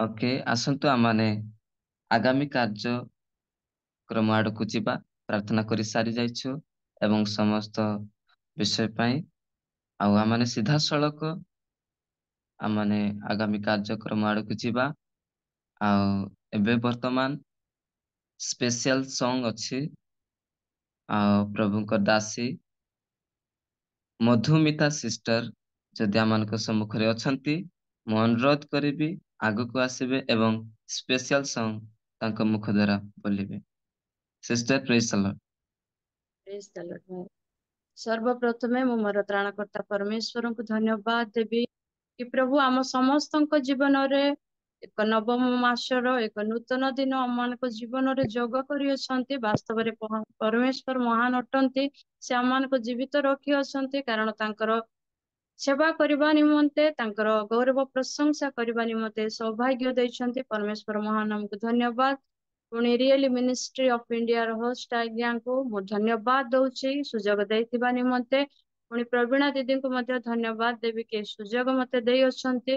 Okay, ଆସନ୍ତୁ ଆମମାନେ ଆଗାମୀ କାର୍ଯ୍ୟକ୍ରମ ଆଡକୁ ଯିବା। ପ୍ରାର୍ଥନା କରି ସାରି ଯାଇଛୁ ଏବଂ ସମସ୍ତ ବିଷୟ ପାଇଁ ଆଉ ଆମମାନେ ସିଧାସଳଖ ଆମମାନେ ଆଗାମୀ କାର୍ଯ୍ୟକ୍ରମ ଆଡକୁ ଯିବା। ଆଉ ଏବେ ବର୍ତ୍ତମାନ ସ୍ପେଶିଆଲ ସଙ୍ଗ ଅଛି ଆଉ ପ୍ରଭୁଙ୍କ ଦାସୀ ମଧୁମିତା ସିଷ୍ଟର ଯଦି ଆମମାନଙ୍କ ସମ୍ମୁଖରେ ଅଛନ୍ତି, ମୁଁ ଅନୁରୋଧ କରିବି ଆଗକୁ ଆସିବେ ଏବଂ ସ୍ପେଶିଆଲ ସଙ୍ଗ ତାଙ୍କ ମୁଖ ଦ୍ୱାରା ବୋଲିବେ। Sister praise the Lord. Praise the Lord, ଭାଇ। ସର୍ବପ୍ରଥମେ ମୁଁ ମୋର ତ୍ରାଣକର୍ତ୍ତା ପରମେଶ୍ୱରଙ୍କୁ ଧନ୍ୟବାଦ ଦେବି କି ପ୍ରଭୁ ଆମ ସମସ୍ତଙ୍କ ଜୀବନରେ ଏକ ନବମ ମାସର ଏକ ନୂତନ ଦିନ ଆମମାନଙ୍କ ଜୀବନରେ ଯୋଗ କରିଅଛନ୍ତି। ବାସ୍ତବରେ ପରମେଶ୍ୱର ମହାନ ଅଟନ୍ତି। ସେ ଆମମାନଙ୍କୁ ଜୀବିତ ରଖି ଅଛନ୍ତି, କାରଣ ତାଙ୍କର ସେବା କରିବା ନିମନ୍ତେ, ତାଙ୍କର ଗୌରବ ପ୍ରଶଂସା କରିବା ନିମନ୍ତେ ସୌଭାଗ୍ୟ ଦେଇଛନ୍ତି। ପରମେଶ୍ୱର ମହାନ ଆମକୁ ଧନ୍ୟବାଦ। ପୁଣି ରିଏଲି ମିନିଷ୍ଟ୍ରି ଅଫ ଇଣ୍ଡିଆର ହୋଷ୍ଟ ଆଜ୍ଞାଙ୍କୁ ମୁଁ ଧନ୍ୟବାଦ ଦଉଛି ସୁଯୋଗ ଦେଇଥିବା ନିମନ୍ତେ। ପୁଣି ପ୍ରବୀଣା ଦିଦିଙ୍କୁ ମଧ୍ୟ ଧନ୍ୟବାଦ ଦେବି କି ସୁଯୋଗ ମତେ ଦେଇ ଅଛନ୍ତି।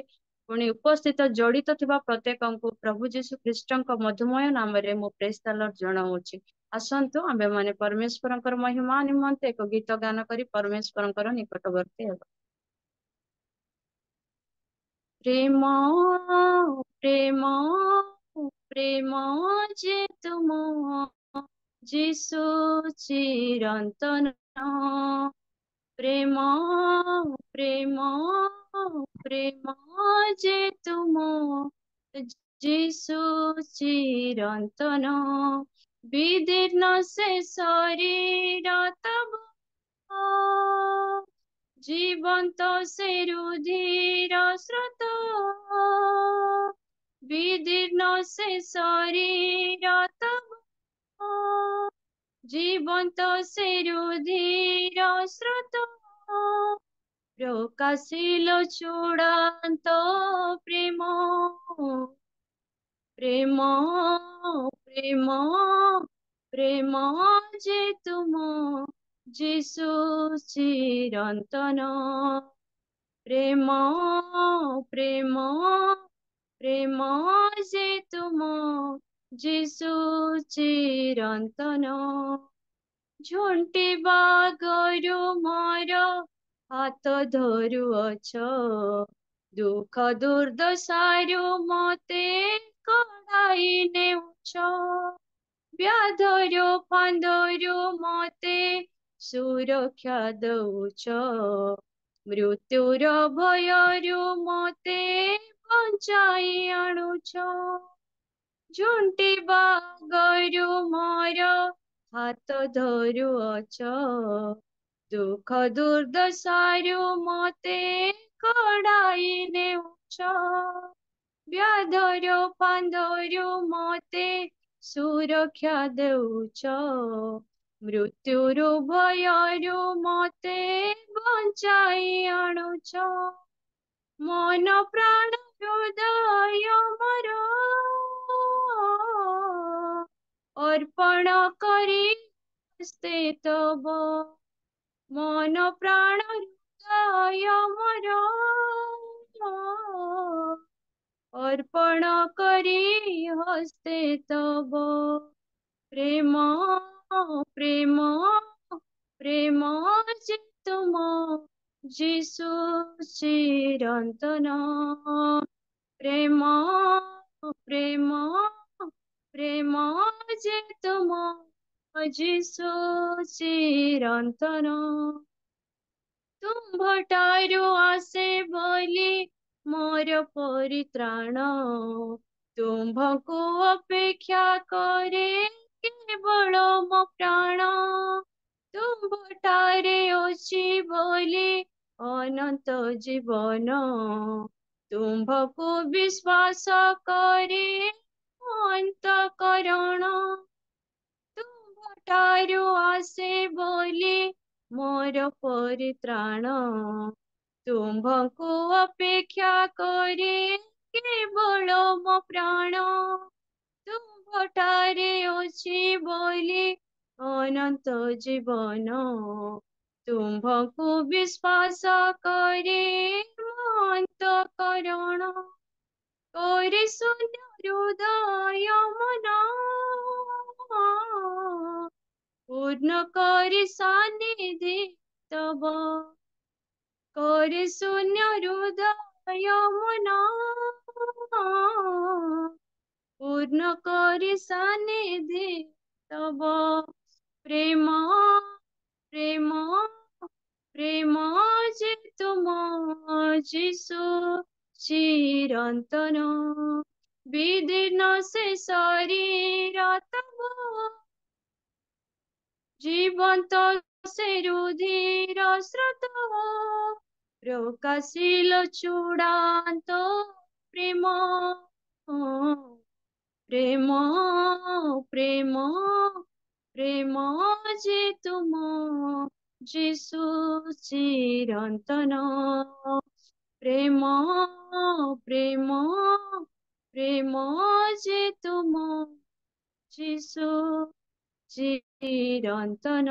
ପୁଣି ଉପସ୍ଥିତ ଜଡିତ ଥିବା ପ୍ରତ୍ୟେକଙ୍କୁ ପ୍ରଭୁ ଯୀଶୁ ଖ୍ରୀଷ୍ଟଙ୍କ ମଧୁମୟ ନାମରେ ମୁଁ ପ୍ରେଜ ଦ ଲର୍ଡ ଜଣାଉଛି। ଆସନ୍ତୁ ଆମ୍ଭେମାନେ ପରମେଶ୍ୱରଙ୍କର ମହିମା ନିମନ୍ତେ ଏକ ଗୀତ ଗାନ କରି ପରମେଶ୍ୱରଙ୍କର ନିକଟବର୍ତ୍ତୀ ହେବା। ପ୍ରେମ ପ୍ରେମ ପ୍ରେମ ଯେ ତୁମ ଯୀଶୁ ଚିରନ୍ତନ। ପ୍ରେମ ପ୍ରେମ ପ୍ରେମ ଯେ ତୁମ ଯୀଶୁ ଚିରନ୍ତନ। ବିଦୀର୍ଣ୍ଣ ସେ ଶରୀର ତବ জীবন্ত সে রুধির স্রোত। বিদীর্ণ সে শরীর তব জীবন্ত সে রুধির স্রোত। প্রকাশিল চূড়ান্ত প্রেম। প্রেম প্রেম প্রেম যে তুম যিশু চিরন্তন। প্রেম প্রেম প্রেম যে তুম যিশু চিরন্তন। ঝুণ্টিবা গরু মর হাত ধরুଅছ। দুঃখ দুর্দশারু মতে কড়াই নেউছ। ବ୍ୟାଧର ଫାନ୍ଦରୁ ମତେ ସୁରକ୍ଷା ଦଉଛ। ମୃତ୍ୟୁର ଭୟରୁ ମତେ ବଞ୍ଚାଇ ଆଣୁଛ। ଝୁଣ୍ଟିବା ଗରୁ ମୋର ହାତ ଧରୁଅଛ। ଦୁଃଖ ଦୁର୍ଦଶାରୁ ମତେ କଡ଼ାଇ ନେଉଛ। ବ୍ୟାଧର ଫାନ୍ଦରୁ ମତେ ସୁରକ୍ଷା ଦେଉଛ। ମୃତ୍ୟୁରୁ ଭୟରୁ ମତେ ବଞ୍ଚାଇ ଆଣୁଛ। ମନ ପ୍ରାଣ ହୃଦୟ ମୋର ଅର୍ପଣ କରି ହସ୍ତେ ତବ। ମନ ପ୍ରାଣ ହୃଦୟ ମୋର ଅର୍ପଣ କରି ହସ୍ତେ ତବ। ପ୍ରେମ ପ୍ରେମ ପ୍ରେମ ଯେ ତୁମ ଯୀଶୁ ଚିରନ୍ତନ। ପ୍ରେମ ପ୍ରେମ ପ୍ରେମ ଯେ ତୁମ ଯୀଶୁ ଚିରନ୍ତନ। ତୁମ୍ଭଠାରୁ ଆସେ ବୋଲି ମୋର ପରିତ୍ରାଣ। ତୁମ୍ଭଙ୍କୁ ଅପେକ୍ଷା କରେ କେବଳ ମୋ ପ୍ରାଣ। ତୁମ୍ଭଠାରେ ଅଛି ବୋଲି ଅନନ୍ତ ଜୀବନ। ତୁମ୍ଭକୁ ବିଶ୍ୱାସ କରେ ଅନ୍ତଃକରଣ। ତୁମ୍ଭଠାରୁ ଆସେ ବୋଲି ମୋର ପରିତ୍ରାଣ। ତୁମ୍ଭଙ୍କୁ ଅପେକ୍ଷା କରେ କେବଳ ମୋ ପ୍ରାଣ। ତୁମ୍ଭଠାରେ ଅଛି ବୋଲି ଅନନ୍ତ ଜୀବନ। ତୁମ୍ଭଙ୍କୁ ବିଶ୍ୱାସ କରେ ମୋ ଅନ୍ତଃକରଣ। कोरे शून्य हृदय मना पूर्ण करे सानिधि तब कोरे शून्य हृदय मना पूर्ण करे सानिधि तब प्रेम प्रेम प्रेम जे तुम जिसु चिरंतन विदीर्ण से शरीर तब जीवंत से रुधिर स्रोत प्रकाशिल चूड़ांत प्रेम प्रेम प्रेम प्रेम जे तुम जिसु चिरंतन प्रेम प्रेम प्रेम जे तुम जिसु चिरंतन।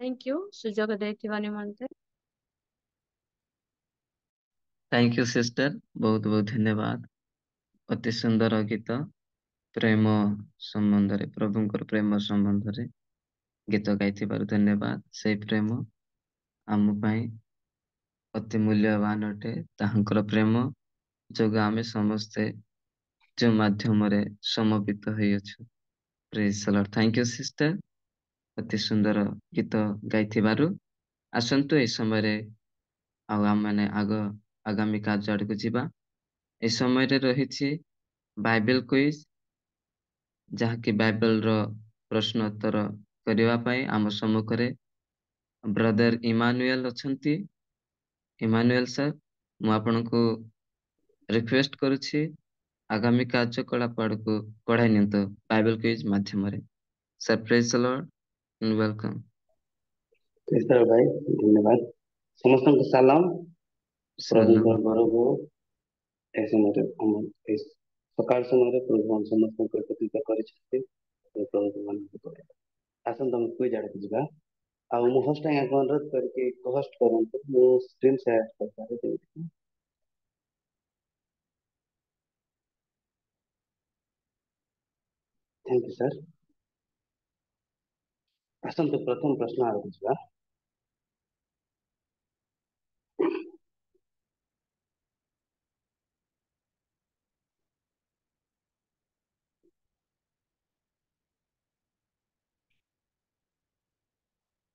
थैंक यू सुजोग देथिबा निमंते। थैंक यू सिस्टर, बहुत बहुत धन्यवाद। अति सुंदर गीत प्रेम संबंध रे, प्रभुंकर प्रेम संबंध रे गीत गाइथिबारु धन्यवाद। से प्रेम आम पाई अति मूल्यवान अटे, ताहांकर प्रेम जोग आमे समस्ते जो माध्यम रे समपित होई अछु। Praise the Lord. Thank you sister, अति सुंदर गीत गाइथिबारु। आसंतु ए समय रे आउ आम माने आगामी कार्य आड़कू जिबा। ए समय रे रहिछि बाइबल क्विज, जहाँकि बाइबल रो प्रश्न उत्तर करिवा पाई आम सम्मुख रे ब्रदर इमानुएल अछंती। इमानुएल सर, मु आपनको रिक्वेस्ट करूछि आगामी कार्यकलाप आड़कू बढ़ाई नियंतु बाइबल क्विज माध्यम रे। Sir praise the Lord and welcome. Crystal भाई धन्यवाद। समस्त को सलाम। प्रभु सलाम। घरको ए समय हम इस सकाळ समय प्रभु हम समस्त को एकत्रित करिछथि। प्रभु मान को आसन तुम कोई जाड़े जिबा आ मु होस्ट आज्ञा को अनुरोध करके होस्ट करंतु मु स्क्रीन शेयर करता है। Thank you sir. आसन तो प्रथम प्रश्न आरंभ जिबा।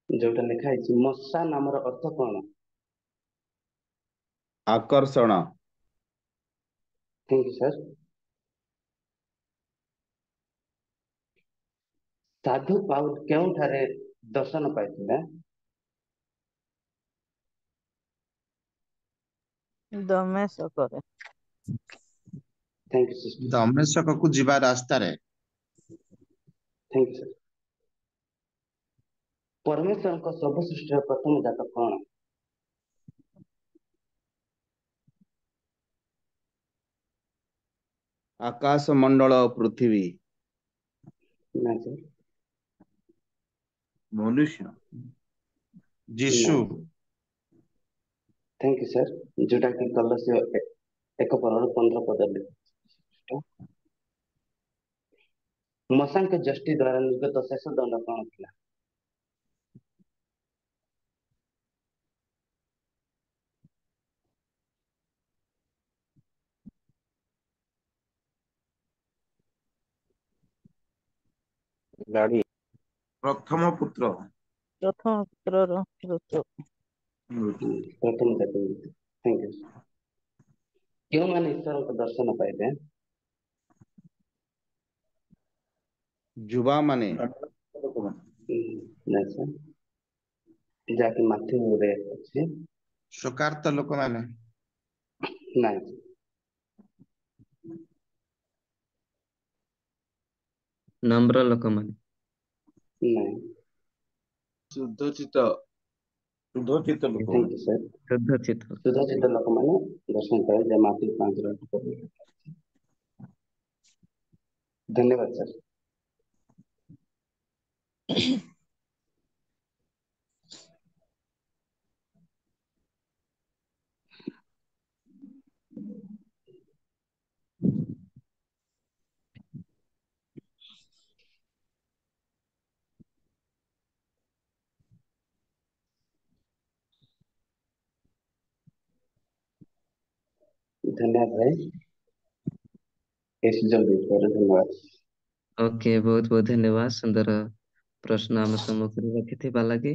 जोटा लिखा है मस्सा नामर अर्थ कौन? आकर्षण। Thank you sir. साधु पाउल केउठारे दर्शन पाइथिले? दमेशकरे। Thank you sister. दमेशक को जीवा रास्ता रे। Thank you sir. परमेश्वर को सर्वश्रेष्ठ प्रथम जातक कौन? आकाश मंडल पृथ्वी। ना सर। मनुष्य जीशु। Thank you sir. जोटा कि कलस्य 1:15 पद लिखा। मसांक जष्टि द्वारा निर्गत शेष दंड कौन थिला? गाड़ी प्रथम पुत्र। प्रथम पुत्रर मृत्यु। प्रथम जातक। Thank you. क्यों माने ईश्वर को दर्शन पाइबे? जुबा माने। ना सर। जाके माथि रे अछि। शोकार्त लोक माने। ना नम्र लोक माने। ना। शुद्ध चित्त लोक थैंक माने। You sir. शुद्ध चित्त। सुधा चित्त लोक माने दर्शन पाए जे माथि 5 रट कर। धन्यवाद सर। धन्यवाद भाई ये सुझाव ଦେଇଥିବାରୁ ଧନ୍ୟବାଦ। ओके बहुत बहुत धन्यवाद सुंदर प्रश्न आम सम्मुखରେ ରଖିଥିବା ଲାଗି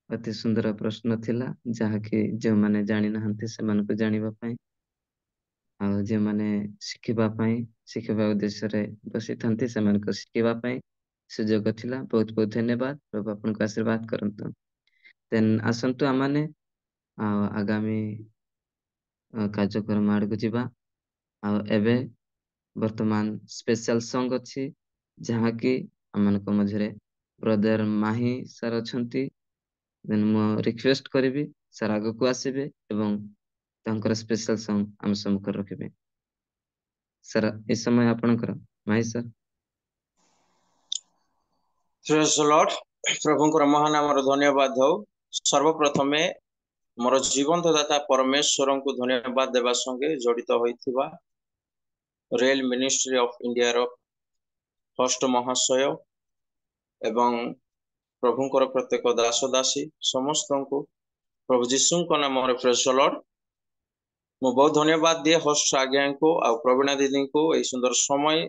ଅତି ସୁନ୍ଦର ପ୍ରଶ୍ନ ଥିଲା ଯାହାକି ଯେଉଁମାନେ ଜାଣି ନାହାନ୍ତି ସେମାନଙ୍କୁ ଜାଣିବା ପାଇଁ ଆଉ ଯେଉଁମାନେ ଶିଖିବା ଉଦ୍ଦେଶ୍ୟରେ ବସିଥାନ୍ତି ସେମାନଙ୍କୁ ଶିଖିବା ପାଇଁ ସୁଯୋଗ ଥିଲା ବହୁତ ବହୁତ ଧନ୍ୟବାଦ ପ୍ରଭୁ ଆପଣଙ୍କୁ ଆଶୀର୍ବାଦ କରନ୍ତୁ ଦେନ୍ ଆସନ୍ତୁ ଆମମାନେ ଆଉ ଆଗାମୀ କାର୍ଯ୍ୟକ୍ରମ ଆଡକୁ ଯିବା ଆଉ ଏବେ ବର୍ତ୍ତମାନ ସ୍ପେଶାଲ ସଙ୍ଗ ଅଛି ଯାହାକି ଆମମାନଙ୍କ ମଝିରେ ବ୍ରଦର ମାହି ସାର୍ ଅଛନ୍ତି ଦେନ୍ ମୁଁ ରିକ୍ୱେଷ୍ଟ କରିବି ସାର୍ ଆଗକୁ ଆସିବେ ଏବଂ ତାଙ୍କର ସ୍ପେଶାଲ ସଙ୍ଗ ଆମ ସମ୍ମୁଖରେ ରଖିବେ ସାର୍ ଏ ସମୟ ଆପଣଙ୍କର ମାହି ସାର୍ ପ୍ରେଜ୍ ଦ ଲର୍ଡ ପ୍ରଭୁଙ୍କର ମହାନ ନାମର ଧନ୍ୟବାଦ ହଉ ସର୍ବପ୍ରଥମେ ମୋର ଜୀବନ୍ତ ଦାତା ପରମେଶ୍ୱରଙ୍କୁ ଧନ୍ୟବାଦ ଦେବା ସଙ୍ଗେ ଜଡ଼ିତ ହୋଇଥିବା ରେଲ ମିନିଷ୍ଟ୍ରି ଅଫ୍ ଇଣ୍ଡିଆର ଫଷ୍ଟ ମହାଶୟ ଏବଂ ପ୍ରଭୁଙ୍କର ପ୍ରତ୍ୟେକ ଦାସ ଦାସୀ ସମସ୍ତଙ୍କୁ ପ୍ରଭୁ ଯୀଶୁଙ୍କ ନାମରେ ପ୍ରେଜ୍ ଦ ଲର୍ଡ ମୁଁ ବହୁତ ଧନ୍ୟବାଦ ଦିଏ ହୋଷ୍ଟ ଆଜ୍ଞାଙ୍କୁ ଆଉ ପ୍ରବୀଣା ଦିଦିଙ୍କୁ ଏହି ସୁନ୍ଦର ସମୟ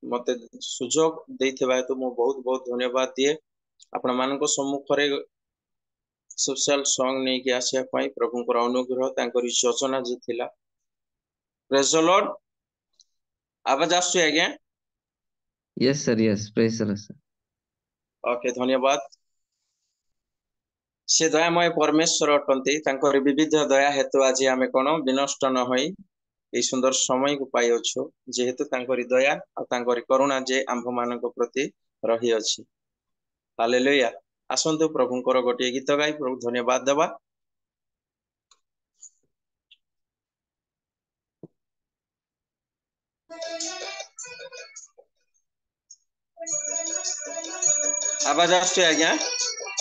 ମତେ ସୁଯୋଗ ଦେଇଥିବା ହେତୁ ମୁଁ ବହୁତ ବହୁତ ଧନ୍ୟବାଦ ଦିଏ ଆପଣମାନଙ୍କ ସମ୍ମୁଖରେ ସ୍ପେଶାଲ ସଙ୍ଗ ନେଇକି ଆସିବା ପାଇଁ ପ୍ରଭୁଙ୍କର ଅନୁଗ୍ରହ ତାଙ୍କର ଯୋଜନା ଯେ ଥିଲା ପ୍ରେଜ୍ ଦ ଲର୍ଡ ଆବାଜ ଆସୁଛି ଆଜ୍ଞା yes sir yes praise the Lord sir okay धन्यवाद से दयामय परमेश्वर अटंती तांकर विविध दया हेतु आज आमे कोन विनष्ट न होई ए सुंदर समय को पाई अछु जेहेतु तांकर दया और तांकर करुणा जे आंभ मानक प्रति रही अछि हालेलुया आसंतु प्रभुଙ୍କର गोटे गीत गाई प्रभु धन्यवाद देवा आवाज आछे आज्ञा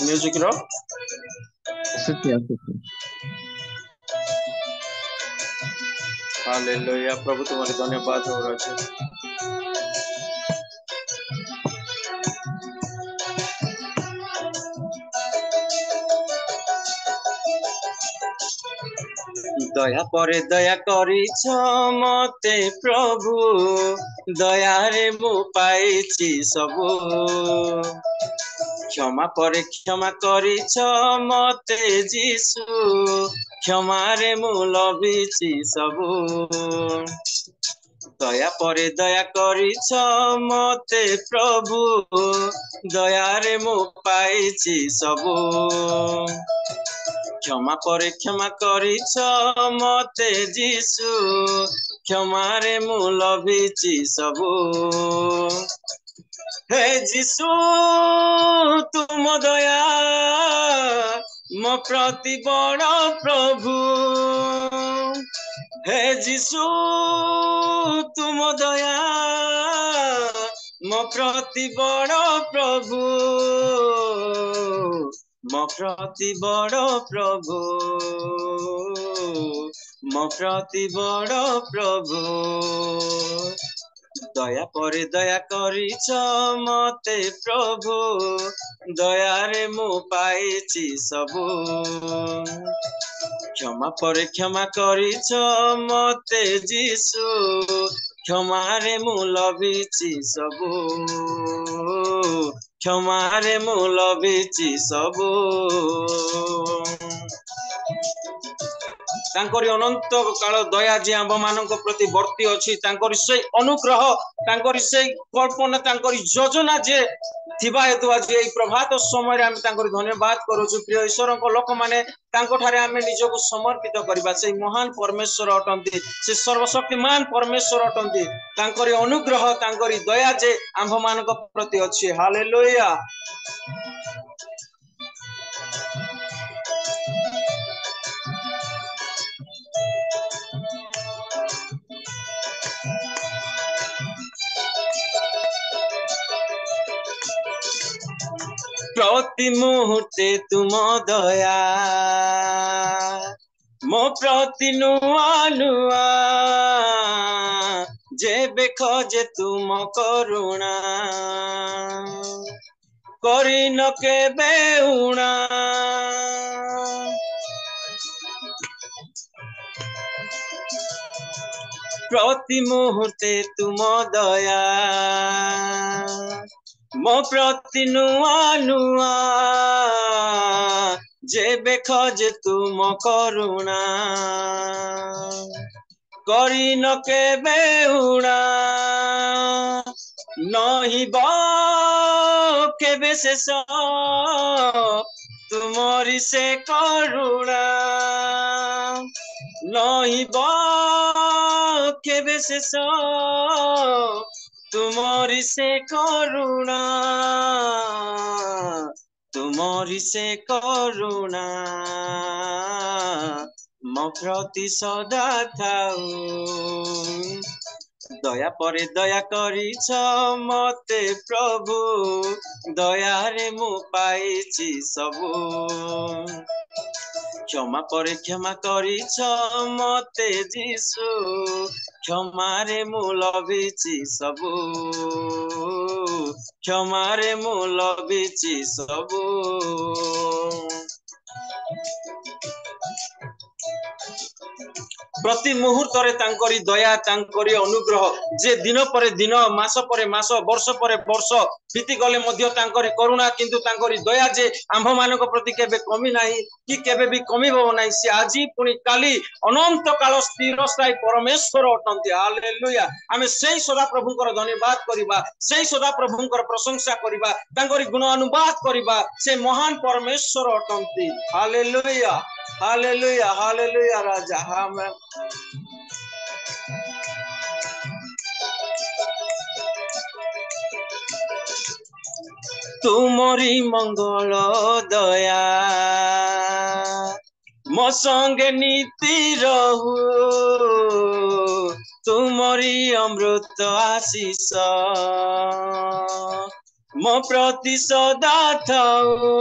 म्यूजिक रो आसुची हालेलुया प्रभु तुम्हारे धन्यवाद हो रहा दया परे दया करिछ मते प्रभु दया रे मु पाइछि सबु क्षमा परे क्षमा करिछ मते जीसु क्षमा रे मु लभिछि सबु दया परे दया करिछ मते प्रभु दया रे मु पाइछि सबु क्षमा परे क्षमा करिछ मते जीसु क्षमा रे मु लभिछि सबु हे जीसु तुम दया मो प्रति बड़ प्रभु हे जीसु तुम दया मो प्रति बड़ प्रभु मो प्रति बड़ प्रभु मो प्रति बड़ प्रभु दया परे दया करिछ मते प्रभु दया रे मु पाइछि सबु क्षमा परे क्षमा करिछ मते जीसु क्षमा रे मु लभिछि सबु क्षमा रे मु लभिछि सबु तांकरी अनंत काल दया जे आंब मानक प्रति वर्ती अछि तांकरी से अनुग्रह तांकरी से कल्पना तांकरी योजना जे थिबा हेतु आज ए प्रभात समय रे हम तांकरी धन्यवाद करूछु प्रिय ईश्वर को लोक माने तांको ठारे हम निजको समर्पित करबा से महान परमेश्वर अटंती से सर्वशक्तिमान परमेश्वर अटंती तांकरी अनुग्रह तांकरी दया जे आंब मानक प्रति अछि हालेलुया प्रति मुहूर्ते तुम दया मो प्रति नुआ नुआ जेबे खोजे तुम करुणा करी न केबे उणा प्रति मुहूर्ते तुम दया मो प्रति नुआ नुआ जेबे खोजे तुम करुणा करी न केबे उड़ा नहीं केबे शेष तुमरी से करुणा नहीं केबे शेष तुमरी से करुणा तुमरी से करुणा मो प्रति सदा थाऊ दया परे दया करिछ मते प्रभु दया रे मु पाइछि सबु क्षमा परे क्षमा करिछ मते जीसु क्षमा रे मु लभिछि सबु क्षमा रे मु लभिछि सबु प्रति मुहूर्त रे तांकरी दया तांकरी अनुग्रह जे दिन पर दिन मास पर मास वर्ष पर वर्ष बीती गले मध्य तांकरी करुणा किंतु तांकरी दया जे आंभ मानक प्रति केबे कमी नाही कि केबे भी कमीबो नाही से आजी पुनी काली अनंत काल स्थिर स्थायी परमेश्वर अटंती हालेलुया आमे सेही सदा प्रभुकर धन्यवाद करिबा सेही सदा प्रभुकर प्रशंसा करिबा तांकरी गुण अनुवाद करिबा से महान परमेश्वर अटंती हालेलुया हालेलुया हालेलुया राजा आमेन तुमरी मंगल दया मो संगे नीति रहू तुमरी अमृत आशीष मो प्रति सदा थाऊ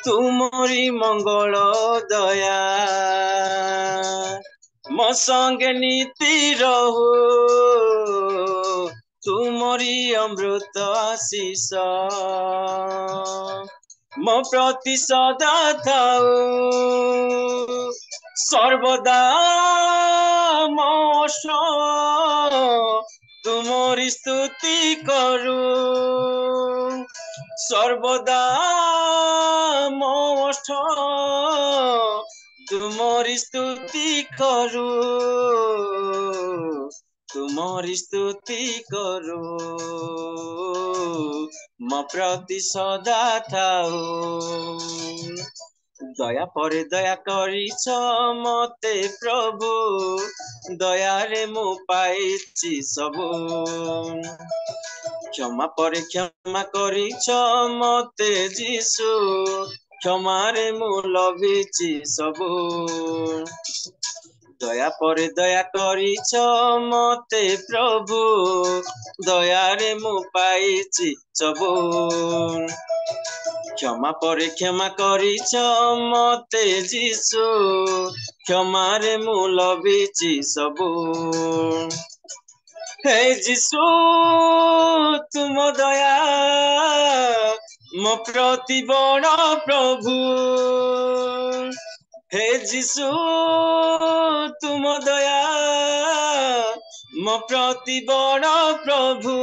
तुमरी मंगल दया मो संगे नीति रहू तुमरी अमृत आशीष मो प्रति सदा थाऊ सर्वदा मोश तुमरी स्तुति करू सर्वदा मोश तुमरी स्तुति करू तुमरी स्तुति करू मो प्रति सदा थाऊ दया परे दया करिछ मते प्रभु दया रे मु पाइछि सबु क्षमा परे क्षमा करिछ मते जीसु क्षमा रे मु लभिछि सबु दया परे दया करिछ मते प्रभु दया रे मु पाइछि सबु क्षमा परे क्षमा करिछ मते जीसु क्षमा रे मु लभिछि सबु हे जीसु तुम दया मो प्रति बड़ प्रभु हे जीसु तुम दया मो प्रति बड़ प्रभु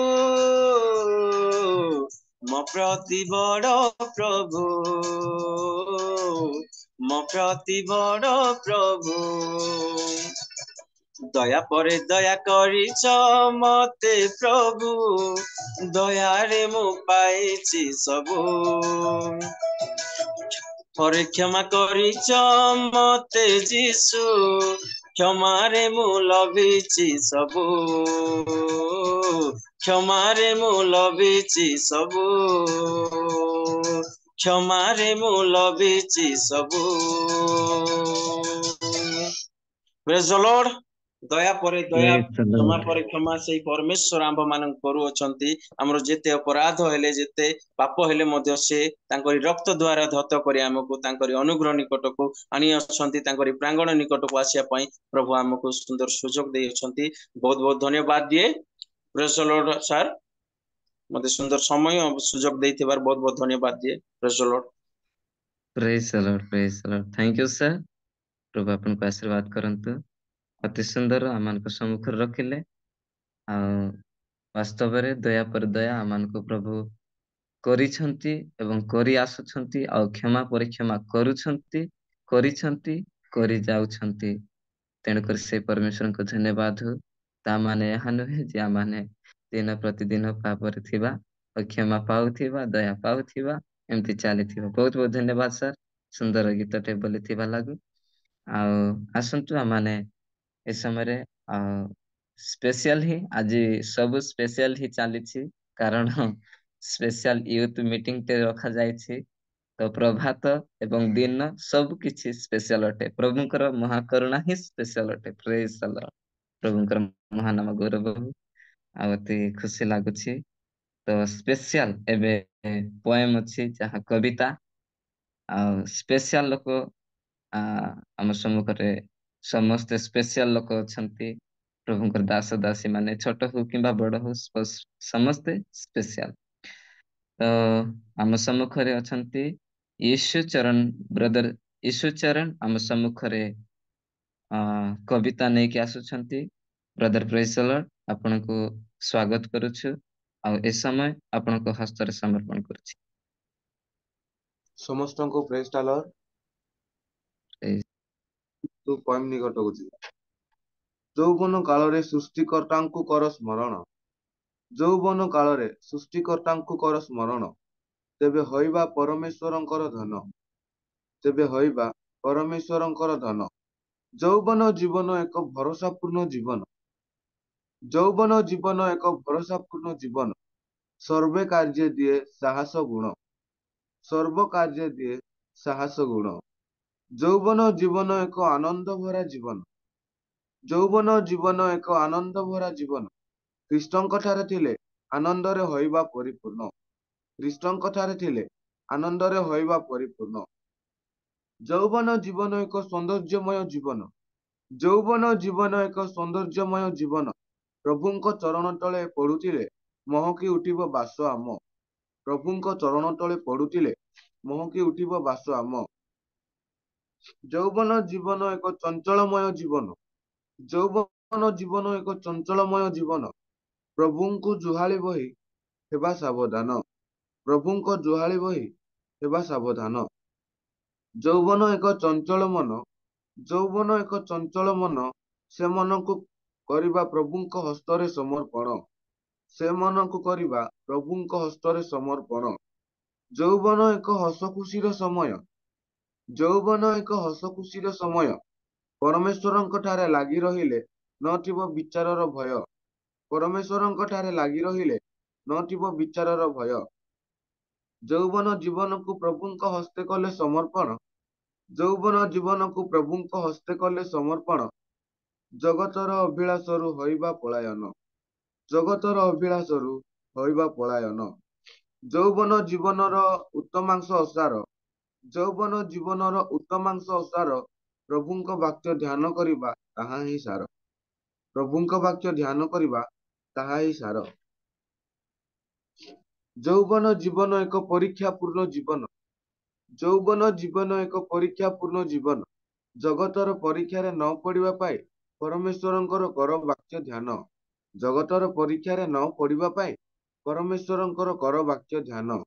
मो प्रति बड़ प्रभु मो प्रति बड़ प्रभु दया परे दया करिछ मते प्रभु दया रे मु पाइछि सबु परे क्षमा करिछ मते जीसु क्षमा रे मु लभिछि सबु क्षमा रे मु लभिछि सबु क्षमा रे मु लभिछि सबु प्रेज द लॉर्ड दया परे दया क्षमा परे क्षमा से परमेश्वर आंभ मान करू अछंती हमर जेते अपराध हेले जेते पाप हेले मध्य से तांकरी रक्त द्वारा धत करी हमको तांकरी अनुग्रह निकट को आनी अछंती तांकरी प्रांगण निकट को आसिया पई प्रभु हमको सुंदर सुजोग दे अछंती बहुत बहुत धन्यवाद दिए प्रेज द लॉर्ड सर मते सुंदर समय सुजोग देथिबार बहुत बहुत धन्यवाद दिए प्रेज द लॉर्ड। ପ୍ରେଜ୍ the lord, praise the lord. Thank you sir. ପ୍ରଭୁ ଆପଣଙ୍କୁ ଆଶୀର୍ବାଦ କରନ୍ତୁ। ଅତି ସୁନ୍ଦର ଆମମାନଙ୍କ ସମ୍ମୁଖରେ ରଖିଲେ। ଆଉ ବାସ୍ତବରେ ଦୟା ପରେ ଦୟା ଆମମାନଙ୍କୁ ପ୍ରଭୁ କରିଛନ୍ତି ଏବଂ କରି ଆସୁଛନ୍ତି, ଆଉ କ୍ଷମା ପରିକ୍ଷମା କରୁଛନ୍ତି, କରିଛନ୍ତି, କରି ଯାଉଛନ୍ତି। ତେଣୁକରି ସେ ପରମେଶ୍ୱରଙ୍କୁ ଧନ୍ୟବାଦ ହଉ। ତା ମାନେ ଏହା ନୁହେଁ ଯେ ଆମମାନେ ଦିନ ପ୍ରତିଦିନ ପାପରେ ଥିବା, କ୍ଷମା ପାଉଥିବା, ଦୟା ପାଉଥିବା, ଏମିତି ଚାଲିଥିବା। ବହୁତ ବହୁତ ଧନ୍ୟବାଦ ସାର୍, ସୁନ୍ଦର ଗୀତଟେ ବୋଲିଥିବା ଲାଗୁ। ଆଉ ଆସନ୍ତୁ ଆମମାନେ ଏ ସମୟରେ ସ୍ପେଶିଆଲ ହିଁ ଆଜି ସବୁ ସ୍ପେଶିଆଲ ହିଁ ଚାଲିଛି, କାରଣ ସ୍ପେଶିଆଲ ୟୁଥ ମିଟିଂ ଟେ ରଖାଯାଇଛି। ତ ପ୍ରଭାତ ଏବଂ ଦିନ ସବୁ କିଛି ସ୍ପେଶିଆଲ ଅଟେ। ପ୍ରଭୁଙ୍କର ମହାକରୁଣା ହିଁ ସ୍ପେଶିଆଲ ଅଟେ। ପ୍ରେଜ୍ ଦ ଲର୍ଡ। ପ୍ରଭୁଙ୍କର ମହାନାମ ଗୌରବ ହଉ। ଆଉ ଅତି ଖୁସି ଲାଗୁଛି। ତ ସ୍ପେଶିଆଲ ଏବେ ପୋଏମ ଅଛି, ଯାହା କବିତା। ଆଉ ସ୍ପେଶିଆଲ ଲୋକ ଆମ ସମ୍ମୁଖରେ ସମସ୍ତେ ସ୍ପେଶିଆଲ ଲୋକ ଅଛନ୍ତି। ପ୍ରଭୁଙ୍କର ଦାସ ଦାସୀ ମାନେ ଛୋଟ ହଉ କିମ୍ବା ବଡ ହଉ, ସମସ୍ତେ ସ୍ପେଶିଆଲ। ତ ଆମ ସମ୍ମୁଖରେ ଅଛନ୍ତି ୟୀଶୁ ଚରଣ ବ୍ରଦର। ୟୀଶୁ ଚରଣ ଆମ ସମ୍ମୁଖରେ କବିତା ନେଇକି ଆସୁଛନ୍ତି। ବ୍ରଦର ପ୍ରେଜ୍ ଦ ଲର୍ଡ, ଆପଣଙ୍କୁ ସ୍ୱାଗତ କରୁଛୁ। ଆଉ ଏ ସମୟ ଆପଣଙ୍କ ହସ୍ତରେ ସମର୍ପଣ କରୁଛି। ସମସ୍ତଙ୍କୁ ପ୍ରେଜ୍ ଦ ଲର୍ଡ। ପ୍ରେଜ୍। ତୁ ପଏମ ନିକଟକୁ ଯିବା। ଯୌବନ କାଳରେ ସୃଷ୍ଟିକର୍ତ୍ତାଙ୍କୁ କର ସ୍ମରଣ। ଯୌବନ କାଳରେ ସୃଷ୍ଟିକର୍ତ୍ତାଙ୍କୁ କର ସ୍ମରଣ। ତେବେ ହଇବା ପରମେଶ୍ୱରଙ୍କର ଧନ। ତେବେ ହଇବା ପରମେଶ୍ୱରଙ୍କର ଧନ। ଯୌବନ ଜୀବନ ଏକ ଭରସାପୂର୍ଣ୍ଣ ଜୀବନ। ଯୌବନ ଜୀବନ ଏକ ଭରସାପୂର୍ଣ୍ଣ ଜୀବନ। ସର୍ବେ କାର୍ଯ୍ୟ ଦିଏ ସାହସ ଗୁଣ। ସର୍ବ କାର୍ଯ୍ୟ ଦିଏ ସାହସ ଗୁଣ। ଯୌବନ ଜୀବନ ଏକ ଆନନ୍ଦ ଭରା ଜୀବନ। ଯୌବନ ଜୀବନ ଏକ ଆନନ୍ଦ ଭରା ଜୀବନ। ଖ୍ରୀଷ୍ଟଙ୍କ ଠାରେ ଥିଲେ ଆନନ୍ଦରେ ହଇବା ପରିପୂର୍ଣ୍ଣ। ଖ୍ରୀଷ୍ଟଙ୍କ ଠାରେ ଥିଲେ ଆନନ୍ଦରେ ହଇବା ପରିପୂର୍ଣ୍ଣ। ଯୌବନ ଜୀବନ ଏକ ସୌନ୍ଦର୍ଯ୍ୟମୟ ଜୀବନ। ଯୌବନ ଜୀବନ ଏକ ସୌନ୍ଦର୍ଯ୍ୟମୟ ଜୀବନ। ପ୍ରଭୁଙ୍କ ଚରଣ ତଳେ ପଡୁଥିଲେ ମହକି ଉଠିବ ବାସ ଆମ। ପ୍ରଭୁଙ୍କ ଚରଣ ତଳେ ପଡୁଥିଲେ ମହକି ଉଠିବ ବାସ ଆମ। ଯୌବନ ଜୀବନ ଏକ ଚଞ୍ଚଳମୟ ଜୀବନ। ଯୌବନ ଜୀବନ ଏକ ଚଞ୍ଚଳମୟ ଜୀବନ। ପ୍ରଭୁଙ୍କୁ ଜୁହାଳି ବହି ହେବା ସାବଧାନ। ପ୍ରଭୁଙ୍କ ଜୁହାଳି ବହି ହେବା ସାବଧାନ। ଯୌବନ ଏକ ଚଞ୍ଚଳ ମନ। ଯୌବନ ଏକ ଚଞ୍ଚଳ ମନ। ସେମାନଙ୍କୁ କରିବା ପ୍ରଭୁଙ୍କ ହସ୍ତରେ ସମର୍ପଣ। ସେମାନଙ୍କୁ କରିବା ପ୍ରଭୁଙ୍କ ହସ୍ତରେ ସମର୍ପଣ। ଯୌବନ ଏକ ହସ ଖୁସିର ସମୟ। ଯୌବନ ଏକ ହସ ଖୁସିର ସମୟ। ପରମେଶ୍ୱରଙ୍କ ଠାରେ ଲାଗି ରହିଲେ ନଥିବ ବିଚାରର ଭୟ। ପରମେଶ୍ୱରଙ୍କ ଠାରେ ଲାଗି ରହିଲେ ନଥିବ ବିଚାରର ଭୟ। ଯୌବନ ଜୀବନକୁ ପ୍ରଭୁଙ୍କ ହସ୍ତେ କଲେ ସମର୍ପଣ। ଯୌବନ ଜୀବନକୁ ପ୍ରଭୁଙ୍କ ହସ୍ତେ କଲେ ସମର୍ପଣ। ଜଗତର ଅଭିଳାଷରୁ ହଇବା ପଳାୟନ। ଜଗତର ଅଭିଳାଷରୁ ହଇବା ପଳାୟନ। ଯୌବନ ଜୀବନର ଉତ୍ତମାଂଶ ଅସାର। ଯୌବନ ଜୀବନର ଉତ୍ତମାଂଶ ଅସାର। ପ୍ରଭୁଙ୍କ ବାକ୍ୟ ଧ୍ୟାନ କରିବା ତାହା ହିଁ ସାର। ପ୍ରଭୁଙ୍କ ବାକ୍ୟ ଧ୍ୟାନ କରିବା ତାହା ହିଁ ସାର। ଯୌବନ ଜୀବନ ଏକ ପରୀକ୍ଷା ପୂର୍ଣ୍ଣ ଜୀବନ। ଯୌବନ ଜୀବନ ଏକ ପରୀକ୍ଷା ପୂର୍ଣ୍ଣ ଜୀବନ। ଜଗତର ପରୀକ୍ଷାରେ ନ ପଡିବା ପାଇଁ ପରମେଶ୍ୱରଙ୍କର କର ବାକ୍ୟ ଧ୍ୟାନ। ଜଗତର ପରୀକ୍ଷାରେ ନ ପଡିବା ପାଇଁ ପରମେଶ୍ୱରଙ୍କର କର ବାକ୍ୟ ଧ୍ୟାନ।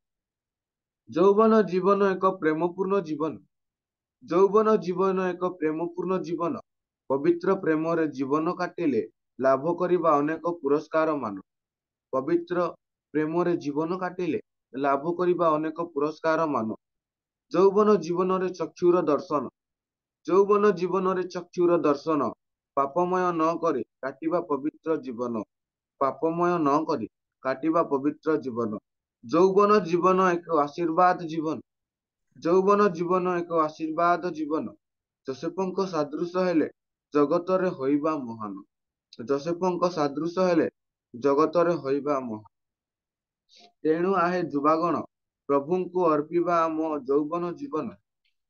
ଯୌବନ ଜୀବନ ଏକ ପ୍ରେମପୂର୍ଣ୍ଣ ଜୀବନ। ଯୌବନ ଜୀବନ ଏକ ପ୍ରେମପୂର୍ଣ୍ଣ ଜୀବନ। ପବିତ୍ର ପ୍ରେମରେ ଜୀବନ କାଟିଲେ ଲାଭ କରିବା ଅନେକ ପୁରସ୍କାର ମାନ। ପବିତ୍ର ପ୍ରେମରେ ଜୀବନ କାଟିଲେ ଲାଭ କରିବା ଅନେକ ପୁରସ୍କାର ମାନ। ଯୌବନ ଜୀବନରେ ଚକ୍ଷୁର ଦର୍ଶନ। ଯୌବନ ଜୀବନରେ ଚକ୍ଷୁର ଦର୍ଶନ। ପାପମୟ ନ କରି କାଟିବା ପବିତ୍ର ଜୀବନ। ପାପମୟ ନ କରି କାଟିବା ପବିତ୍ର ଜୀବନ। ଯୌବନ ଜୀବନ ଏକ ଆଶୀର୍ବାଦ ଜୀବନ। ଯୌବନ ଜୀବନ ଏକ ଆଶୀର୍ବାଦ ଜୀବନ। ଯୋସେଫଙ୍କ ସାଦୃଶ୍ୟ ହେଲେ ଜଗତରେ ହଇବା ମହାନ। ଯୋସେଫଙ୍କ ସାଦୃଶ୍ୟ ହେଲେ ଜଗତରେ ହଇବା ମହାନ। ତେଣୁ ଆହେ ଯୁବାଗଣ ପ୍ରଭୁଙ୍କୁ ଅର୍ପିବା ଆମ ଯୌବନ ଜୀବନ।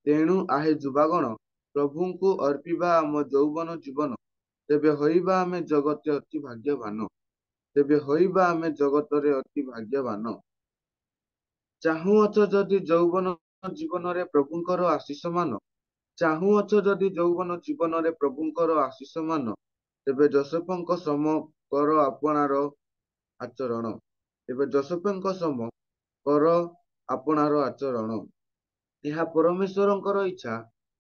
ତେଣୁ ଆହେ ଯୁବାଗଣ ପ୍ରଭୁଙ୍କୁ ଅର୍ପିବା ଆମ ଯୌବନ ଜୀବନ। ତେବେ ହଇବା ଆମେ ଜଗତେ ଅତି ଭାଗ୍ୟବାନ। ତେବେ ହଇବା ଆମେ ଜଗତରେ ଅତି ଭାଗ୍ୟବାନ। ଚାହୁଁଅଛ ଯଦି ଯୌବନ ଜୀବନରେ ପ୍ରଭୁଙ୍କର ଆଶିଷ ମାନ ଚାହୁଁଅଛ ଯଦି ଯୌବନ ଜୀବନରେ ପ୍ରଭୁଙ୍କର ଆଶିଷ ମାନ ତେବେ ଯୋସେଫଙ୍କ ସମ କର ଆପଣାର ଆଚରଣ। ତେବେ ଯୋସେଫଙ୍କ ସମ କର ଆପଣାର ଆଚରଣ। ଏହା ପରମେଶ୍ୱରଙ୍କର ଇଚ୍ଛା,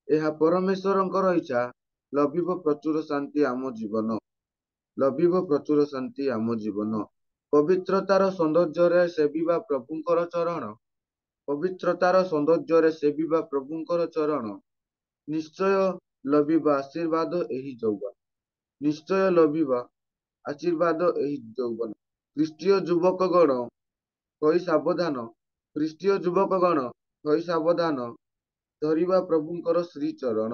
ଏହା ପରମେଶ୍ୱରଙ୍କର ଇଚ୍ଛା। ଲଭିବ ପ୍ରଚୁର ଶାନ୍ତି ଆମ ଜୀବନ, ଲଭିବ ପ୍ରଚୁର ଶାନ୍ତି ଆମ ଜୀବନ। ପବିତ୍ରତାର ସୌନ୍ଦର୍ଯ୍ୟରେ ସେବିବା ପ୍ରଭୁଙ୍କର ଚରଣ, ପବିତ୍ରତାର ସୌନ୍ଦର୍ଯ୍ୟରେ ସେବିବା ପ୍ରଭୁଙ୍କର ଚରଣ। ନିଶ୍ଚୟ ଲଭିବା ଆଶୀର୍ବାଦ ଏହି ଯୌବନ, ନିଶ୍ଚୟ ଲଭିବା ଆଶୀର୍ବାଦ ଏହି ଯୌବନ। ଖ୍ରୀଷ୍ଟୀୟ ଯୁବକଗଣ ହୋଇ ସାବଧାନ, ଖ୍ରୀଷ୍ଟୀୟ ଯୁବକଗଣ ହୋଇ ସାବଧାନ, ଧରିବା ପ୍ରଭୁଙ୍କର ଶ୍ରୀଚରଣ,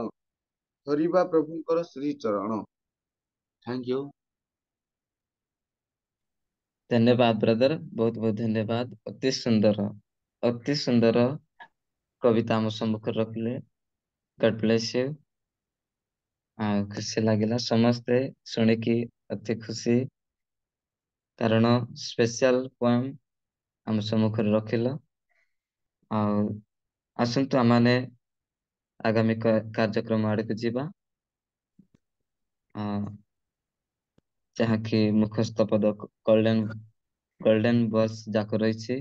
ଧରିବା ପ୍ରଭୁଙ୍କର ଶ୍ରୀଚରଣ। Thank you. ଧନ୍ୟବାଦ ବ୍ରଦର, ବହୁତ ବହୁତ ଧନ୍ୟବାଦ। ଅତି ସୁନ୍ଦର କବିତା ଆମ ସମ୍ମୁଖରେ ରଖିଲେ। God bless you. ଆଉ ଖୁସି ଲାଗିଲା ସମସ୍ତେ ଶୁଣିକି, ଅତି ଖୁସି, କାରଣ ସ୍ପେଶାଲ ପୋଏମ୍ ଆମ ସମ୍ମୁଖରେ ରଖିଲ। ଆଉ ଆସନ୍ତୁ ଆମମାନେ ଆଗାମୀ କାର୍ଯ୍ୟକ୍ରମ ଆଡକୁ ଯିବା, ଯାହାକି ମୁଖସ୍ଥ ପଦ ଗୋଲ୍ଡେନ ବସ୍ ଯାକ ରହିଛି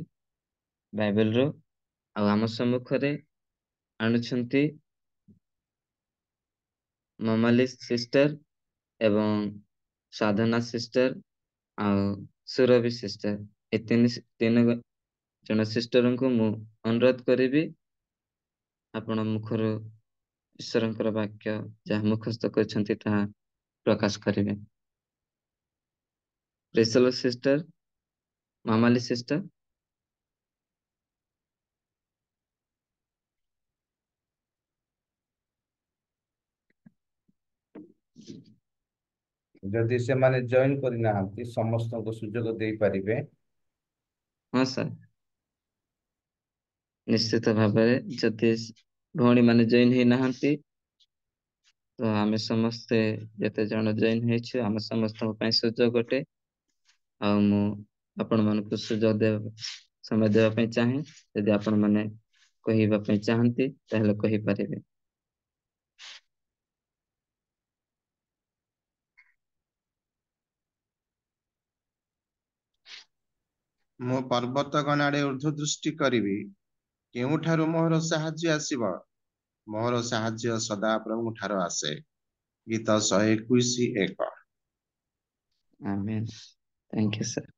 ବାଇବେଲରୁ। ଆଉ ଆମ ସମ୍ମୁଖରେ ଆଣୁଛନ୍ତି ମମାଲି ସିଷ୍ଟର ଏବଂ ସାଧନା ସିଷ୍ଟର ଆଉ ସୁରଭି ସିଷ୍ଟର। ଏ ତିନି ଜଣ ସିଷ୍ଟରଙ୍କୁ ମୁଁ ଅନୁରୋଧ କରିବି ଆପଣ ମୁଖରୁ ଈଶ୍ୱରଙ୍କର ବାକ୍ୟ ଯାହା ମୁଖସ୍ଥ କରିଛନ୍ତି ତାହା ପ୍ରକାଶ କରିବେ। ପ୍ରେଜ୍ the Lord sister, Mamali sister. ଯଦି ସେମାନେ ଜଏନ୍ କରିନାହାନ୍ତି ସମସ୍ତଙ୍କୁ ସୁଯୋଗ ଦେଇପାରିବେ। ହଁ ସାର୍, ନିଶ୍ଚିତ ଭାବରେ। ଯଦି ଭଉଣୀ ମାନେ ଜଏନ୍ ହେଇନାହାନ୍ତି ତ ଆମେ ସମସ୍ତେ ଯେତେ ଜଣ ଜଏନ୍ ହେଇଛୁ ଆମେ ସମସ୍ତଙ୍କ ପାଇଁ ସୁଯୋଗ ଅଟେ। ଆଉ ମୁଁ ଆପଣ ମାନଙ୍କୁ ସମୟ ଦେବା ପାଇଁ ଚାହେଁ। ଯଦି ଆପଣ ମାନେ କହିବା ପାଇଁ ଚାହାନ୍ତି ତାହେଲେ କହିପାରିବେ। ମୁଁ ପର୍ବତଗଣ ଆଡେ ଊର୍ଦ୍ଧ୍ୱ ଦୃଷ୍ଟି କରିବି, କେଉଁଠାରୁ ମୋର ସାହାଯ୍ୟ ଆସିବ? ମୋର ସାହାଯ୍ୟ ସଦା ପ୍ରଭୁଙ୍କଠାରୁ ଆସେ। ଗୀତ 121:1। ଆମେନ୍। Thank you sir.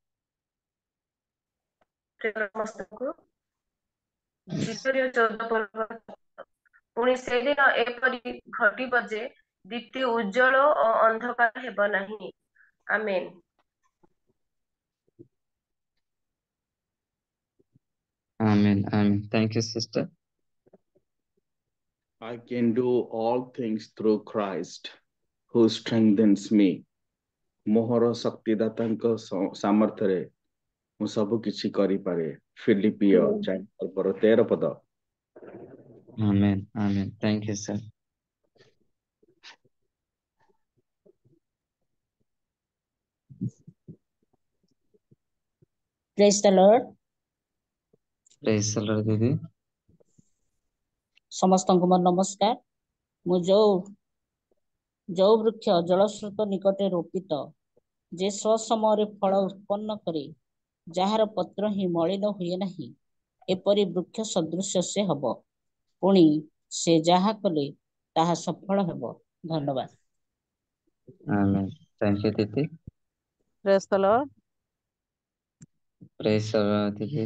ସମସ୍ତଙ୍କୁ ଦ୍ୱିତୀୟ 14 ପର୍ବ। ପୁଣି ସେଦିନ ଏପରି ଘଟିବ ଯେ ଦୀପ୍ତି ଉଜ୍ଜଳ ଓ ଅନ୍ଧକାର ହେବ ନାହିଁ। ଆମେନ୍। Amen. Amen. Thank you, sister. I can do all things through Christ who strengthens me. ମୋହର ଶକ୍ତିଦାତାଙ୍କ ସାମର୍ଥ୍ୟରେ ମୁଁ ସବୁ କିଛି କରିପାରେ। ଫିଲିପିଓ 4:13 ପଦ। Amen. Amen. Thank you, sir. Praise the Lord. Praise the Lord, ଦିଦି। ସମସ୍ତଙ୍କୁ ମୋର ନମସ୍କାର। ମୁଁ ଯୋଉ ବୃକ୍ଷ ଜଳସ୍ରୋତ ନିକଟରେ ରୋପିତ, ଯେ ସମୟରେ ଫଳ ଉତ୍ପନ୍ନ କରେ, ଯାହାର ପତ୍ର ହିଁ ମଳିନ ହୁଏ ନାହିଁ, ଏପରି ବୃକ୍ଷ ସଦୃଶ ସେ ହବ। ପୁଣି ସେ ଯାହା କଲେ ତାହା ସଫଳ ହେବ। ଧନ୍ୟବାଦ। Amen. Thank you, ଦିଦି। Praise the Lord. Praise the Lord, ଦିଦି।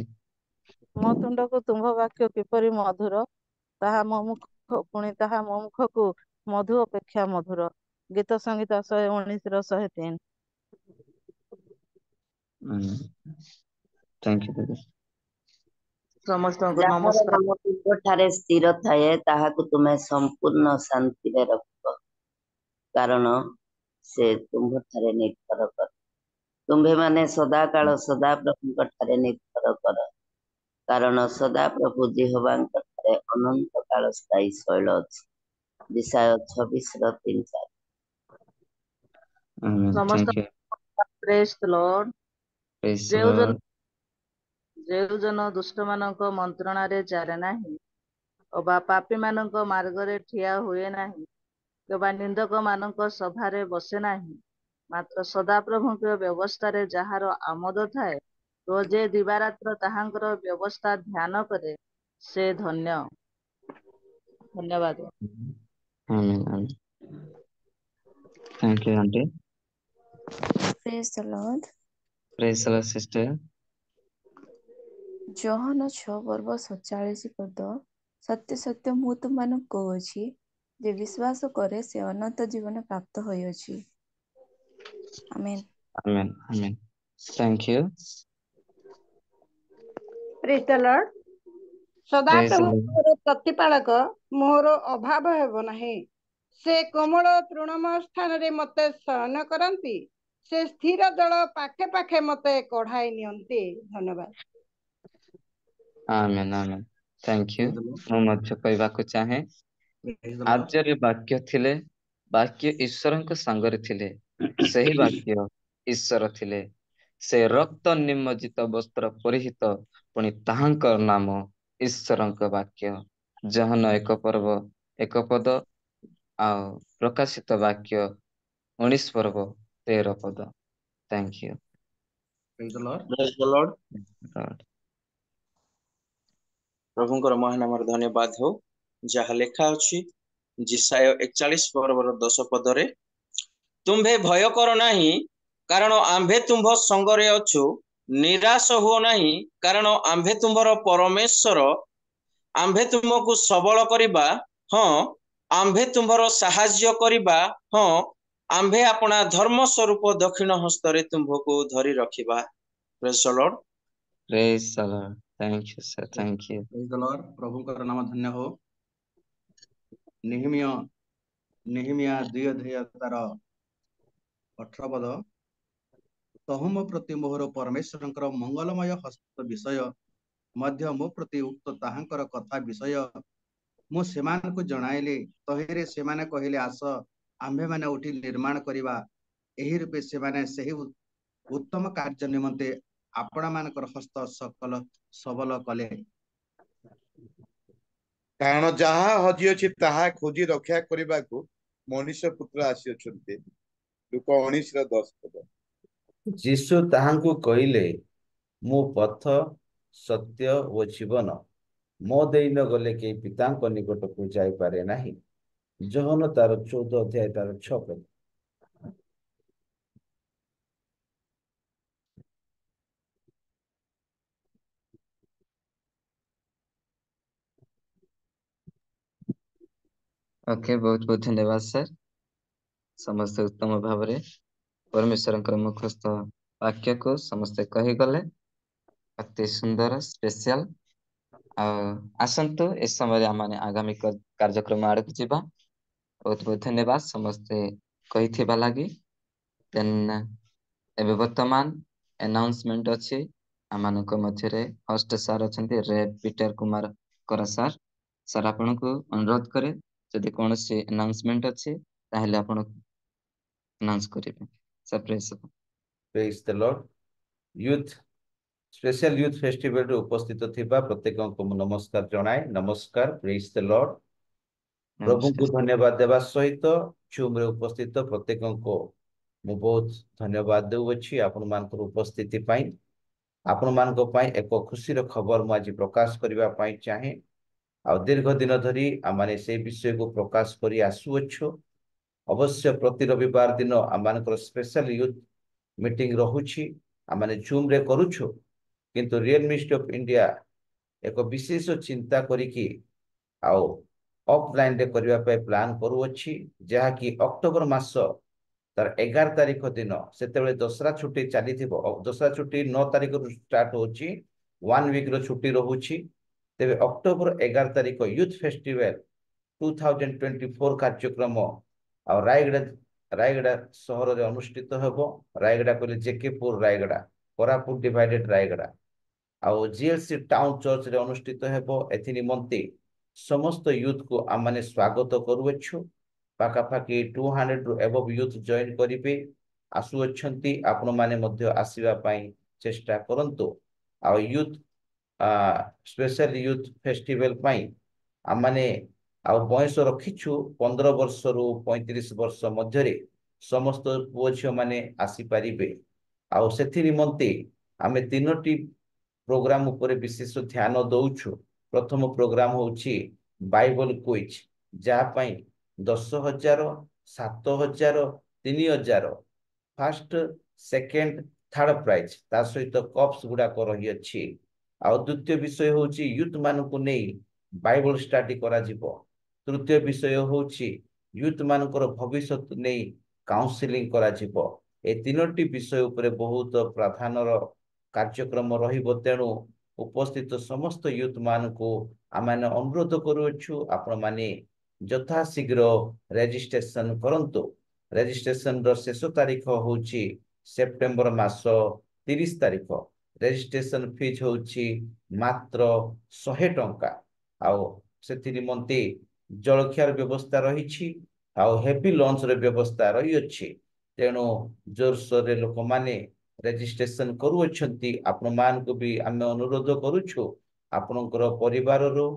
ମୋ ତୁଣ୍ଡକୁ ତୁମ୍ଭ ବାକ୍ୟ କିପରି ମଧୁର, ତାହା ମୋ ମୁଖକୁ ମଧୁ ଅପେକ୍ଷା ମଧୁର। ଗୀତ ସଂହିତା 119:103। Thank you, ଦିଦି। ସମସ୍ତଙ୍କୁ ଯାହାର ନମସ୍କାର। ମନ ତୁମ୍ଭଠାରେ ସ୍ଥିର ଥାଏ ତାହାକୁ ତୁମେ ସମ୍ପୂର୍ଣ୍ଣ ଶାନ୍ତିରେ ରଖିବ, କାରଣ ସେ ତୁମ୍ଭଠାରେ ନିର୍ଭର କରେ। ତୁମ୍ଭେମାନେ ସଦାକାଳ ସଦାପ୍ରଭୁଙ୍କ ଠାରେ ନିର୍ଭର କର, କାରଣ ସଦାପ୍ରଭୁ ଯେହୋବାଙ୍କ ଠାରେ ଅନନ୍ତ କାଳ ସ୍ଥାୟୀ ଶୈଳ ଅଛି। ବିଷୟ 26:3-4। Amen. Thank you. Praise the Lord. Praise the Lord. ଯେଉଁ ଜନ ଦୁଷ୍ଟମାନଙ୍କ ମନ୍ତ୍ରଣାରେ ଚାଲେ ନାହିଁ, ଅବା ପାପୀମାନଙ୍କ ମାର୍ଗରେ ଠିଆ ହୁଏ ନାହିଁ, କିମ୍ବା ନିନ୍ଦକମାନଙ୍କ ସଭାରେ ବସେ ନାହିଁ। ମାତ୍ର ସଦାପ୍ରଭୁଙ୍କ ବ୍ୟବସ୍ଥାରେ ଯାହାର ଆମୋଦ ଥାଏ, ଓ ଯେ ଦିବାରାତ୍ର ତାହାଙ୍କର ବ୍ୟବସ୍ଥା ଧ୍ୟାନ କରେ, ସେ ଧନ୍ୟ। ଧନ୍ୟବାଦ। Amen. Amen. Thank you, Auntie. Praise the Lord. Praise the Lord, sister. ଯୋହନ 6:47 ପଦ। ସତ୍ୟ ସତ୍ୟ ମୁଁ ତୁମମାନଙ୍କୁ କହୁଛି, ଯେ ବିଶ୍ୱାସ କରେ ସେ ଅନନ୍ତ ଜୀବନ ପ୍ରାପ୍ତ ହୋଇଅଛି। ଆମେନ୍। Amen. Amen. Thank you. ପ୍ରେଜ୍ ଦ ଲର୍ଡ। Praise the ସଦାପ୍ରଭୁ Lord. ମୋର ପ୍ରତିପାଳକ, ମୋର ଅଭାବ ହେବ ନାହିଁ। ସେ କୋମଳ ତୃଣମ ସ୍ଥାନରେ ମତେ ଶୟନ କରନ୍ତି, ସେ ସ୍ଥିର ଦଳ ପାଖେ ପାଖେ ମତେ କଢାଇ ନିଅନ୍ତି। ଧନ୍ୟବାଦ। Amen. Amen. Thank you. ମୁଁ ମଧ୍ୟ କହିବାକୁ ଚାହେଁ, Praise the Lord. ଆଦ୍ୟରେ ବାକ୍ୟ ଥିଲେ, ବାକ୍ୟ ଈଶ୍ୱରଙ୍କ ସାଙ୍ଗରେ ଥିଲେ, ସେହି ବାକ୍ୟ ଈଶ୍ୱର ଥିଲେ। ସେ ରକ୍ତ ନିମଜ୍ଜିତ ବସ୍ତ୍ର ପରିହିତ, ପୁଣି ତାହାଙ୍କ ନାମ ଈଶ୍ୱରଙ୍କ ବାକ୍ୟ। ଯୋହନ 1 ପଦ ଆଉ ପ୍ରକାଶିତ ବାକ୍ୟ 19 13 ପଦ। Thank you. Praise the Lord. Praise the Lord. Lord. ପ୍ରଭୁଙ୍କର ମହାନାମର ଧନ୍ୟବାଦ ହଉ। ଯାହା ଲେଖା ଅଛି ଜିସାୟ 41 ପଦରେ, ତୁମ୍ଭେ ଭୟ କର ନାହିଁ, କାରଣ ଆମ୍ଭେ ତୁମ୍ଭ ସଙ୍ଗରେ ଅଛୁ। ନିରାଶ ହୁଅ ନାହିଁ, କାରଣ ଆମ୍ଭେ ତୁମ୍ଭର ପରମେଶ୍ୱର। ଆମ୍ଭେ ତୁମକୁ ସବଳ କରିବା, ହଁ ଆମ୍ଭେ ତୁମ୍ଭର ସାହାଯ୍ୟ କରିବା, ହଁ ଆମ୍ଭେ ଆପଣା ଧର୍ମ ସ୍ୱରୂପ ଦକ୍ଷିଣ ହସ୍ତରେ ତୁମ୍ଭକୁ ଧରି ରଖିବା। Praise the Lord. Praise the Lord. Thank you, sir. Thank you. Praise the Lord. ପ୍ରଭୁଙ୍କର ନାମ ଧନ୍ୟ ହଉ। ନେହେମିୟା 2 ଅଧ୍ୟାୟ ତାର 18 ପଦ। ତହୁମ ପ୍ରତି ମୋହର ପରମେଶ୍ୱରଙ୍କର ମଙ୍ଗଳମୟ ହସ୍ତ ବିଷୟ ମଧ୍ୟ ମୋ ପ୍ରତି ଉକ୍ତ ତାହାଙ୍କର କଥା ବିଷୟ ମୁଁ ସେମାନଙ୍କୁ ଜଣାଇଲି। ତହିଁରେ ସେମାନେ କହିଲେ, ଆସ ଆମ୍ଭେମାନେ ଉଠି ନିର୍ମାଣ କରିବା। ଏହି ରୂପେ ସେମାନେ ସେହି ଉତ୍ତମ କାର୍ଯ୍ୟ ନିମନ୍ତେ ଆପଣମାନଙ୍କର ହସ୍ତ ସବଲ କଲେ। କାରଣ ଯାହା ହଜିଅଛି ତାହା ଖୋଜି ରକ୍ଷା କରିବାକୁ ମଣିଷ ପୁତ୍ର ଆସିଅଛନ୍ତି। ଲୁକ 19:10 ପଦ। ଯୀଶୁ ତାହାଙ୍କୁ କହିଲେ, ମୁଁ ପଥ, ସତ୍ୟ ଓ ଜୀବନ। ମୋ ଦେଇ ନ ଗଲେ କେହି ପିତାଙ୍କ ନିକଟକୁ ଯାଇପାରେ ନାହିଁ। ଯୋହନ ତାର 14 ଅଧ୍ୟାୟ ତାର 6 ପଦ। ଓକେ, ବହୁତ ବହୁତ ଧନ୍ୟବାଦ ସାର୍। ସମସ୍ତେ ଉତ୍ତମ ଭାବରେ ପରମେଶ୍ୱରଙ୍କର ମୁଖସ୍ଥ ବାକ୍ୟକୁ ସମସ୍ତେ କହିଗଲେ। ଅତି ସୁନ୍ଦର, ସ୍ପେଶିଆଲ। ଆଉ ଆସନ୍ତୁ ଏ ସମୟରେ ଆମେ ଆଗାମୀ କାର୍ଯ୍ୟକ୍ରମ ଆଡକୁ ଯିବା। ବହୁତ ବହୁତ ଧନ୍ୟବାଦ ସମସ୍ତେ କହିଥିବା ଲାଗି। ଦେନ୍ ଏବେ ବର୍ତ୍ତମାନ ଆନାଉନ୍ସମେଣ୍ଟ ଅଛି। ଆମମାନଙ୍କ ମଧ୍ୟରେ ହୋଷ୍ଟ ସାର୍ ଅଛନ୍ତି, ରେଭ୍ ପିଟର କୁମାର କରା ସାର୍। ସାର୍ ଆପଣଙ୍କୁ ଅନୁରୋଧ କରେ, ଯଦି କୌଣସି ଆନାଉନ୍ସମେଣ୍ଟ ଅଛି ତାହେଲେ ଆପଣ ଆନାଉନ୍ସ କରିବେ। ସାର୍ ପ୍ରେଜ୍ the Lord. Praise the Lord. Special youth ଫେଷ୍ଟିଭାଲରେ ଉପସ୍ଥିତ ଥିବା ପ୍ରତ୍ୟେକଙ୍କୁ ମୁଁ ନମସ୍କାର ଜଣାଏ। ନମସ୍କାର। ପ୍ରେଜ୍ the Lord. ପ୍ରଭୁଙ୍କୁ ଧନ୍ୟବାଦ ଦେବା ସହିତ ଜୁମ୍ରେ ଉପସ୍ଥିତ ପ୍ରତ୍ୟେକଙ୍କୁ ମୁଁ ବହୁତ ଧନ୍ୟବାଦ ଦେଉଅଛି ଆପଣମାନଙ୍କର ଉପସ୍ଥିତି ପାଇଁ। ଆପଣମାନଙ୍କ ପାଇଁ ଏକ ଖୁସିର ଖବର ମୁଁ ଆଜି ପ୍ରକାଶ କରିବା ପାଇଁ ଚାହେଁ। ଆଉ ଦୀର୍ଘ ଦିନ ଧରି ଆମେ ସେଇ ବିଷୟକୁ ପ୍ରକାଶ କରି ଆସୁଅଛୁ। ଅବଶ୍ୟ ପ୍ରତି ରବିବାର ଦିନ ଆମମାନଙ୍କର ସ୍ପେଶାଲ ୟୁଥ୍ ମିଟିଂ ରହୁଛି, ଆମେ ଜୁମ୍ରେ କରୁଛୁ। କିନ୍ତୁ ରିଏଲ ମିନିଷ୍ଟ୍ରି ଅଫ୍ ଇଣ୍ଡିଆ ଏକ ବିଶେଷ ଚିନ୍ତା କରିକି ଆଉ ଅଫଲାଇନରେ କରିବା ପାଇଁ ପ୍ଲାନ୍ କରୁଅଛି, ଯାହାକି ଅକ୍ଟୋବର ମାସ ତାର 11 ତାରିଖ ଦିନ, ସେତେବେଳେ ଦଶରା ଛୁଟି ଚାଲିଥିବ। ଦଶରା ଛୁଟି 9 ତାରିଖରୁ ଷ୍ଟାର୍ଟ ହଉଛି, 1 ୱିକ୍ର ଛୁଟି ରହୁଛି। ତେବେ ଅକ୍ଟୋବର 11 ତାରିଖ ୟୁଥ୍ ଫେଷ୍ଟିଭାଲ 2024 କାର୍ଯ୍ୟକ୍ରମ ଆଉ ରାୟଗଡ଼ା ସହରରେ ଅନୁଷ୍ଠିତ ହେବ। ରାୟଗଡ଼ା କହିଲେ ଜେକେପୁର ରାୟଗଡ଼ା, କୋରାପୁଟ ଡିଭାଇଡେଡ ରାୟଗଡ଼ା। ଆଉ ଜିଏଲସି ଟାଉନ ଚର୍ଚ୍ଚରେ ଅନୁଷ୍ଠିତ ହେବ। ଏଥି ନିମନ୍ତେ ସମସ୍ତ ୟୁଥକୁ ଆମେ ସ୍ୱାଗତ କରୁଅଛୁ। ପାଖାପାଖି 200ରୁ ଏବଭ୍ ୟୁଥ୍ ଜଏନ୍ କରିବେ ଆସୁଅଛନ୍ତି। ଆପଣମାନେ ମଧ୍ୟ ଆସିବା ପାଇଁ ଚେଷ୍ଟା କରନ୍ତୁ। ଆଉ ୟୁଥ୍ ସ୍ପେଶାଲ ୟୁଥ୍ ଫେଷ୍ଟିଭାଲ ପାଇଁ आमने आउ बयस रखिछु 15 वर्ष रु 35 वर्ष मध्यरे समस्त पुओ झियो माने आसी पारिबे। आउ सेथि निमंते आमे तीनोटी प्रोग्राम उपरे विशेष ध्यान दउछु। प्रथम प्रोग्राम होछि बाइबल क्विज जा पई 10,000 7,000 3,000 फर्स्ट सेकेंड थर्ड प्राइज ता सहित कप्स गुडा को रही अछि। आउ द्वितीय विषय होछि यूथ मानकु नै बाइबल स्टडी करा जिवो। तृतीय विषय होछि यूथ मानकर भविष्य नै काउंसलिंग करा जिवो। ए तीनोटी विषय उपरे बहुत प्राधान्यर कार्यक्रम रहिबो। तेणु उपस्थित समस्त यूथ मानकु आमाने अनुरोध करूछु आपण माने यथा शीघ्र रजिस्ट्रेशन करंतु। रजिस्ट्रेशन रो शेष तारीख होछि सेप्टेम्बर मास 30 तारीख। रजिस्ट्रेशन फीस होछि मात्र 100 टंका। आउ सेथि निमंते जलखियार व्यवस्था रहिछि आउ हेवी लंच रे व्यवस्था रही अछि। तेणु जोरसोर लोक माने रजिस्ट्रेशन करू अछंती। आपण मान को भी आमे अनुरोध करूछु आपणकर परिवार रो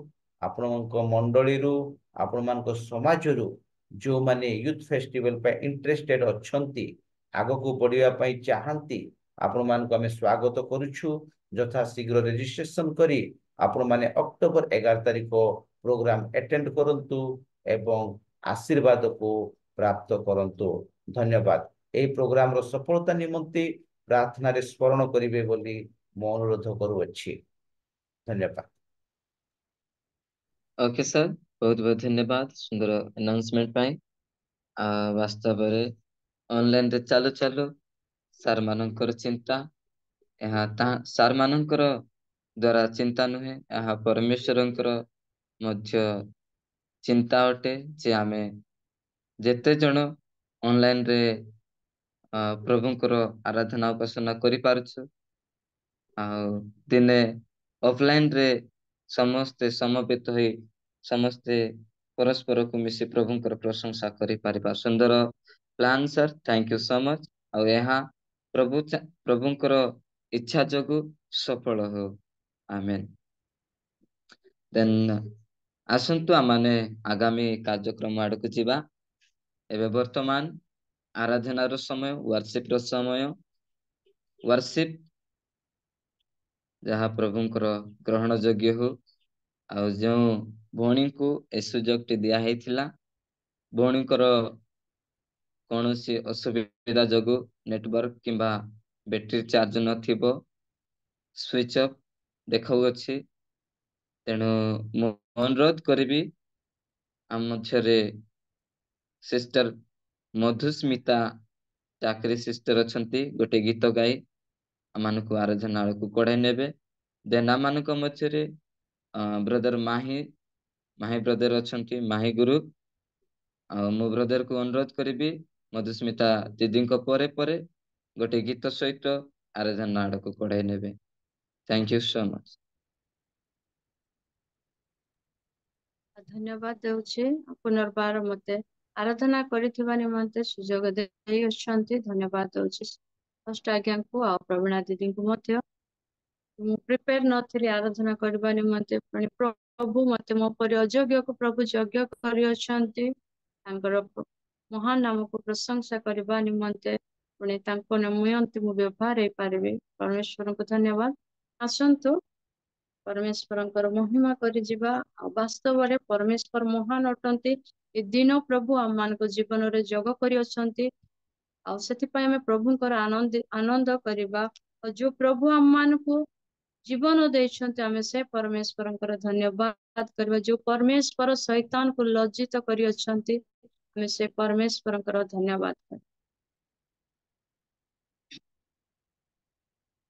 आपणक मंडली रो आपण मान को समाज रो जो माने यूथ फेस्टिवल पे इंटरेस्टेड अछंती आगो को बढ़िया पई चाहंती आपण मान को आमे स्वागत करूछु। यथा शीघ्र रजिस्ट्रेशन करी आपण माने अक्टोबर 11 तारिख प्रोग्राम अटेंड करंतु एवं आशीर्वाद को प्राप्त करंतु। धन्यवाद। ए प्रोग्राम रो सफलता निमंते प्रार्थना रे स्मरण करिवे बोली मो अनुरोध करूअछि। धन्यवाद। ओके सर, बहुत बहुत धन्यवाद सुंदर अनाउंसमेंट पाई। वास्तव रे ऑनलाइन रे चालू चालू सार मानकर चिंता यहाँ सार मानकर द्वारा चिंता नुहे, यहाँ परमेश्वरंकर मध्य चिंता अटे जे आमे जेते जन ऑनलाइन रे प्रभुंकर आराधना उपासना करि पारुछु। दिने ऑफलाइन रे समस्ते समवेत होई समस्ते परस्पर को मिसी प्रभुंकर प्रशंसा करि पारिबा। सुंदर plan sir, thank you so much. और यहाँ प्रभुंकर इच्छा जोगु सफल हो। आमेन। देन आसंतु आमाने आगामी कार्यक्रम आड़ को जीवा। एबे वर्तमान आराधना रो समय, वर्शिप रो समय। वर्शिप जहाँ प्रभुंकर ग्रहण योग्य हो। आ जो भौणी को ए सुजोग दिया हेथिला, भौणीकर कौन सी असुविधा जोगु नेटवर्क किंबा बैटरी चार्ज नथिबो, स्विच ऑफ देखाउ अछि। तेणु मु अनुरोध करिबी आम मध्यरे सिस्टर मधुस्मिता चाकरी सिस्टर अछंती, गोटे गीत गाई आमान को आराधना को कढ़ाई नेबे। देन आमान को मध्यरे ब्रदर माही ब्रदर अछंती, माही गुरु। मो ब्रदर को अनुरोध करिबी मधुस्मिता दीदी को परे परे गोटे गीत सहित आराधना आड़ को कढ़ाई नेबे। Thank you so much. धन्यवाद देउछे पुनर्बार मते आराधना करिथिबा निमंते सुजोग देई अछंती। धन्यवाद देउछे फर्स्ट आज्ञा को आ प्रवीणा दीदी को मध्य। मु प्रिपेयर नथिली आराधना करबा निमंते, प्रभु मते मो परि अयोग्य को प्रभु योग्य करि अछंती। तांकर महान नाम को प्रशंसा करबा निमंते पुणे तांको निमंते मु व्यवहार हे पारिबे। परमेश्वर को धन्यवाद। आसंतु परमेश्वरंकर महिमा करि जिबा। वास्तव रे परमेश्वर महान अटंती। ए दिन प्रभु आम मान को जीवन रे जग करि अछंती। आ सेति पय हम प्रभुंकर आनंद करिबा। और जो प्रभु आम मान को जीवन देइछंती आमे से परमेश्वरंकर धन्यवाद करबा। जो परमेश्वर शैतान को लज्जित करि अछंती आमे से परमेश्वरंकर धन्यवाद कर।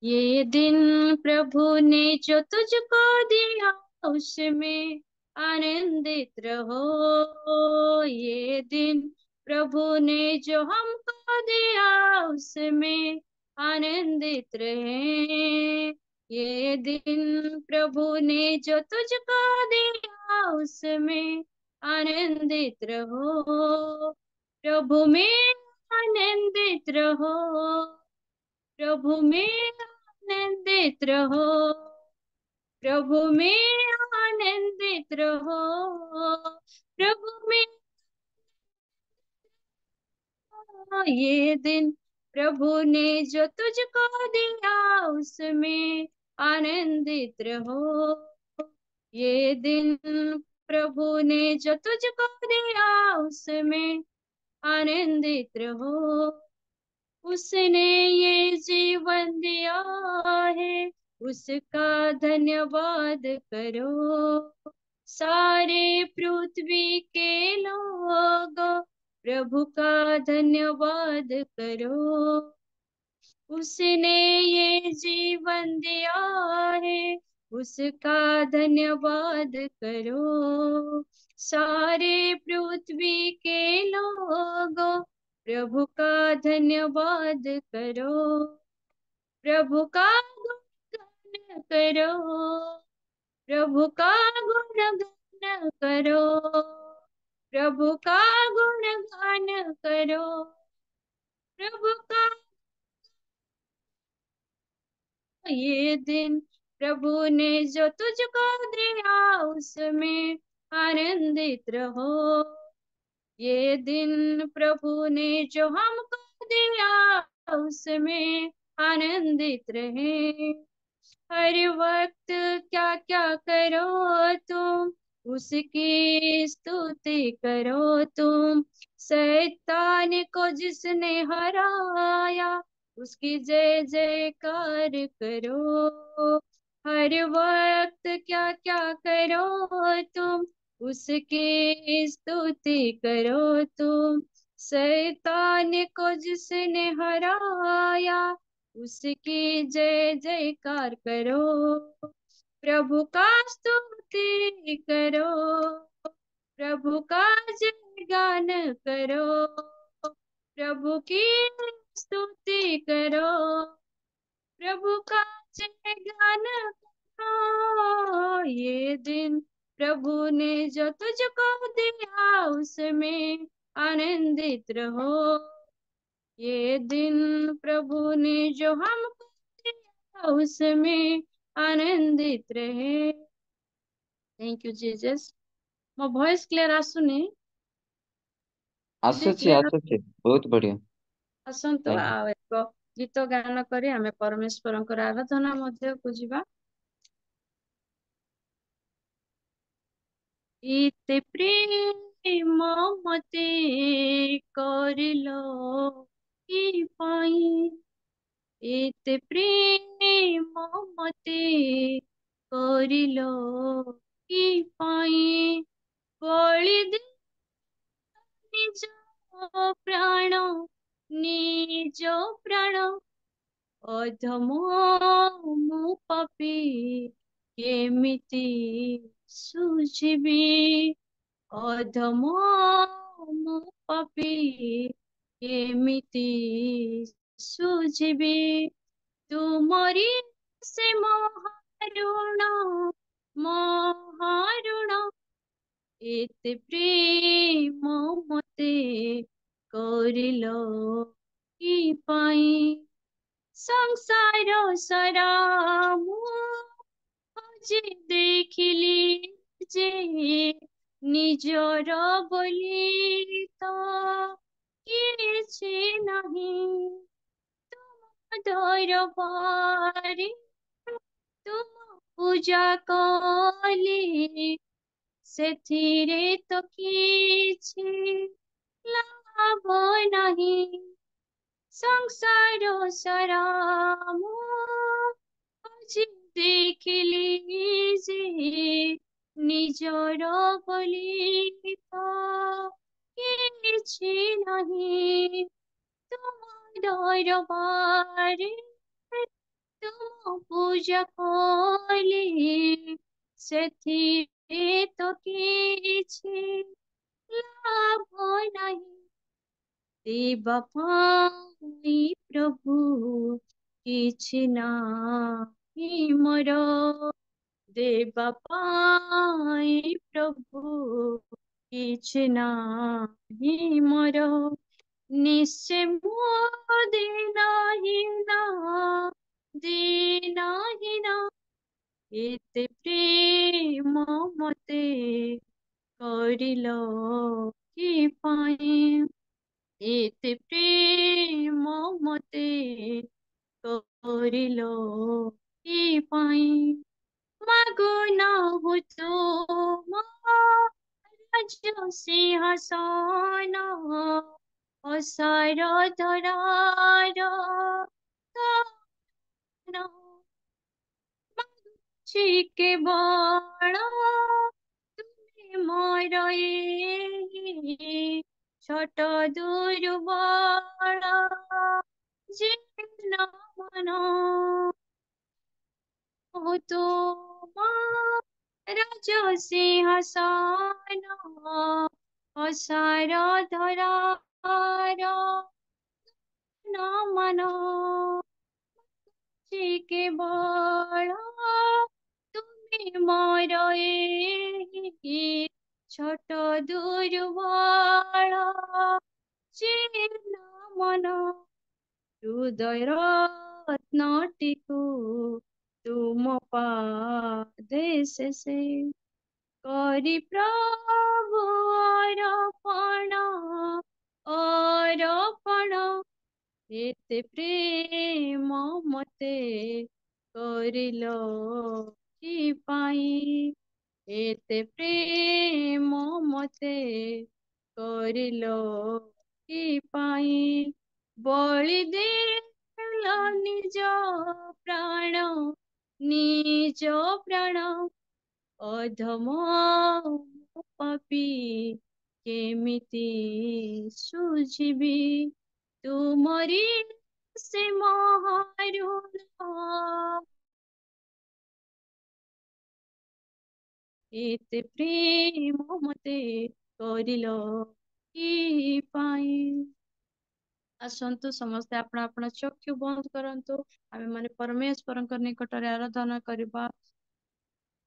ये दिन प्रभु ने जो तुझको दिया उसमें आनंदित रहो। ये दिन प्रभु ने जो हमको दिया उसमें आनंदित रहे। ये दिन प्रभु ने जो तुझको दिया उसमें आनंदित रहो। प्रभु में आनंदित रहो, प्रभु में आनंदित रहो, प्रभु में आनंदित रहो। ये दिन प्रभु ने जो तुझको दिया उसमें आनंदित रहो। ये दिन प्रभु ने जो तुझको दिया उसमें आनंदित रहो। उसने ये जीवन दिया है उसका धन्यवाद करो। सारे पृथ्वी के लोग प्रभु का धन्यवाद करो। उसने ये जीवन दिया है उसका धन्यवाद करो। सारे पृथ्वी के लोग प्रभु का धन्यवाद करो। प्रभु का गुणगान करो। प्रभु का गुणगान करो। प्रभु का गुणगान करो। प्रभु का ये दिन प्रभु ने जो तुझको दिया उसमें आनंदित रहो। ये दिन प्रभु ने जो हमको दिया उसमें आनंदित रहे। हर वक्त क्या क्या करो तुम उसकी स्तुति करो तुम। शैतान को जिसने हराया उसकी जय जयकार करो। हर वक्त क्या क्या करो तुम उसकी स्तुति करो तुम। शैतान को जिसने हराया उसकी जय जयकार करो। प्रभु का स्तुति करो। प्रभु का जय गान करो। प्रभु की स्तुति करो। प्रभु का जय गान करो। ये दिन प्रभु ने जो तुझको दिया उसमें आनंदित रहो। ये दिन प्रभु ने जो हमको दिया उसमें आनंदित रहे। Thank you Jesus. मो वॉइस क्लियर आसुनी दीदी क्लियर आସୁଛି ବହୁତ ବଢିଆ। ଆସନ୍ତୁ Thank you. ଆଉ ଏକ ଗୀତ ଗାନ କରି ଆମେ ପରମେଶ୍ୱରଙ୍କର ଆରାଧନା ମଧ୍ୟକୁ ଯିବା। ଏତେ ପ୍ରେମ ମତେ କରିଲ କି ପାଇଁ। ଏତେ ପ୍ରେମ ମତେ କରିଲ କି ପାଇଁ। ବଳି ଦେ ନିଜ ପ୍ରାଣ ନିଜ ପ୍ରାଣ। ଅଧମ ମୁଁ ପାପୀ କେମିତି ସୁଝିବି। ଅଧମ ମୁଁ ପାପୀ କେମିତି ସୁଝିବି। ତୁମରି ସେ ମହାରୁଣ ମହାରୁଣ। ଏତେ ପ୍ରେମ ମତେ କରିଲ କି ପାଇଁ। ସଂସାର ସାରା ମୁଁ ଖୋଜି ଦେଖିଲି ଯେ ନିଜର ବୋଲି ତ କିଛି ନାହିଁ। ତୁମ ଦରବାରେ ତୁମ ପୂଜା କଲି ସେଥିରେ ତ କିଛି ଲାଭ ନାହିଁ। ସଂସାର ସାରା ମୁଁ ଖୋଜି ଦେଖିଲି ଯେ ନିଜର ବୋଲି ତ କିଛି ନାହିଁ। ତୁମ ଦରବାରେ ତୁମ ପୂଜା କଲି ସେଥିରେ ତ କିଛି ଲାଭ ନାହିଁ। ଦେବା ପାଇଁ ପ୍ରଭୁ କିଛି ନାହିଁ ମୋର। ଦେବା ପାଇଁ ପ୍ରଭୁ କିଛି ନାହିଁ ମୋର। ନିଶ୍ଚୟ ମୋ ଦିନହୀନ ଦିନହୀନ। ଏତେ ପ୍ରେମ ମତେ କରିଲ କି ପାଇଁ। ଏତେ ପ୍ରେମ ମତେ କରିଲ କି ପାଇଁ ମାଗୁନ ତୁମ ରାଜ ସିଂହାସନ ଅସାର ଧରାର ମାଗୁଛି କେବଳ ତୁମେ ମୋର ছোট দুর্বল জীর্ণ মন তোমার রাজসিংহাসন অসার ধরার মন কেবল তুমি মোর ছোট দুর্বল জীর্ণ মন হৃদয় রত্নটিকু তুম পাদে শেষে করি প্রভু অর্পণ এতে প্রেম মতে করিল কি পাই এতে প্রেম মতে করিল কি পাই বলি দিল নিজ প্রাণ অধম পাপি কেমিতি সুঝিবি ତୁମରି ସେ ମହାରୁଣ ଏତେ ପ୍ରେମ ମତେ କରିଲ କି ପାଇଁ। ଆସନ୍ତୁ ସମସ୍ତେ ଆପଣ ଆପଣ ଚକ୍ଷୁ ବନ୍ଦ କରନ୍ତୁ ଆମେ ମାନେ ପରମେଶ୍ୱରଙ୍କ ନିକଟରେ ଆରାଧନା କରିବା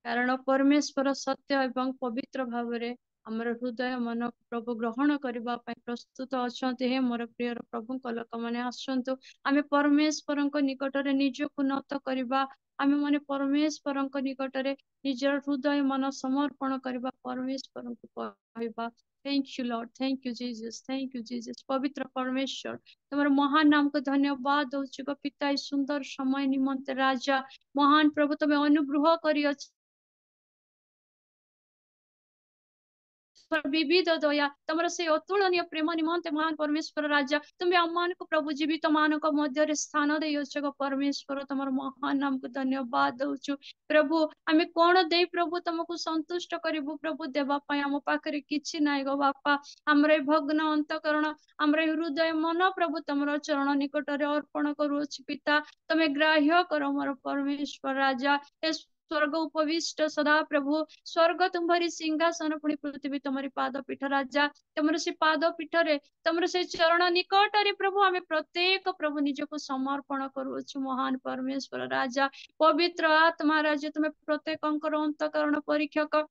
କାରଣ ପରମେଶ୍ୱର ସତ୍ୟ ଏବଂ ପବିତ୍ର ଭାବରେ ଆମର ହୃଦୟ ମନ ପ୍ରଭୁ ଗ୍ରହଣ କରିବା ପାଇଁ ପ୍ରସ୍ତୁତ ଅଛନ୍ତି। ହେ ମୋର ପ୍ରିୟର ପ୍ରଭୁଙ୍କ ଲୋକମାନେ ଆସନ୍ତୁ ଆମେ ପରମେଶ୍ୱରଙ୍କ ନିକଟରେ ନିଜକୁ ନତ କରିବା ଆମେ ମାନେ ପରମେଶ୍ୱରଙ୍କ ନିକଟରେ ନିଜର ହୃଦୟ ମନ ସମର୍ପଣ କରିବା ପରମେଶ୍ୱରଙ୍କୁ କହିବା Thank you Lord, thank you Jesus, thank you Jesus। ପବିତ୍ର ପରମେଶ୍ୱର ତମର ମହାନ ନାମକୁ ଧନ୍ୟବାଦ ଦଉଛୁ ଗୋ ପିତା ଏ ସୁନ୍ଦର ସମୟ ନିମନ୍ତେ ରାଜା ମହାନ ପ୍ରଭୁ ତମେ ଅନୁଗ୍ରହ କରିଅଛ ବିବିଧ ଦୟା ତମର ସେଇ ଅତୁଳନୀୟ ପ୍ରେମ ନିମନ୍ତେ ମହାନ ପରମେଶ୍ୱର ରାଜା ତୁମେ ଆମମାନଙ୍କୁ ପ୍ରଭୁ ଜୀବିତ ମାନଙ୍କ ମଧ୍ୟରେ ସ୍ଥାନ ଦେଇଅଛ ଗୋ ପରମେଶ୍ୱର ତମର ମହାନ ନାମକୁ ଧନ୍ୟବାଦ ଦଉଛୁ ପ୍ରଭୁ ଆମେ କଣ ଦେଇ ପ୍ରଭୁ ତମକୁ ସନ୍ତୁଷ୍ଟ କରିବୁ ପ୍ରଭୁ ଦେବା ପାଇଁ ଆମ ପାଖରେ କିଛି ନାହିଁ ଗୋ ବାପା ଆମର ଏ ଭଗ୍ନ ଅନ୍ତକରଣ ଆମର ଏ ହୃଦୟ ମନ ପ୍ରଭୁ ତମର ଚରଣ ନିକଟରେ ଅର୍ପଣ କରୁଅଛି ପିତା ତମେ ଗ୍ରାହ୍ୟ କର ମୋର ପରମେଶ୍ୱର ରାଜା ଏ ସ୍ୱର୍ଗ ଉପବିଷ୍ଟ ସଦା ପ୍ରଭୁ ସ୍ୱର୍ଗ ତୁମରି ସିଂହାସନ ପୁଣି ପୃଥିବୀ ତମରି ପାଦ ପୀଠ ରାଜା ତମର ସେ ପାଦ ପୀଠରେ ତମର ସେ ଚରଣ ନିକଟରେ ପ୍ରଭୁ ଆମେ ପ୍ରତ୍ୟେକ ପ୍ରଭୁ ନିଜକୁ ସମର୍ପଣ କରୁଅଛୁ ମହାନ ପରମେଶ୍ୱର ରାଜା ପବିତ୍ର ଆତ୍ମା ରାଜା ତୁମେ ପ୍ରତ୍ୟେକଙ୍କର ଅନ୍ତକରଣ ପରୀକ୍ଷକ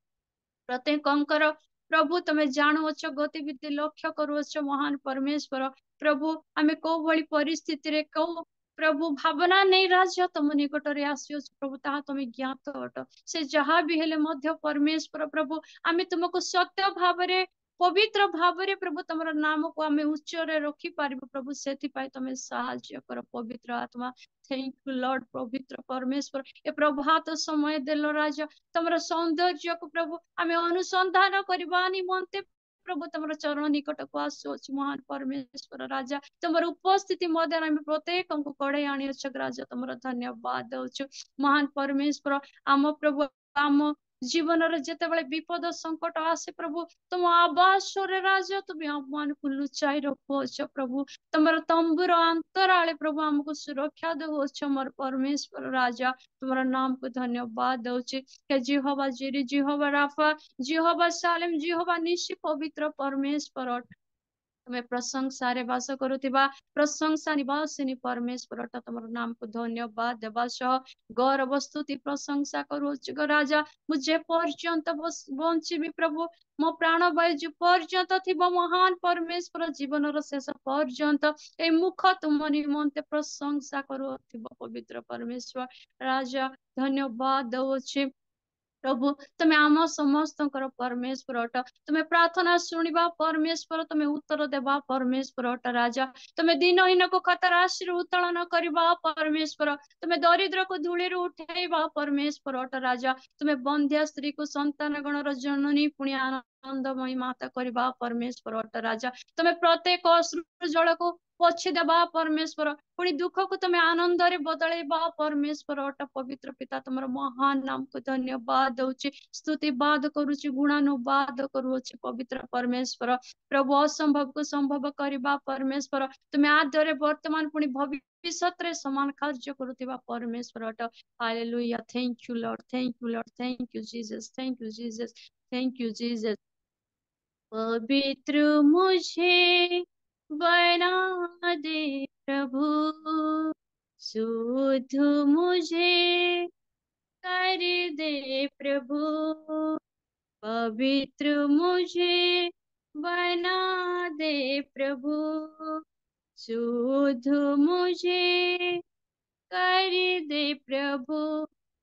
ପ୍ରତ୍ୟେକଙ୍କର ପ୍ରଭୁ ତମେ ଜାଣୁଅଛ ଗତିବିଧି ଲକ୍ଷ୍ୟ କରୁଅଛ ମହାନ ପରମେଶ୍ୱର ପ୍ରଭୁ ଆମେ କୋଉ ଭଳି ପରିସ୍ଥିତିରେ କୋଉ ପ୍ରଭୁ ଭାବନା ନେଇ ରାଜା ତମ ନିକଟରେ ଆସିଅଛୁ ପ୍ରଭୁ ତାହା ତମେ ଜ୍ଞାତ ଅଟ ସେ ଯାହା ବି ହେଲେ ମଧ୍ୟ ପରମେଶ୍ୱର ପ୍ରଭୁ ଆମେ ତୁମକୁ ସତ୍ୟ ଭାବରେ ପବିତ୍ର ଭାବରେ ପ୍ରଭୁ ତମର ନାମକୁ ଆମେ ଉଚ୍ଚରେ ରଖିପାରିବୁ ପ୍ରଭୁ ସେଥିପାଇଁ ତମେ ସାହାଯ୍ୟ କର ପବିତ୍ର ଆତ୍ମା ଥ୍ୟାଙ୍କ ୟୁ ଲର୍ଡ ପବିତ୍ର ପରମେଶ୍ୱର ଏ ପ୍ରଭାତ ସମୟ ଦେଲ ରାଜା ତମର ସୌନ୍ଦର୍ଯ୍ୟକୁ ପ୍ରଭୁ ଆମେ ଅନୁସନ୍ଧାନ କରିବା ନିମନ୍ତେ ପ୍ରଭୁ ତମର ଚରଣ ନିକଟକୁ ଆସୁଅଛୁ ମହାନ ପରମେଶ୍ୱର ରାଜା ତମର ଉପସ୍ଥିତି ମଧ୍ୟରେ ଆମେ ପ୍ରତ୍ୟେକଙ୍କୁ କଢେଇ ଆଣିଅଛ ରାଜା ତମର ଧନ୍ୟବାଦ ଦଉଛୁ ମହାନ ପରମେଶ୍ୱର ଆମ ପ୍ରଭୁ ଆମ ଜୀବନରେ ଯେତେବେଳେ ବିପଦ ସଙ୍କଟ ଆସେ ପ୍ରଭୁ ତୁମ ଆବାସରେ ରାଜା ତୁମେ ଆମମାନଙ୍କୁ ଲୁଚାଇ ରଖୁଅଛ ପ୍ରଭୁ ତମର ତମ୍ବୁର ଅନ୍ତରାଳେ ପ୍ରଭୁ ଆମକୁ ସୁରକ୍ଷା ଦେଉଅଛ ମୋର ପରମେଶ୍ୱର ରାଜା ତୁମର ନାମକୁ ଧନ୍ୟବାଦ ଦଉଛି ହେ ଜିହୋବା ଜିରି ଜିହୋବା ରାଫା ଜିହୋବା ସାଲେମ ଜିହୋବା ନିଶି ପବିତ୍ର ପରମେଶ୍ୱର ତମେ ପ୍ରଶଂସାରେ ବାସ କରୁଥିବା ପ୍ରଶଂସା ନିବାସିନୀ ପରମେଶ୍ୱର ତମର ନାମକୁ ଧନ୍ୟବାଦ ଦେବା ସହ ଗୌରବ ସ୍ତୁତି ପ୍ରଶଂସା କରୁଅଛୁ ଗୋ ରାଜା ମୁଁ ଯେ ପର୍ଯ୍ୟନ୍ତ ବଞ୍ଚିବି ପ୍ରଭୁ ମୋ ପ୍ରାଣ ବାୟୁ ପର୍ଯ୍ୟନ୍ତ ଥିବ ମହାନ ପରମେଶ୍ୱର ଜୀବନର ଶେଷ ପର୍ଯ୍ୟନ୍ତ ଏଇ ମୁଖ ତୁମ ନିମନ୍ତେ ପ୍ରଶଂସା କରୁଥିବ ପବିତ୍ର ପରମେଶ୍ୱର ରାଜା ଧନ୍ୟବାଦ ଦଉଅଛି प्रभु तुमे आम समस्त परमेश्वर अट तुमे प्रार्थना शुणा परमेश्वर तुमे उत्तर देवा परमेश्वर अट राजा तुमे दिनहीन को खत राशि उत्तोलन करवा परमेश्वर तुमे दरिद्र को धूली उठेवा परमेश्वर अट राजा तुमे बंध्या स्त्री को संतान गणर जननी पुणी आनंदमयी माता करवा परमेश्वर अट राजा तुमे प्रत्येक अश्रु जल को पोछि देवा परमेश्वर पुणी दुख को तुम आनंद रे बदलेबा परमेश्वर अट पवित्र पिता तुम महान नाम को धन्यवाद दउछि स्तुतिवाद करुछि गुणानुवाद करुछि पवित्र परमेश्वर प्रभु असंभव को संभव करबा परमेश्वर तुम आदरे वर्तमान पुणी भविष्यत रे समान कार्य करुथिबा परमेश्वर अट hallelujah thank you Lord thank you Jesus thank you Jesus पवित्र मुझे बना दे प्रभु शुद्ध मुझे कर दे प्रभु पवित्र मुझे बना दे प्रभु शुद्ध मुझे कर दे प्रभु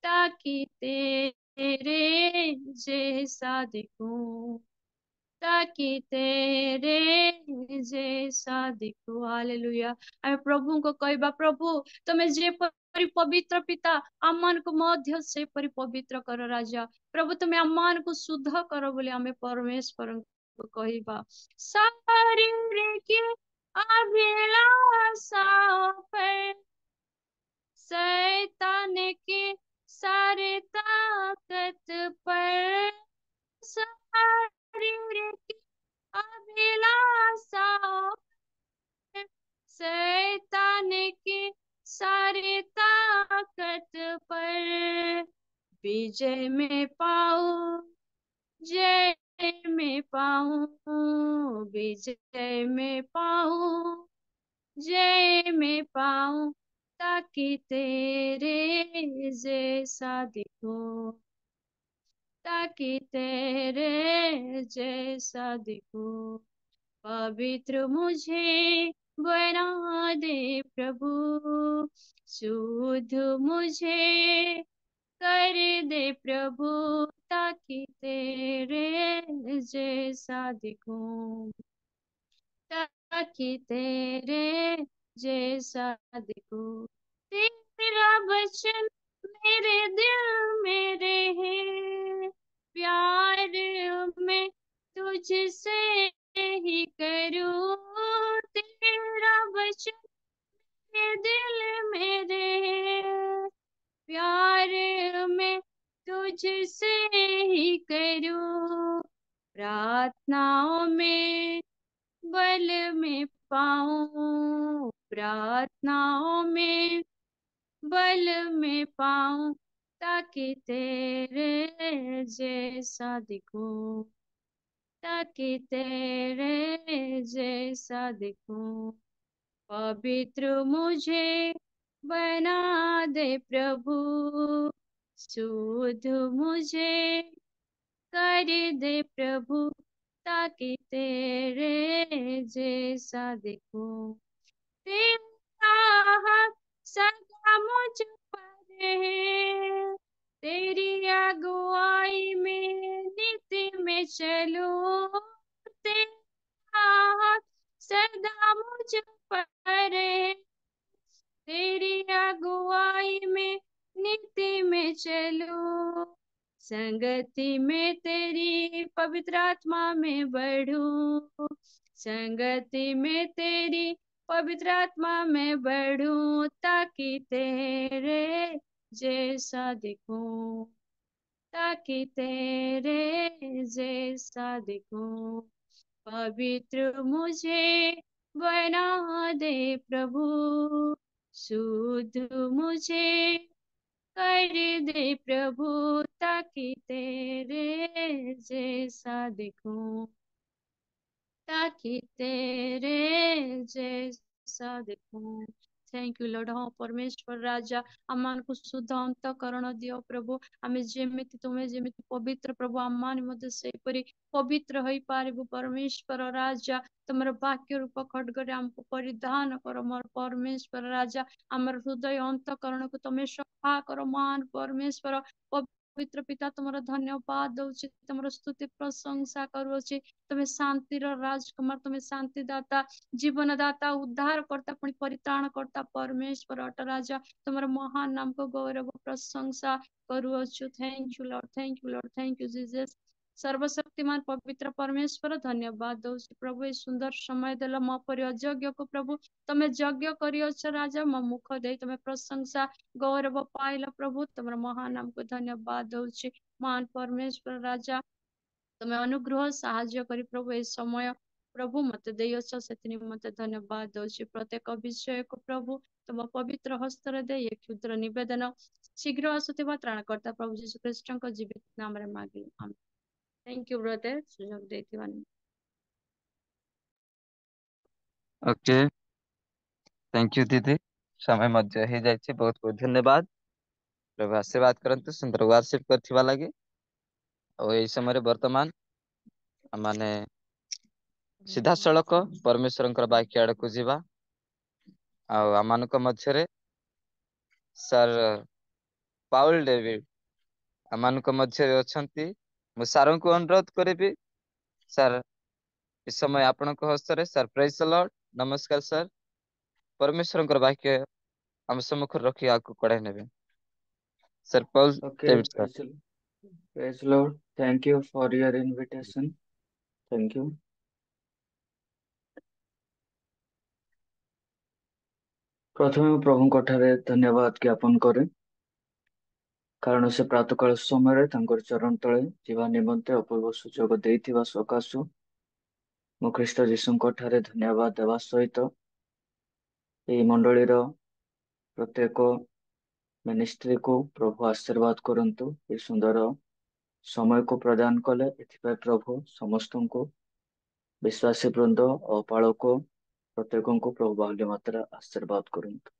ताकि तेरे जैसा दिखूं ताकि तेरे जैसा दिखो हालेलुया आमे प्रभु को कहबा प्रभु तमे जे परि पवित्र पिता आमान को मध्य से परि पवित्र कर राजा प्रभु तुमे आमान को शुद्ध कर बोले आमे परमेश्वर को कहबा शरीर की अभिलाषा पर शैतान की सारी ताकत पर शरीर की अभिलाषा शैतान की सारी ताकत पर विजय में पाऊं जय में पाऊं विजय में पाऊं जय में पाऊं ताकि तेरे जैसा दिखूं ताकि तेरे जैसा दिखूं पवित्र मुझे बना दे प्रभु शुद्ध मुझे कर दे प्रभु ताकि तेरे जैसा दिखूं ताकि तेरे जैसा दिखूं तेरा वचन मेरे दिल में रहे प्यार में तुझसे ही करूं तेरा वचन मेरे दिल में रहे प्यार में तुझसे ही करूं प्रार्थनाओं में बल में पाऊं प्रार्थनाओं में बल में पाऊं ताकि तेरे जैसा दिखूं ताकि तेरे जैसा दिखूं पवित्र मुझे बना दे प्रभु शुद्ध मुझे कर दे प्रभु ताकि तेरे जैसा दिखूं तेरा हाथ सदा मुझ पर है तेरी अगुवाई में नीति में चलो तेरा हाथ सदा मुझ पर है तेरी अगुवाई में नीति में चलो संगति में तेरी पवित्र आत्मा में बढ़ूं संगति में तेरी पवित्र आत्मा में बढ़ूं ताकि तेरे जैसा दिखूं ताकि तेरे जैसा दिखूं पवित्र मुझे बना दे प्रभु शुद्ध मुझे कर दे प्रभु ताकि तेरे जैसा दिखूं ताकि तेरे जैसा दिखूं थैंक यू लॉर्ड हाँ परमेश्वर राजा आमान को शुद्ध अंतकरण दियो प्रभु आमे जेमिति तुमे जेमिति पवित्र प्रभु आमान मध्य सेपरि पवित्र होई पारिबु परमेश्वर राजा तुमर वाक्य रूप खड्गरे हमको परिधान कर मोर परमेश्वर राजा आमर हृदय अंतकरण को तुमे सफा कर मान परमेश्वर ପବିତ୍ର ପିତା ତୁମର ଧନ୍ୟବାଦ ଦଉଛି, ତୁମର ସ୍ତୁତି ପ୍ରଶଂସା କରୁଅଛି। ତୁମେ ଶାନ୍ତିର ରାଜକୁମାର, ତୁମେ ଶାନ୍ତି ଦାତା, ଜୀବନ ଦାତା, ଉଦ୍ଧାର କର୍ତ୍ତା, ପୁଣି ପରିତ୍ରାଣ କର୍ତ୍ତା ପରମେଶ୍ୱର ଅଟ ରାଜା। ତୁମର ମହାନ ନାମକୁ ଗୌରବ ପ୍ରଶଂସା କରୁଅଛୁ। Thank you Lord, thank you Lord, thank you Jesus. ସର୍ବଶକ୍ତିମାନ ପବିତ୍ର ପରମେଶ୍ୱର ଧନ୍ୟବାଦ ଦଉଛି ପ୍ରଭୁ, ଏ ସୁନ୍ଦର ସମୟ ଦେଲ ମୋ ପରି ଅଯୋଗ୍ୟକୁ ପ୍ରଭୁ ତମେ ଯଜ୍ଞ କରିଅଛ ରାଜା। ମୋ ମୁଖ ଦେଇ ତମେ ପ୍ରଶଂସା ଗୌରବ ପାଇଲ ପ୍ରଭୁ, ତମର ମହାନ ନାମକୁ ଧନ୍ୟବାଦ ଦଉଛି। ମହାନ ପରମେଶ୍ୱର ରାଜା, ତମେ ଅନୁଗ୍ରହ ସାହାଯ୍ୟ କରି ପ୍ରଭୁ ଏ ସମୟ ପ୍ରଭୁ ମତେ ଦେଇଅଛ, ସେଥି ନିମନ୍ତେ ଧନ୍ୟବାଦ ଦଉଛି। ପ୍ରତ୍ୟେକ ବିଷୟକୁ ପ୍ରଭୁ ତମ ପବିତ୍ର ହସ୍ତରେ ଦେଇ ଏ କ୍ଷୁଦ୍ର ନିବେଦନ ଶୀଘ୍ର ଆସୁଥିବା ତ୍ରାଣକର୍ତ୍ତା ପ୍ରଭୁ ଯୀଶୁ ଖ୍ରୀଷ୍ଟଙ୍କ ଜୀବିତ ନାମରେ ମାଗିଲି, ଆମେନ୍। ଥ୍ୟାଙ୍କ ୟୁ ବ୍ରଦର, ସୁଯୋଗ ଦେଇଥିବାରୁ। ଓକେ, ଥ୍ୟାଙ୍କ ୟୁ ଦିଦି। ସମୟ ମଧ୍ୟ ହେଇଯାଇଛି, ବହୁତ ବହୁତ ଧନ୍ୟବାଦ। ପ୍ରଭୁ ଆଶୀର୍ବାଦ କରନ୍ତୁ ସୁନ୍ଦର ୱାର୍ସିପ କରିଥିବା ଲାଗି। ଆଉ ଏଇ ସମୟରେ ବର୍ତ୍ତମାନ ମାନେ ସିଧାସଳଖ ପରମେଶ୍ୱରଙ୍କର ବାକ୍ୟ ଆଡକୁ ଯିବା। ଆଉ ଆମମାନଙ୍କ ମଧ୍ୟରେ ସାର୍ ପାଉଲ ଡେଭିଡ ଆମମାନଙ୍କ ମଧ୍ୟରେ ଅଛନ୍ତି। ମୁଁ ସାରଙ୍କୁ ଅନୁରୋଧ କରିବି, ସାର୍ ଏ ସମୟ ଆପଣଙ୍କ ହସ୍ତରେ। ସାର୍ ପ୍ରେଜ୍ ଦ ଲର୍ଡ। ନମସ୍କାର ସାର୍। ପରମେଶ୍ୱରଙ୍କର ବାକ୍ୟ ଆମ ସମ୍ମୁଖରେ ରଖି ଆଗକୁ କଢାଇ ନେବେ। Sir Paul Okay, David sir. praise the Lord. Thank you for your invitation. Thank you. ପ୍ରଥମେ ମୁଁ ପ୍ରଭୁଙ୍କ ଠାରେ ଧନ୍ୟବାଦ ଜ୍ଞାପନ କରେ, କାରଣ ସେ ପ୍ରାତଃକାଳ ସମୟରେ ତାଙ୍କର ଚରଣ ତଳେ ଯିବା ନିମନ୍ତେ ଅପୂର୍ବ ସୁଯୋଗ ଦେଇଥିବା ସକାଶୁ ମୁଁ ଖ୍ରୀଷ୍ଟ ଯୀଶୁଙ୍କ ଠାରେ ଧନ୍ୟବାଦ ଦେବା ସହିତ ଏହି ମଣ୍ଡଳୀର ପ୍ରତ୍ୟେକ ମିନିଷ୍ଟ୍ରିକୁ ପ୍ରଭୁ ଆଶୀର୍ବାଦ କରନ୍ତୁ। ଏ ସୁନ୍ଦର ସମୟକୁ ପ୍ରଦାନ କଲେ, ଏଥିପାଇଁ ପ୍ରଭୁ ସମସ୍ତଙ୍କୁ, ବିଶ୍ୱାସୀ ବୃନ୍ଦ ଓ ପାଳକ ପ୍ରତ୍ୟେକଙ୍କୁ ପ୍ରଭୁ ବାହୁଲ୍ୟ ମାତ୍ରା ଆଶୀର୍ବାଦ କରନ୍ତୁ।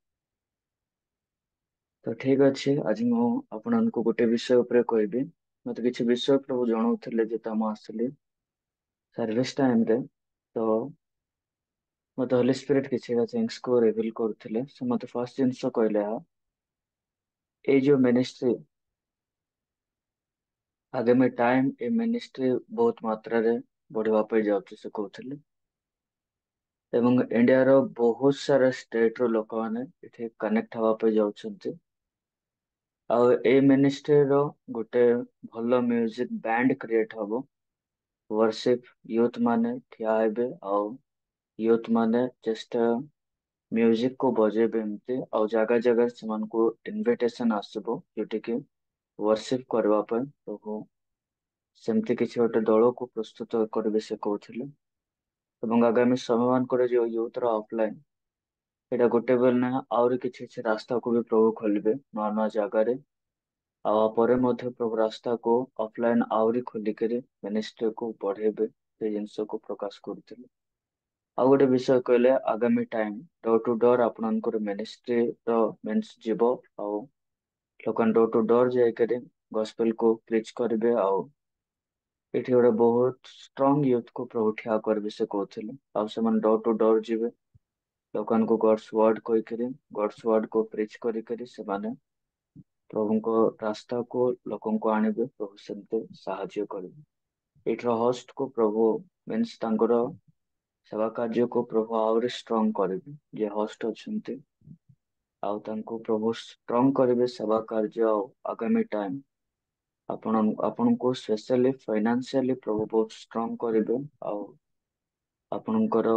ତ ଠିକ ଅଛି, ଆଜି ମୁଁ ଆପଣଙ୍କୁ ଗୋଟେ ବିଷୟ ଉପରେ କହିବି। ମତେ କିଛି ବିଷୟ ପ୍ରଭୁ ଜଣାଉଥିଲେ ଯେତେ ମୁଁ ଆସିଲି ସର୍ଭିସ ଟାଇମରେ। ତ ମତେ ହୋଲି ସ୍ପିରିଟ କିଛିଟା ଥିଙ୍ଗସକୁ ରିଭିଲ କରୁଥିଲେ। ସେ ମତେ ଫାର୍ଷ୍ଟ ଜିନିଷ କହିଲେ, ଏଇ ଯୋଉ ମିନିଷ୍ଟ୍ରି ଆଗାମୀ ଟାଇମ, ଏ ମିନିଷ୍ଟ୍ରି ବହୁତ ମାତ୍ରାରେ ବଢିବା ପାଇଁ ଯାଉଛି ସେ କହୁଥିଲେ। ଏବଂ ଇଣ୍ଡିଆର ବହୁତ ସାରା ଷ୍ଟେଟ ର ଲୋକମାନେ ଏଠି କନେକ୍ଟ ହେବା ପାଇଁ ଯାଉଛନ୍ତି। ଆଉ ଏଇ ମିନିଷ୍ଟ୍ରିର ଗୋଟେ ଭଲ ମ୍ୟୁଜିକ ବ୍ୟାଣ୍ଡ କ୍ରିଏଟ ହବ। ୱର୍ସିପ ୟୁଥ ମାନେ ଠିଆ ହେବେ, ଆଉ ୟୁଥ ମାନେ ଚେଷ୍ଟା ମ୍ୟୁଜିକ କୁ ବଜେଇବେ ଏମିତି, ଆଉ ଜାଗା ଜାଗାରେ ସେମାନଙ୍କୁ ଇନଭିଟେସନ ଆସିବ ଯୋଉଠିକି ୱର୍ସିପ କରିବା ପାଇଁ। ପ୍ରଭୁ ସେମିତି କିଛି ଗୋଟେ ଦଳକୁ ପ୍ରସ୍ତୁତ କରିବେ ସେ କହୁଥିଲେ। ଏବଂ ଆଗାମୀ ସମୟ ମାନଙ୍କରେ ଯୋଉ ୟୁଥ ର ଅଫଲାଇନ, ଏଇଟା ଗୋଟେ ବୋଲି ନା, ଆହୁରି କିଛି କିଛି ରାସ୍ତାକୁ ବି ପ୍ରଭୁ ଖୋଲିବେ ନୂଆ ନୂଆ ଜାଗାରେ। ଆଉ ପରେ ମଧ୍ୟ ପ୍ରଭୁ ରାସ୍ତାକୁ ଅଫଲାଇନ ଆହୁରି ଖୋଲିକରି ମିନିଷ୍ଟ୍ରିକୁ ବଢେଇବେ, ସେ ଜିନିଷକୁ ପ୍ରକାଶ କରୁଥିଲେ। ଆଉ ଗୋଟେ ବିଷୟ କହିଲେ, ଆଗାମୀ ଟାଇମ ଡୋର ଟୁ ଡୋର ଆପଣଙ୍କର ମିନିଷ୍ଟ୍ରିର ମିନ୍ସ ଯିବ, ଆଉ ଲୋକମାନେ ଡୋର ଟୁ ଡୋର ଯାଇକରି ଗସ୍ପେଲକୁ ପ୍ରିଚ କରିବେ। ଆଉ ଏଠି ଗୋଟେ ବହୁତ ଷ୍ଟ୍ରଙ୍ଗ ୟୁଥ କୁ ପ୍ରଭୁ ଠିଆ କରିବେ ସେ କହୁଥିଲେ। ଆଉ ସେମାନେ ଡୋର ଟୁ ଡୋର ଯିବେ, ଲୋକମାନଙ୍କୁ ଗଡ୍ସ ୱାର୍ଡ କହିକରି, ଗଡ୍ସ ୱାର୍ଡ କୁ ପ୍ରିଚ କରିକରି ସେମାନେ ପ୍ରଭୁଙ୍କ ରାସ୍ତାକୁ ଲୋକଙ୍କୁ ଆଣିବେ। ପ୍ରଭୁ ସେମିତି ସାହାଯ୍ୟ କରିବେ। ଏଇଠିର ହୋଷ୍ଟ କୁ ପ୍ରଭୁ ମିନ୍ସ ତାଙ୍କର ସେବା କାର୍ଯ୍ୟକୁ ପ୍ରଭୁ ଆହୁରି ଷ୍ଟ୍ରଙ୍ଗ କରିବେ, ଯିଏ ହୋଷ୍ଟ ଅଛନ୍ତି। ଆଉ ତାଙ୍କୁ ପ୍ରଭୁ ଷ୍ଟ୍ରଙ୍ଗ କରିବେ ସେବା କାର୍ଯ୍ୟ। ଆଉ ଆଗାମୀ ଟାଇମ ଆପଣଙ୍କୁ ସ୍ପେଶାଲି ଫାଇନାନ୍ସିଆଲି ପ୍ରଭୁ ବହୁତ ଷ୍ଟ୍ରଙ୍ଗ କରିବେ। ଆଉ ଆପଣଙ୍କର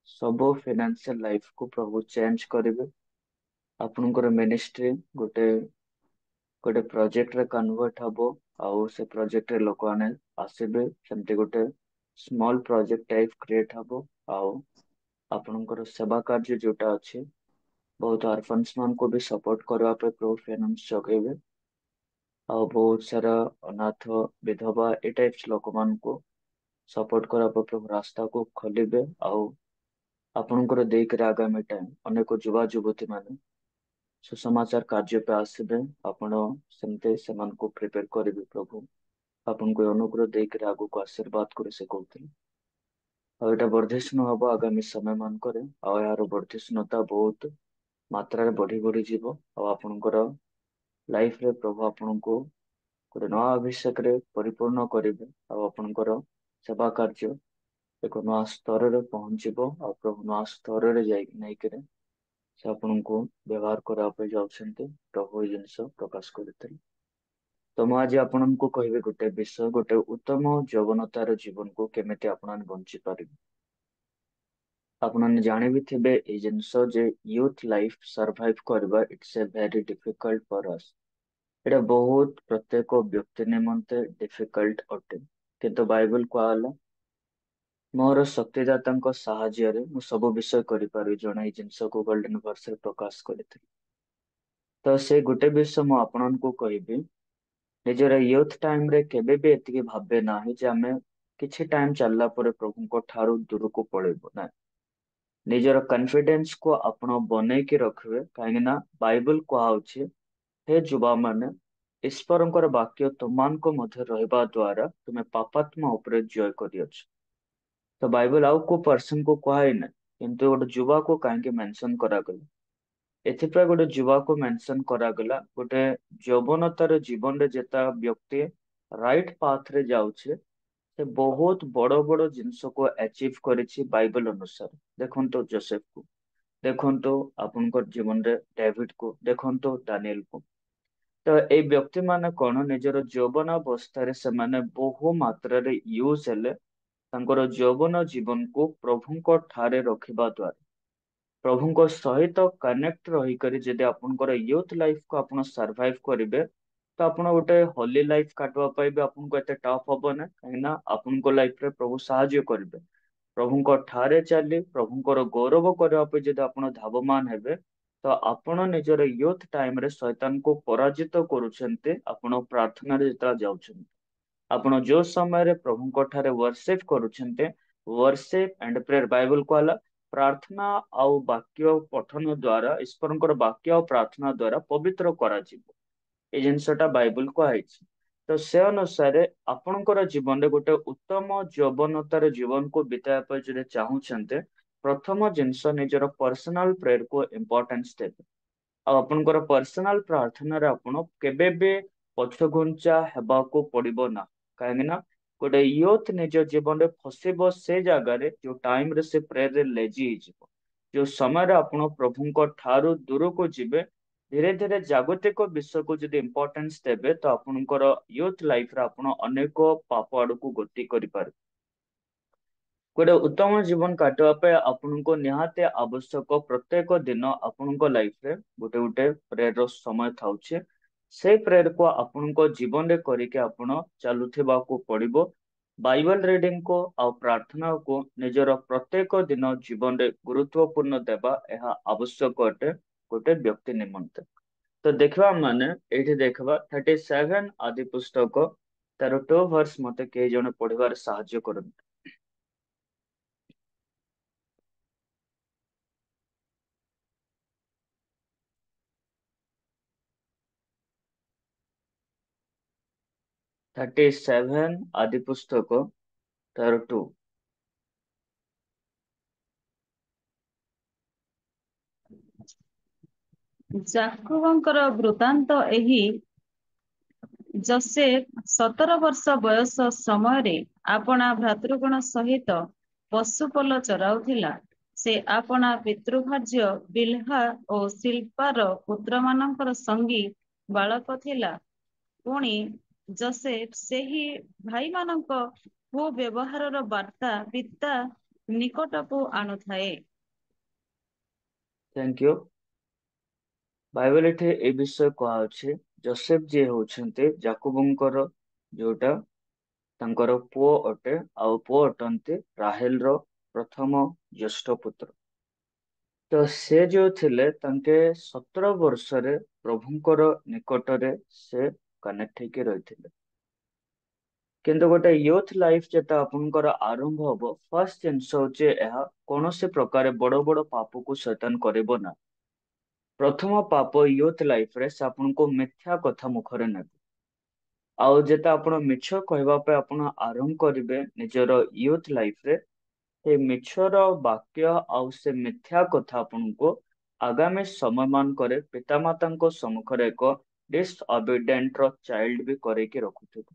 ସବୁ ଫିନାନ୍ସିଆଲ ଲାଇଫକୁ ପ୍ରଭୁ ଚେଞ୍ଜ କରିବେ। ଆପଣଙ୍କର ମିନିଷ୍ଟ୍ରି ଗୋଟେ ଗୋଟେ ପ୍ରୋଜେକ୍ଟରେ କନଭର୍ଟ ହବ, ଆଉ ସେ ପ୍ରୋଜେକ୍ଟରେ ଲୋକମାନେ ଆସିବେ। ସେମିତି ଗୋଟେ ସ୍ମଲ ପ୍ରୋଜେକ୍ଟ ଟାଇପ କ୍ରିଏଟ ହବ। ଆଉ ଆପଣଙ୍କର ସେବା କାର୍ଯ୍ୟ ଯୋଉଟା ଅଛି, ବହୁତ ଅର୍ଫନ୍ସ ମାନଙ୍କୁ ବି ସପୋର୍ଟ କରିବା ପାଇଁ ପ୍ରଭୁ ଫାଇନାନ୍ସ ଯୋଗେଇବେ। ଆଉ ବହୁତ ସାରା ଅନାଥ ବିଧବା ଏ ଟାଇପ୍ସ ଲୋକମାନଙ୍କୁ ସପୋର୍ଟ କରିବା ପାଇଁ ପ୍ରଭୁ ରାସ୍ତାକୁ ଖୋଲିବେ। ଆଉ ଆପଣଙ୍କର ଦେଇକରି ଆଗାମୀ ଟାଇମ ଅନେକ ଯୁବା ଯୁବତୀ ମାନେ ସୁସମାଚାର କାର୍ଯ୍ୟ ପାଇଁ ଆସିବେ। ଆପଣ ସେମିତି ସେମାନଙ୍କୁ ପ୍ରିପେୟାର କରିବେ। ପ୍ରଭୁ ଆପଣଙ୍କୁ ଅନୁଗ୍ରହ ଦେଇକରି ଆଗକୁ ଆଶୀର୍ବାଦ କରି ସେ କହୁଥିଲେ। ଆଉ ଏଇଟା ବର୍ଦ୍ଧିଷ୍ଣୁ ହବ ଆଗାମୀ ସମୟ ମାନଙ୍କରେ, ଆଉ ଏହାର ବର୍ଦ୍ଧିଷ୍ଣୁତା ବହୁତ ମାତ୍ରାରେ ବଢି ବଢି ଯିବ। ଆଉ ଆପଣଙ୍କର ଲାଇଫରେ ପ୍ରଭୁ ଆପଣଙ୍କୁ ଗୋଟେ ନୂଆ ଅଭିଷେକରେ ପରିପୂର୍ଣ୍ଣ କରିବେ ଆଉ ଆପଣଙ୍କର ସେବା କାର୍ଯ୍ୟ ଏକ ନୂଆ ସ୍ତରରେ ପହଞ୍ଚିବ ଆଉ ପ୍ରଭୁ ନୂଆ ସ୍ତରରେ ଯାଇକି ନେଇକିରି ସେ ଆପଣଙ୍କୁ ବ୍ୟବହାର କରିବା ପାଇଁ ଯାଉଛନ୍ତି। ପ୍ରଭୁ ଏଇ ଜିନିଷ ପ୍ରକାଶ କରିଥିଲେ। ତ ମୁଁ ଆଜି ଆପଣଙ୍କୁ କହିବି ଗୋଟେ ବିଷୟ, ଗୋଟେ ଉତ୍ତମ ଯୌବନତାର ଜୀବନକୁ କେମିତି ଆପଣମାନେ ବଞ୍ଚି ପାରିବେ। ଆପଣମାନେ ଜାଣିବି ଥିବେ ଏଇ ଜିନିଷ ଯେ ୟୁଥ୍ ଲାଇଫ୍ ସର୍ଭାଇଭ୍ କରିବା it's a very difficult for us. ଏଇଟା ବହୁତ ପ୍ରତ୍ୟେକ ବ୍ୟକ୍ତି ନିମନ୍ତେ ଡିଫିକଲ୍ଟ ଅଟେ, କିନ୍ତୁ ବାଇବଲ କୁହାଗଲା ମୋର ଶକ୍ତିଦାତାଙ୍କ ସାହାଯ୍ୟରେ ମୁଁ ସବୁ ବିଷୟ କରିପାରିବି, ଜଣେ ଏଇ ଜିନିଷକୁ ଗୋଲ୍ଡେନ ଭର୍ସରେ ପ୍ରକାଶ କରିଥିଲେ। ତ ସେ ଗୋଟେ ବିଷୟ ମୁଁ ଆପଣଙ୍କୁ କହିବି, ନିଜର ୟୁଥ୍ ଟାଇମରେ କେବେ ବି ଏତିକି ଭାବେ ନାହିଁ ଯେ ଆମେ କିଛି ଟାଇମ ଚାଲିଲା ପରେ ପ୍ରଭୁଙ୍କ ଠାରୁ ଦୂରକୁ ପଳେଇବୁ ନାହିଁ। ନିଜର କନଫିଡେନ୍ସକୁ ଆପଣ ବନେଇକି ରଖିବେ, କାହିଁକି ନା ବାଇବଲ କୁହାହଉଛି ହେ ଯୁବାମାନେ ଈଶ୍ୱରଙ୍କର ବାକ୍ୟ ତୁମମାନଙ୍କ ମଧ୍ୟରେ ରହିବା ଦ୍ୱାରା ତୁମେ ପାପାତ୍ମା ଉପରେ ଜୟ କରିଅଛ। ତ ବାଇବଲ ଆଉ କୋଉ ପର୍ସନକୁ କୁହାଇନାହିଁ, କିନ୍ତୁ ଗୋଟେ ଯୁବାକୁ କାହିଁକି ମେନସନ କରାଗଲା? ଏଥିପାଇଁ ଗୋଟେ ଯୁବାକୁ ମେନସନ କରାଗଲା, ଗୋଟେ ଯୌବନତାର ଜୀବନରେ ଯେତେ ବ୍ୟକ୍ତି ରାଇଟ୍ ପାଥରେ ଯାଉଛି ସେ ବହୁତ ବଡ ବଡ ଜିନିଷକୁ ଆଚିଭ କରିଛି ବାଇବଲ ଅନୁସାରେ। ଦେଖନ୍ତୁ ଯୋସେଫକୁ, ଦେଖନ୍ତୁ ଆପଣଙ୍କ ଜୀବନରେ ଡେଭିଡକୁ, ଦେଖନ୍ତୁ ଦାନିଏଲକୁ। ତ ଏଇ ବ୍ୟକ୍ତି ମାନେ କଣ, ନିଜର ଯୌବନ ଅବସ୍ଥାରେ ସେମାନେ ବହୁ ମାତ୍ରାରେ ୟୁଜ ହେଲେ ତାଙ୍କର ଯୌବନ ଜୀବନକୁ ପ୍ରଭୁଙ୍କ ଠାରେ ରଖିବା ଦ୍ୱାରା। ପ୍ରଭୁଙ୍କ ସହିତ କନେକ୍ଟ ରହିକରି ଯଦି ଆପଣଙ୍କର ୟୁଥ୍ ଲାଇଫକୁ ଆପଣ ସର୍ଭାଇଭ କରିବେ, ତ ଆପଣ ଗୋଟେ ହୋଲି ଲାଇଫ କାଟିବା ପାଇଁ ବି ଆପଣଙ୍କୁ ଏତେ ଟଫ୍ ହବ ନା, କାହିଁକି ନା ଆପଣଙ୍କ ଲାଇଫରେ ପ୍ରଭୁ ସାହାଯ୍ୟ କରିବେ। ପ୍ରଭୁଙ୍କ ଠାରେ ଚାଲି ପ୍ରଭୁଙ୍କର ଗୌରବ କରିବା ପାଇଁ ଯଦି ଆପଣ ଧାବମାନ ହେବେ, ତ ଆପଣ ନିଜର ୟୁଥ୍ ଟାଇମରେ ଶୈତାନକୁ ପରାଜିତ କରୁଛନ୍ତି। ଆପଣ ପ୍ରାର୍ଥନାରେ ଯେତେବେଳେ ଯାଉଛନ୍ତି, ଆପଣ ଯୋଉ ସମୟରେ ପ୍ରଭୁଙ୍କ ଠାରେ ୱର୍ସିପ କରୁଛନ୍ତି, ୱର୍ସିପ ଆଣ୍ଡ ପ୍ରେୟର, ବାଇବଲ କହିଲା ପ୍ରାର୍ଥନା ଆଉ ବାକ୍ୟ ପଠନ ଦ୍ୱାରା, ଈଶ୍ୱରଙ୍କର ବାକ୍ୟ ଆଉ ପ୍ରାର୍ଥନା ଦ୍ୱାରା ପବିତ୍ର କରାଯିବ। ଏଇ ଜିନିଷଟା ବାଇବଲ କୁହାଯାଇଛି। ତ ସେ ଅନୁସାରେ ଆପଣଙ୍କର ଜୀବନରେ ଗୋଟେ ଉତ୍ତମ ଯୌବନତାର ଜୀବନକୁ ବିତାଇବା ପାଇଁ ଯଦି ଚାହୁଁଛନ୍ତି, ପ୍ରଥମ ଜିନିଷ ନିଜର ପର୍ସନାଲ ପ୍ରେୟରକୁ ଇମ୍ପୋର୍ଟାନ୍ସ ଦେବେ। ଆଉ ଆପଣଙ୍କର ପର୍ସନାଲ ପ୍ରାର୍ଥନାରେ ଆପଣ କେବେ ବି ପଛଘୁଞ୍ଚା ହେବାକୁ ପଡିବ ନା, କାହିଁକି ନା ଗୋଟେ ୟୁଥ୍ ନିଜ ଜୀବନରେ ଫସିବ ସେ ଜାଗାରେ ଯୋଉ ଟାଇମରେ ସେ ପ୍ରେୟରରେ ଲେଜି ହେଇଯିବ। ଯୋଉ ସମୟରେ ଆପଣ ପ୍ରଭୁଙ୍କ ଠାରୁ ଦୂରକୁ ଯିବେ, ଧୀରେ ଧୀରେ ଜାଗତିକ ବିଷୟକୁ ଯଦି ଇମ୍ପୋର୍ଟାନ୍ସ ଦେବେ, ତ ଆପଣଙ୍କର ୟୁଥ୍ ଲାଇଫରେ ଆପଣ ଅନେକ ପାପ ଆଡକୁ ଗତି କରିପାରିବେ। ଗୋଟେ ଉତ୍ତମ ଜୀବନ କାଟିବା ପାଇଁ ଆପଣଙ୍କୁ ନିହାତି ଆବଶ୍ୟକ ପ୍ରତ୍ୟେକ ଦିନ ଆପଣଙ୍କ ଲାଇଫରେ ଗୋଟେ ଗୋଟେ ପ୍ରେୟରର ସମୟ ଥାଉଛି। ସେଇ ପ୍ରେୟରକୁ ଆପଣଙ୍କ ଜୀବନରେ କରିକି ଆପଣ ଚାଲୁଥିବାକୁ ପଡିବ। ବାଇବଲ ରିଡିଂକୁ ଆଉ ପ୍ରାର୍ଥନାକୁ ନିଜର ପ୍ରତ୍ୟେକ ଦିନ ଜୀବନରେ ଗୁରୁତ୍ୱପୂର୍ଣ୍ଣ ଦେବା ଏହା ଆବଶ୍ୟକ ଅଟେ ଗୋଟେ ବ୍ୟକ୍ତି ନିମନ୍ତେ। ତ ଦେଖିବା ମାନେ ଏଇଠି ଦେଖିବା 37 ଆଦି ପୁସ୍ତକ ତାର 2 ଭର୍ସ ମତେ କେହି ଜଣେ ପଢିବାରେ ସାହାଯ୍ୟ କରନ୍ତୁ। थर्टी सेवन आदि पुस्तक तार 2। ଯାକୋବଙ୍କର ବୃତ୍ତାନ୍ତ ଏହି, ଯୋସେଫ 17 ବର୍ଷ ବୟସ ସମୟରେ ଆପଣା ଭ୍ରାତୃଗଣ ସହିତ ପଶୁପଲ ଚରାଉଥିଲା। ସେ ଆପଣା ପିତୃଭାର୍ଯ୍ୟ ବିଲ୍ହା ଓ ଶିଳ୍ପାର ପୁତ୍ରମାନଙ୍କର ସଙ୍ଗୀ ବାଳକ ଥିଲା। ପୁଣି ଯୋସେଫ ସେହି ଭାଇମାନଙ୍କ କୁବ୍ୟବହାରର ବାର୍ତ୍ତା ପିତା ନିକଟକୁ ଆଣୁଥାଏ। Thank you. ବାଇବଲ ଏଠି ଏ ବିଷୟ କୁହାଉଛି, ଯୋସେଫ ଯିଏ ହଉଛନ୍ତି ଯାକୋବଙ୍କର ଯୋଉଟା ତାଙ୍କର ପୁଅ ଅଟେ, ଆଉ ପୁଅ ଅଟନ୍ତି ରାହେଲର ପ୍ରଥମ ଜ୍ୟେଷ୍ଠ ପୁତ୍ର। ତ ସେ ଯୋଉ ଥିଲେ ତାଙ୍କେ 17 ବର୍ଷରେ ପ୍ରଭୁଙ୍କର ନିକଟରେ ସେ କନେକ୍ଟ ହେଇକି ରହିଥିଲେ। କିନ୍ତୁ ଗୋଟେ ୟୁଥ୍ ଲାଇଫ ଯେତେ ଆପଣଙ୍କର ଆରମ୍ଭ ହବ, ଫାର୍ଷ୍ଟ ଜିନିଷ ହଉଛି ଏହା କୌଣସି ପ୍ରକାର ବଡ ବଡ ପାପକୁ ଶୈତାନ କରିବ ନା। ପ୍ରଥମ ପାପ ୟୁଥ୍ ଲାଇଫରେ ସେ ଆପଣଙ୍କୁ ମିଥ୍ୟା କଥା ମୁଖରେ ନେବେ। ଆଉ ଯେତେ ଆପଣ ମିଛ କହିବା ପାଇଁ ଆପଣ ଆରମ୍ଭ କରିବେ ନିଜର ୟୁଥ୍ ଲାଇଫରେ, ସେ ମିଛର ବାକ୍ୟ ଆଉ ସେ ମିଥ୍ୟା କଥା ଆପଣଙ୍କୁ ଆଗାମୀ ସମୟ ମାନଙ୍କରେ ପିତାମାତାଙ୍କ ସମ୍ମୁଖରେ ଏକ डिसओबीडिएंट रो चाइल्ड भी करके रखुथिबे।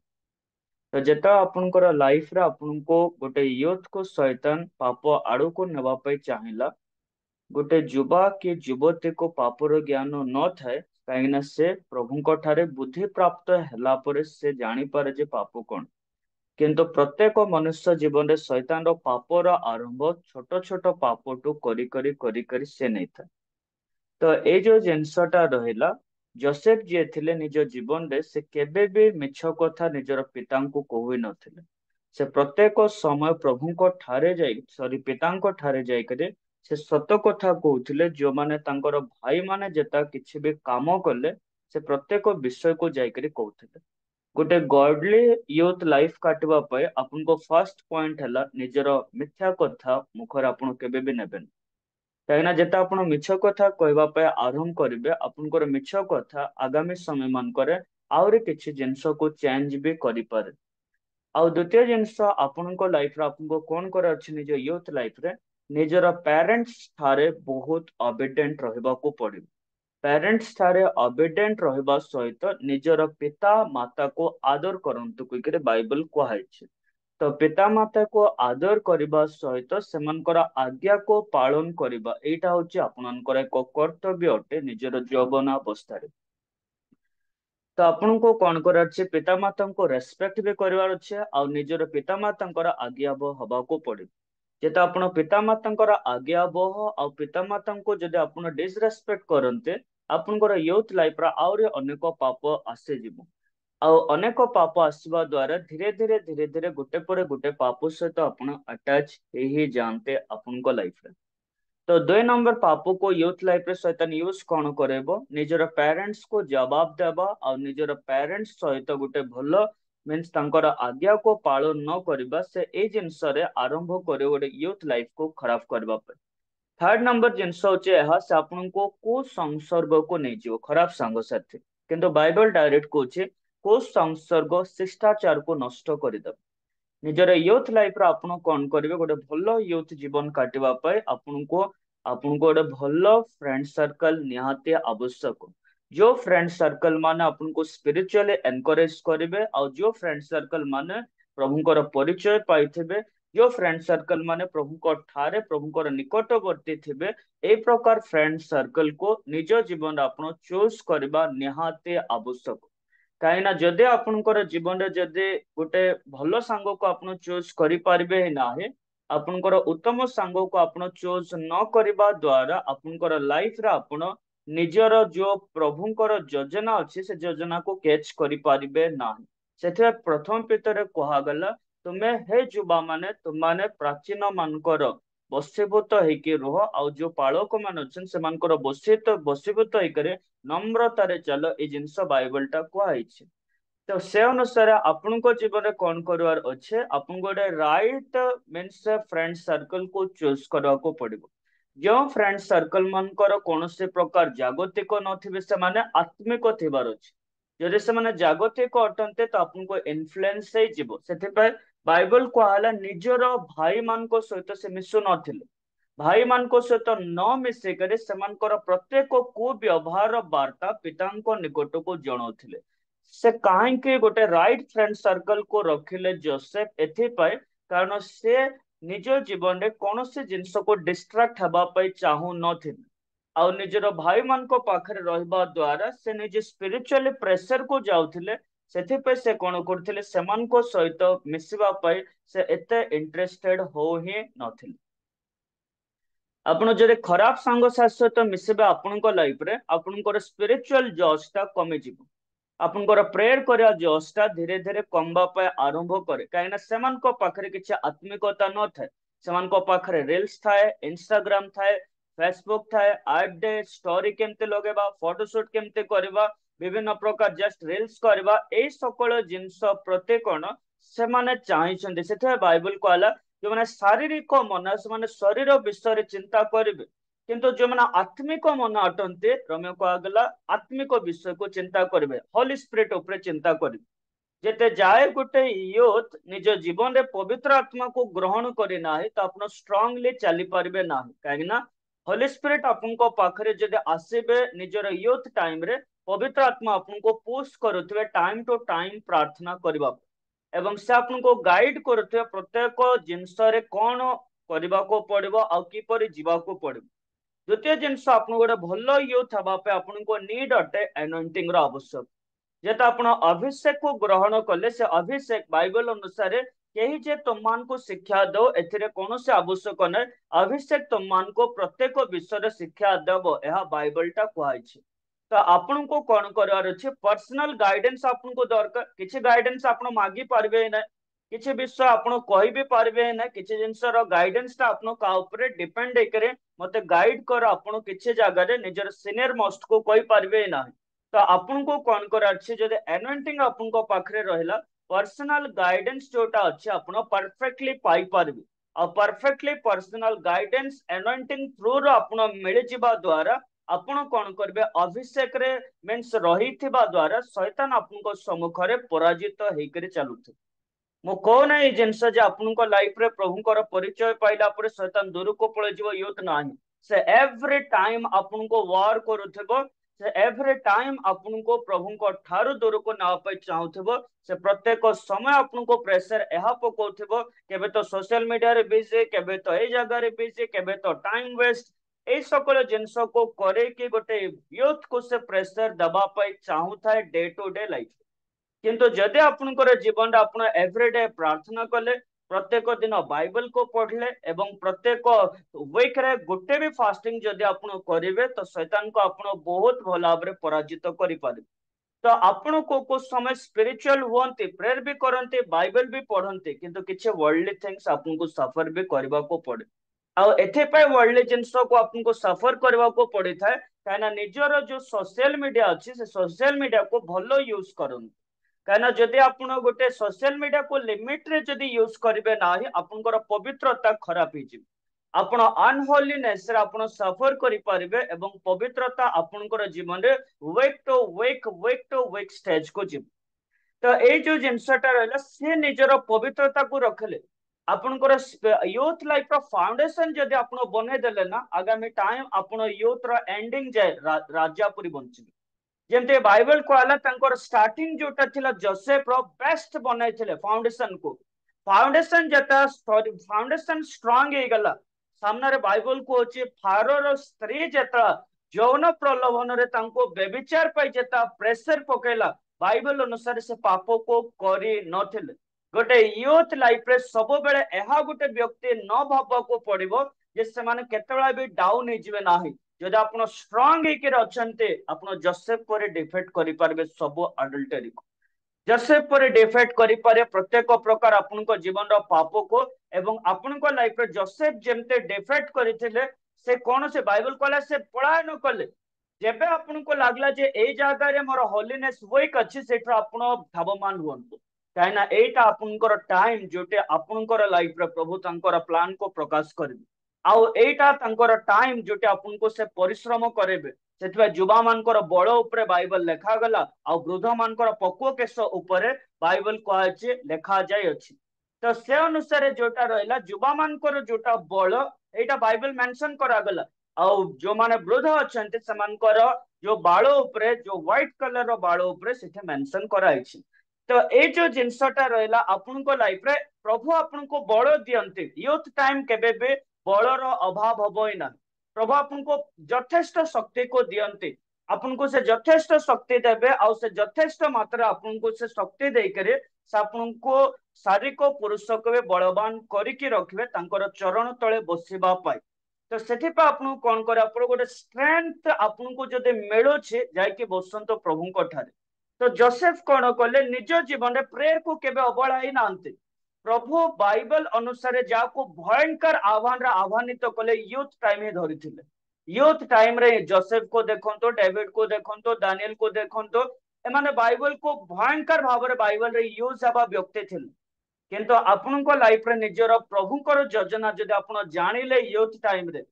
तो जेता आपनकर लाइफ रे आपनको गोटे यूथ को शैतान पाप आड़ू को नेबा पई चाहिला, गोटे युवा कि युवती को पापर ज्ञान न थाए कहीं से प्रभु ठारे बुद्धि प्राप्त हैला परे से जानी पारे जे पाप कौन। किंतु प्रत्येक मनुष्य जीवन रे शैतान रो पापर आरंभ छोट छोट पापटू करी करी करी करी से नहीं था। तो ए जो जिनसटा रहिला, जोसेफ जे थिले निज जीवन रे से केबे भी मिछ कथा निजर पिता को कहि नथिले। से प्रत्येक समय प्रभु को ठारे जाई सॉरी पिता को ठारे जाई करे से सत कथा कहूथिले, जो माने तांकर भाई माने जेता किछि भी काम कले से प्रत्येक विषय को जाई करे कहूथिले। गोटे गॉडली यूथ लाइफ काटवा पाए आपन को फर्स्ट पॉइंट हैला निजर मिथ्या कथा मुखर आपन केबे भी नेबेन। कहीं जेता आपण मिछ कथा कहवा पे आरंभ करेंगे आपनकर मिछ कथा आगामी समय मानकर आउरी किछि जिंस को चेंज भी करि पारे। आउ द्वितीय जिंस आपनको लाइफ रे आपनको कोन कर अछि निज यूथ लाइफ रे निजर पेरेंट्स थारे बहुत ओबीडिएंट रहबा को पड़िबो। पेरेंट्स थारे ओबीडिएंट रहबा सहित निजर पिता माता को आदर करंतु कइकरे बाइबल कहैछि। तो पिता माता को आदर करबा सहित सेमानकर आज्ञा को पालन करबा एटा होछि आपनकर एक कर्तव्य अटे निजर यौवन अवस्था। तो आपन को कौन करार छे पिता माता को रेस्पेक्ट भी करवार अच्छे आ निजर पिता माता आज्ञा हवा को पड़े। जेता आपण पिता माता आज्ञा आ पिता माता को जदि आपण डिसरेस्पेक्ट करते आपनकर यूथ लाइफ रा आउरी अनेक पाप आसे जीवो। आउ अनेक पाप आसवा द्वारा धीरे धीरे धीरे धीरे गोटे पर गोटे पाप सहित आपण अटैच ही जानते आपन को लाइफ रे। तो 2 नंबर पाप को यूथ लाइफ रे शैतान यूज कौन करेबो निजर पेरेंट्स को जवाब देबा और निजर पेरेंट्स सहित गोटे भलो मीन्स तांकर आज्ञा को पालन न करबा से ए जिंस रे आरंभ करे गोटे यूथ लाइफ को खराब करबा पे। 3rd नंबर जिंस होचे एहा से आपन को संसर्ग को नै जिवो खराब संग साथी। किंतु बाइबल डायरेक्ट कहूचे को संसर्ग शिष्टाचार को नष्ट कर दब। निजर यूथ लाइफ रे आपन कोन करिवे गोटे भलो यूथ जीवन काटिबा पय आपन को गोटे भलो फ्रेंड सर्कल निहाते आवश्यक। जो फ्रेंड सर्कल माने आपन को स्पिरिचुअली एनकरेज करिवे और जो फ्रेंड सर्कल माने प्रभुकर परिचय पाइथिबे, जो फ्रेंड सर्कल माने प्रभुकर ठारे प्रभुकर निकटवर्ती थिबे ए प्रकार फ्रेंड सर्कल को निज जीवन आपन चूज करबा निहाते आवश्यक। कहीं ना जदि आपनकर जीवन रे जदि गोटे भलो सांग को आपन चूज करि पारबे नाही आपनकर उत्तम सांग को आपन चूज न करबा द्वारा आपनकर लाइफ रे आपन निजर जो प्रभुकर योजना अछि से योजना को कैच करि पारबे नाही। सेथे प्रथम पितर कहा गला तुमे हे जुबा माने तुम माने प्राचीन मानकर बसीभूत हेके रुह आ जो पालक मान अछन सेमानकर बसीभूत हेकरे नम्रतारे चल ए जिंस बाइबलटा कहैछि। तो से अनुसार आपन को जीवन में कौन करवार अच्छे आपन गोटे राइट मीन्स फ्रेंड सर्कल को चूज करवा को पड़िबो। जो फ्रेंड सर्कल मानकर कौन से प्रकार जागतिक नथिबे से माने आत्मिक थिबार अछि। जदि से माने जागतिक अटंते तो आपन को इन्फ्लुएंस हे जिवो। सेथे पर बाइबल कहला निजर भाई मान को सहित से मिसु नथिले। भाई मान को सहित न मिसे करे सेमानकर प्रत्येक को व्यवहार वार्ता पितांको निकट को जणाउथिले। से कहीं गोटे राइट फ्रेंड सर्कल को रखिले जोसेफ एथिपाई कारण से निज जीवन रे कौन से जिनस को डिस्ट्रैक्ट हबा पई चाहू नथिले आ निजर भाई मान को पाखरे रहबा द्वारा से निज स्पिरिचुअली प्रेशर को जाउथिले। सेथिपई से कोन करथिले सेमान को सहित मिसिबा पई से एते इंटरेस्टेड हो ही नथिले। आपण जदि खराब सांग सहित मिसिबे आपनक लाइफ रे आपनकर स्पिरिचुअल जॉस्टा कमी जिवो। आपनकर प्रेयर करिया जॉस्टा धीरे धीरे कमबा पाए आरंभ करे कहीं सेमान को पाखरे किछि आत्मिकता न थाए। सेमान को पाखरे रील्स थाए, इंस्टाग्राम थाए, फेसबुक थाए, एड डे स्टोरी केमते लगेबा, फोटोशूट केमते करबा, विभिन्न प्रकार जस्ट रील्स करबा ए सकल जिंस प्रति कोन से माने चाहिछन्ते। सेथे बाइबल कहला जो माने शारीरिक मन से माने शरीर विषय चिंता करिवे किंतु जो मैंने आत्मिक मन अटंते रम्य कहगला आत्मिक विषय को चिंता करेंगे होली स्पिरिट उपरे चिंता करेंगे। जेते जाए गोटे यूथ निज जीवन रे पवित्र आत्मा को ग्रहण करे नाही तो आपन स्ट्रांगली चली पारबे नाही। कहीं ना होली स्पिरिट आपन को पाखरे जदि आसीबे निजर यूथ टाइम रे पवित्र आत्मा आपको पुश करुवे टाइम टू टाइम प्रार्थना करने एवं से आपको गाइड करुवे प्रत्येक जिनस कौन करने को पड़ो आ किपर जावाक पड़ो। द्वितीय जिनस आप गोटे भल यूथ हाँपाई आपको नीड अटे एनॉइंटिंग आवश्यक जेत आप अभिषेक को ग्रहण कले से अभिषेक बाइबल अनुसार कहीं जे तुम को शिक्षा दो एथिरे कौन से आवश्यक ना अभिषेक तुम को प्रत्येक विषय शिक्षा देव यह बाइबल टा कहुई। तो आपण को कौन करार अच्छे पर्सनल गाइडेंस आपको दरकार किसी गाइडेंस आप मागी पारे ना किसी विषय आप कही भी पारे ना किसी जिनस गाइडेंस आपरे डिपेंड होकर मत गाइड कर आप किसी जगह निजर सीनियर मोस्ट को कही पारे ना। तो आपन को कौन करार जब एनॉइंटिंग आपन पाखे रहा पर्सनल गाइडेंस जोटा अच्छे आप परफेक्टली पाई पारबे आ perfectly personal guidance anointing through रो आप मिल जावा द्वारा आपण कौन करेंगे अभिषेक रे मीन्स रही द्वारा शैतान आपन सम्मुख में पराजित होकर चलुथे। मु कहना ये जिनस आपण लाइफ रे प्रभुकर परिचय पाइला पर शैतान दूर को पड़ जाव यूथ ना से एवरी टाइम आपन को वार करुथबो से एवरी टाइम आपन को प्रभु को ठारू दूर को नापा चाहूब से प्रत्येक समय आपन को प्रेशर यह पकाउथबो केबे तो सोशल मीडिया रे बिजी केबे तो ए जगह रे बिजी केबे तो टाइम वेस्ट ए सकल जिनस को करे कि गोटे यूथ को से प्रेशर दबा पाई चाहू था डे टू डे लाइफ किंतु जदि आपनकर जीवन आप एवरीडे प्रार्थना कले प्रत्येक दिन बाइबल को पढ़ले एवं प्रत्येक वीक रे गोटे भी फास्टिंग जदि आप करेंगे तो शैतान को आप बहुत भल भाव में पराजित करें। तो आपण को समय स्पिरिचुअल हुंती प्रेयर भी करते बाइबल भी पढ़ते किंतु किसी वर्ल्डली थिंग्स आपको सफर भी करने को पड़े आपाई वर्ल्डली जिनस को आपको सफर करने को पड़ी था कहीं निजर जो सोशल मीडिया अच्छी से सोशल मीडिया को भल यूज करते कहीं जदि आप गोटे सोशल मीडिया को लिमिट रे जदि यूज करेंगे ना आपंकर पवित्रता खराब हो अनहोलीनेस आप सफर करेंगे एवं पवित्रता आपंकर जीवन में वीक टू वीक स्टेज को जीव। तो ये जो जिनसटा रहा सी निजर पवित्रता को रखले आपंकर यूथ लाइफ फाउंडेशन जदि आप बनईदे ना आगामी टाइम आप यूथ एंडिंग जाए राजापुरी बंचे जमते बाइबल कहला स्टार्टिंग जोटा थिला जोसेफ रो बेस्ट बनई फाउंडेशन को फाउंडेशन जता फाउंडेशन स्ट्रांग हो गला सामने बाइबल को अच्छे फारोर स्त्री जता यौन प्रलोभन रे तांको बेविचार पाई जता प्रेशर पकेला बाइबल अनुसार से पाप को करी नथिले गोटे यूथ लाइफ रे सब बेले एहा गोटे व्यक्ति न भाबा को पड़िबो जे से माने केतला भी डाउन हो जिवे नाही जदि आप स्ट्रांग होकर जोसेफ पर डिफेक्ट करि पारबे सब अडल्टरी को जोसेफ पर डिफेक्ट करि पारे प्रत्येक प्रकार आपन जीवन रो पाप को एवं आपन लाइफ रे जोसेफ जेमते डिफेक्ट करथिले से कौन से बाइबल कहला से पलायन कले जेबे आपन को लागला जे ए जगह रे मोर होलीनेस वीक अछि सेठा आपन भावमान हुंतु काहेना एटा आपनकर टाइम जोटे आपनकर लाइफ रे प्रभु तांकर प्लान को प्रकाश करबे आउ एटा तांकर टाइम जोटे आपन को से परिश्रम करेबे सेतबे युवा मानकर बळ ऊपर बाइबल लेखा गला आ वृद्ध मानकर पक्व केश ऊपर बाइबल कहचे लेखा जाय अछि। तो से अनुसार जोटा रहला युवा मानकर जोटा बळ एटा बाइबल मेंशन करा गला आ जो माने वृद्ध अछंते समानकर जो बाळ ऊपर जो व्हाइट कलर रो बाळ ऊपर सेठे मेंशन करा अछि। तो ए जो जिनसटा रहला आपन को लाइफ रे प्रभु आपन को बळ दियंते यूथ टाइम केबे बे बळर अभाव हबई ना प्रभु आपको यथेष्ट शक्ति को दियंते आपको से यथेष्ट शक्ति देवे आउ से यथेष्ट मात्रा आपको से शक्ति देकर से आपको शारीरिक पुरुष को बलवान करिकी रखिबे तांकर चरण तले बसिबा पाई। तो सेठिपा आपन कोन करे आप गोटे स्ट्रेंथ आपको जदि मिलुछि जायकि बसंत प्रभु को ठारे। तो जोसेफ कौन कले निज जीवन में प्रेयर को केबे अबळाई नांते प्रभु बाइबल अनुसार जाको भयंकर आह्वान आह्वानित कले यूथ टाइम ही धरी थिले यूथ टाइम रे जोसेफ को देखंतो डेविड को देखंतो दानियल को देखंतो एमाने बाइबल को भयंकर भाव में बाइबल रे यूज हबा व्यक्ति थिले किंतु आपन को लाइफ रे निजर प्रभुकर योजना जदि आपन जानिले यूथ टाइम रे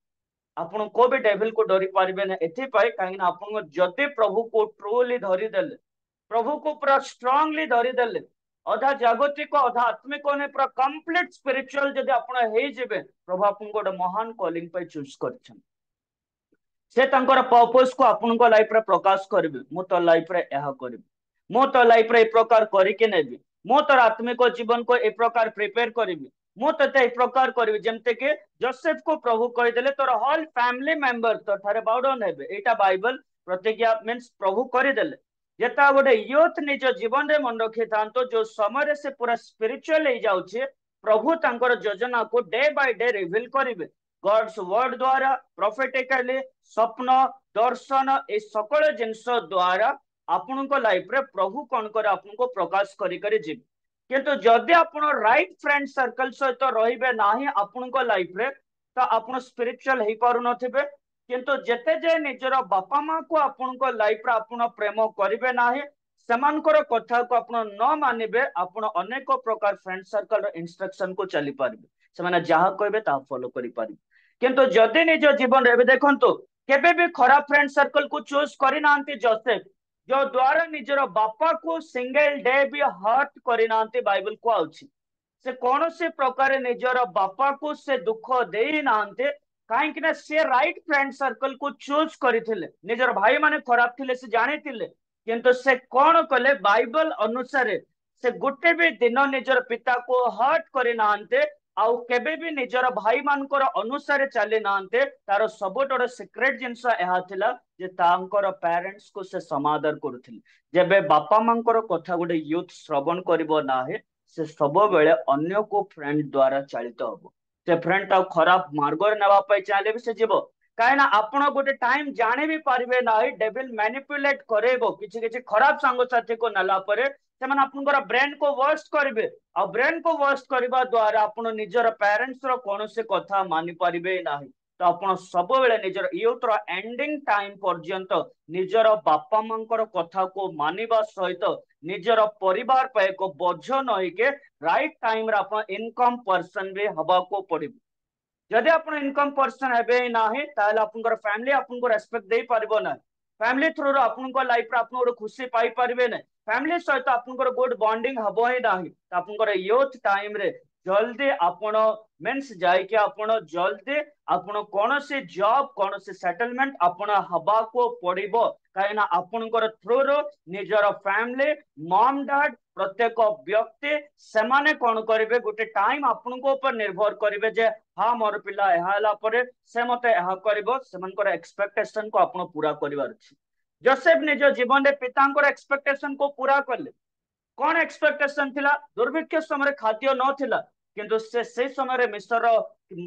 आपन को भी डेविल को डरी पारिबे ना एथि पाई काहे ना आपन जदि प्रभु को ट्रूली धरी देले प्रभु को पूरा स्ट्रांगली धरी देले अधा जागतिक अधा आत्मिक ने पूरा कंप्लीट स्पिरिचुअल जदि आपण हे जेबे प्रभु आपन गोटे महान कॉलिंग पे चूज करछन। से तांकर पर्पस को आपनको लाइफ रे प्रकाश करिवे मु तो लाइफ रे एहा करिवे मु तो लाइफ रे ए प्रकार करि के नेबी मु तो आत्मिक जीवन को ए प्रकार प्रिपेयर करिवे मु तते ए प्रकार करिवे जेमते के जोसेफ को प्रभु कहि देले तोर होल फैमिली मेंबर तो थारे बाउडन हेबे एटा बाइबल प्रतिज्ञा मींस प्रभु करि देले जेता गोटे यूथ निज जीवन रे मन रखि थांतो जो समय से पूरा स्पिरिचुअल हो जाउछे प्रभु तांकर योजना को डे बाय डे रिवील करिवे गॉड्स वर्ड द्वारा प्रोफेटिकली स्वप्न दर्शन ए सकल जिंस द्वारा आपनको लाइफ रे प्रभु कौन करे आपनको प्रकाश करी करी जीव किंतु जदि आपण राइट फ्रेंड सर्कल सहित रहिबे नाही आपनको लाइफ रे तो आपण स्पिरिचुअल हे पारु नथिबे किंतु जेते जे निजर बापा मां को आपनको लाइफ रे आपण प्रेम करिवे नाही सेमानकर कथा को आपण न मानिबे आपण अनेक प्रकार फ्रेंड सर्कल रो इंस्ट्रक्शन को चली पारिबे सेमाने जहा कहबे ता फॉलो करि पारिबे किंतु जदि निज जीवन रे देखंतु केबे भी खराब फ्रेंड सर्कल को चूज करि नांती जोसेफ जो द्वारा निजर बापा को सिंगल डे भी हर्ट करि नांती बाइबल को आउछि से कौन से प्रकार निजर बापा को से दुख देई नांते काहेकि ना से राइट फ्रेंड सर्कल को चूज करथिले निजर भाई माने खराब थिले से जानिथिले किंतु से कौन कले बाइबल अनुसार से गुटे भी दिन निजर पिता को हर्ट करि नांते आउ केबे भी निजर भाई मानकर अनुसार चली नांते तार सबुठ बड़ सिक्रेट जिंस एहा थिला जे तांकर पेरेंट्स को से समादर करुथिले जेबे बापा मांकर कथा गोटे यूथ श्रवण करिवो नाहे से सब बेले अन्य को फ्रेंड द्वारा चालित हबो से फ्रेंड ता खराब मार्ग रे नेबा पई चाले भी से जीवो काहेना आपण गोटे टाइम जाने भी पारिबे नाही डेविल मैनिपुलेट करेबो किछि किछि खराब संग साथी को नला परे सेमान आपनकर ब्रेन को वर्स्ट करिवे आ ब्रेन को वर्स्ट करबा द्वारा आपण निजर पेरेंट्स रो कोनोसे कथा मानि पारिबे नाही तो आपण सब बेले निजर यूथ रो एंडिंग टाइम पर्यंत निजर बापा मांकर कथा को मानिबा सहित निजर परिवार पे एक बोझ नही के राइट टाइम रे आपण इनकम पर्सन भी हबा को पड़िबो जदि आपण इनकम पर्सन हेबे नाही ताले आपनकर फैमिली आपनको रेस्पेक्ट दे पारिबो ना फैमिली थ्रू रो आपनको लाइफ रे आपण खुशी पाई पारिबे ना फैमिली सहित आपनकर गुड बॉन्डिंग हबो ही नाही आपनकर यूथ टाइम रे जल्दी आपण मींस जाय के आपण जल्दी आपण कोन से जॉब कोन से सेटलमेंट आपण हबा को पड़िबो काहेना आपनकर थ्रू रो निजर फैमिली मॉम डैड प्रत्येक व्यक्ति सेमाने कोन करिवे गोटे टाइम आपनको ऊपर निर्भर करिवे जे हां मोर पिला एहा हला परे से मते एहा करबो सेमानकर एक्सपेक्टेशन को आपण पूरा करिवार अछि जोसेफ निज जीवन रे पितांकर एक्सपेक्टेशन को पूरा करले कौन एक्सपेक्टेशन थिला दुर्भिक्ष समय खाद्य न थिला किंतु से समय रे मिस्र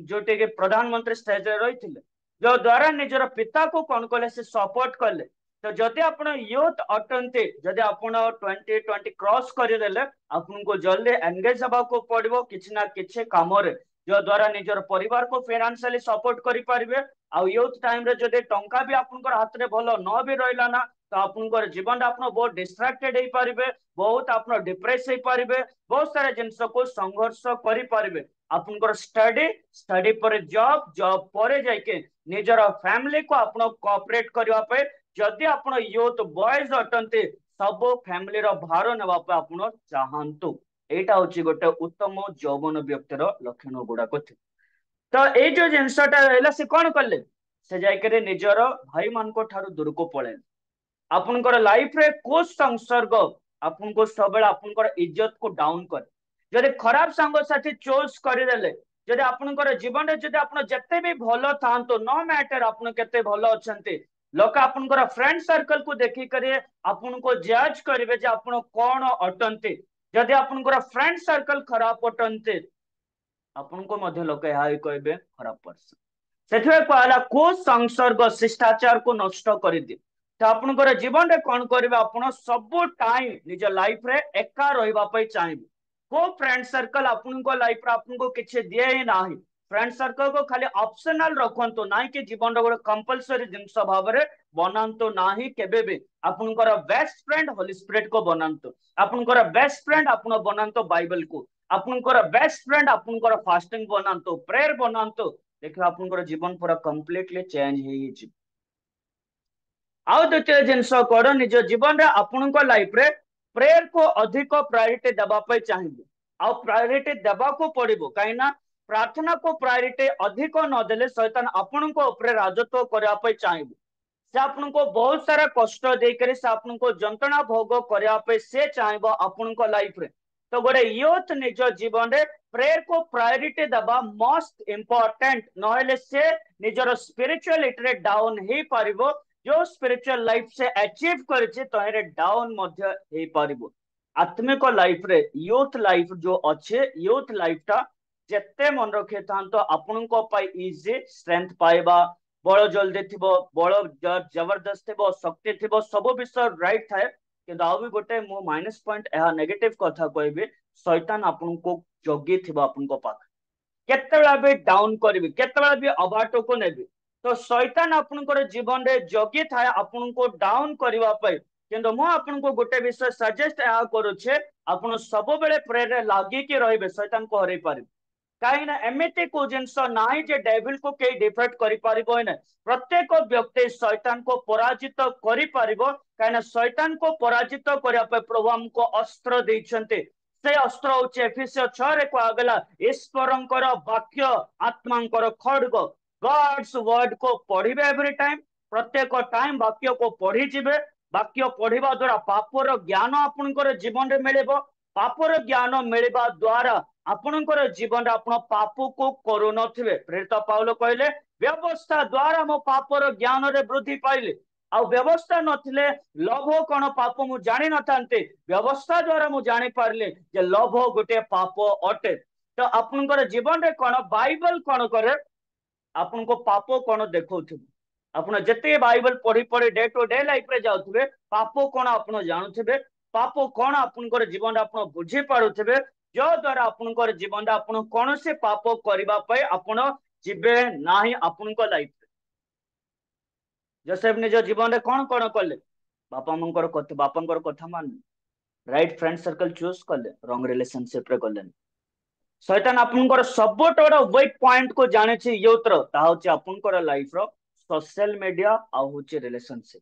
जोटे के प्रधानमंत्री स्टेज रे रहिथिले जो द्वारा निजर पिता को कौन कले से सपोर्ट करले तो जदि आपण यूथ अटंते जदि आपण 2020 क्रॉस करि देले आपण को जल्दी एंगेज हबा को पड़िबो किछि ना किछि काम रे जो द्वारा निजर परिवार को फाइनेंशियली सपोर्ट करि पारिबे आ यूथ टाइम रे जदि टंका भी आपनकर हाथ रे भलो न भी रहला ना तो आपनकर जीवन आपन बहुत डिस्ट्रैक्टेड हे पारिबे बहुत आपन डिप्रेस हे पारिबे बहुत सारे जिंस को संघर्ष करि पारिबे आपनकर स्टडी पर जॉब जॉब पर जाके निजर फैमिली को आपन कोऑपरेट करबा पे जदि आपन यूथ बॉयज अटंते सब फैमिली रो भार नेबा पे आपन चाहंतु एटा होची गोटे उत्तम यौवन व्यक्तिर लक्षण गुडा कथि तो ए जो जिनसटा रहला से कोन करले से जाय करे निजर भाई मान को ठारू दूर को पळे आपनकर लाइफ रे को संसर्ग आपनको सबेला आपनकर इज्जत को डाउन करे जदि खराब संग साथी चोज करि देले जदि आपनकर जीवन रे जदि आपन जत्ते भी भलो थांतो नो मैटर आपन केते भलो अछंती लोक आपनकर फ्रेंड सर्कल को देखि करे आपनको जज करिवे जे आपन कोन अटंती जदि आपनकर फ्रेंड सर्कल खराब अटंती आपनको मध्य लोक हाई कहबे खराब पर्सन सेठवे कहला को संसर्ग शिष्टाचार को नष्ट करि दे तो आपनकर जीवन रे कोन करबे आपन सब टाइम निज लाइफ रे एका रहबा पई चाहिबे को फ्रेंड सर्कल आपनको लाइफ रे आपनको किछ दिए ही नाही फ्रेंड सर्कल को खाली ऑप्शनल रखंतो नाही कि जीवन रो कंपलसरी जिंस भाव रे बनांतो नाही केबे भी आपनकर बेस्ट फ्रेंड होली स्पिरिट को बनांतो आपनकर बेस्ट फ्रेंड आपन बनांतो बाइबल को आपनकर बेस्ट फ्रेंड आपनकर फास्टिंग बनांतो प्रेयर बनांतो देखो आपनकर जीवन पूरा कंप्लीटली चेंज हे छि आउ द्वितीय जिनस कोड निज जीवन रे आपनकर लाइफ रे प्रेयर को अधिक प्रायोरिटी देबा पई चाहिबे आउ प्रायोरिटी देबा को पड़िबो काइना प्रार्थना को प्रायोरिटी अधिक नदेले शैतान आपण राजत्व करने चाहिए से आपन को बहुत सारा कष्ट देकर से आपन को जंत्रणा भोग करने से चाहब आपण लाइफ रे तो गोटे यूथ निज जीवन में प्रेयर को प्रायोरिटी दबा मोस्ट इम्पोर्टेंट नहले से निजर स्पिरिचुअलिटी रे डाउन हो पारिबो जो स्पिरिचुअल लाइफ से अचीव करछि तहेरे डाउन मध्य हो पारिबो आत्मिक लाइफ रे यूथ लाइफ जो अच्छे यूथ लाइफ टा जेते मन रखे तो आपण इजी स्ट्रेंथ पाइबा बल जल्दी थी बल जबरदस्त थी शक्ति थी सब विषय राइट थाए कि आउ भी गोटे मो माइनस पॉइंट नेगेटिव कथा कहबी शैतान आपन को जगी थी आपन पाख केते भी डाउन करी केते भी अबाट को नेबी तो शैतान आपन जीवन रे जगी थाए आपन को डाउन करने किंतु मु आपन को गोटे विषय सजेस्ट करुछे आपन सब बेले प्रेयर रे लागिकी रहिबे शैतान को हरई पारिबे कहीं एमती को जिनस ना जे डेविल को कई डिफेक्ट कर प्रत्येक व्यक्ति शैतान को पराजित कर कहीं शैतान को पराजित करने प्रभु हमको अस्त्र देइछन्ते से अस्त्र होचे एफिसियो 6 रे कहगला ईश्वरंकर वाक्य आत्मांकर खड्ग गॉड्स वर्ड को पढ़िबे एवरी टाइम प्रत्येक टाइम वाक्य को पढ़ी जिबे वाक्य पढ़िबा द्वारा पापर ज्ञान आपनकर जीवन रे मिलेबो पापर ज्ञान मिलवा द्वारा आपणकर जीवन आपण पाप को करू नथिबे प्रेरित पाउल कहले व्यवस्था द्वारा मो पापर ज्ञान रे वृद्धि पाइले आ व्यवस्था नथिले लोभ कोन पाप मु जानि नथांते व्यवस्था द्वारा मु जानि पारले जे लोभ गोटे पाप अटे तो आपणकर जीवन रे कोन बाइबल कोन करे आपन को पाप कोन देखौथिबे आपण जते बाइबल पढ़ी पढ़ी डे टू डे लाइफ रे जाउथिबे पाप कोन आपण जानुथिबे पाप कौन आपनकर जीवन आपण बुझी पारुथिबे जो द्वारा आपनकर जीवन आपण कौन से पाप करबा पय आपण जिबे नाही आपनकर लाइफ जोसेफ निज जीवन रे कौन कौन कले बापांकर कथा मान राइट फ्रेंड सर्कल चूज कले रॉन्ग रिलेशनशिप रे कले शैतान आपनकर सबट बड़ वीक पॉइंट को जाने छी यूत्र ता होची आपनकर लाइफ रो सोशल मीडिया आ होची रिलेशनशिप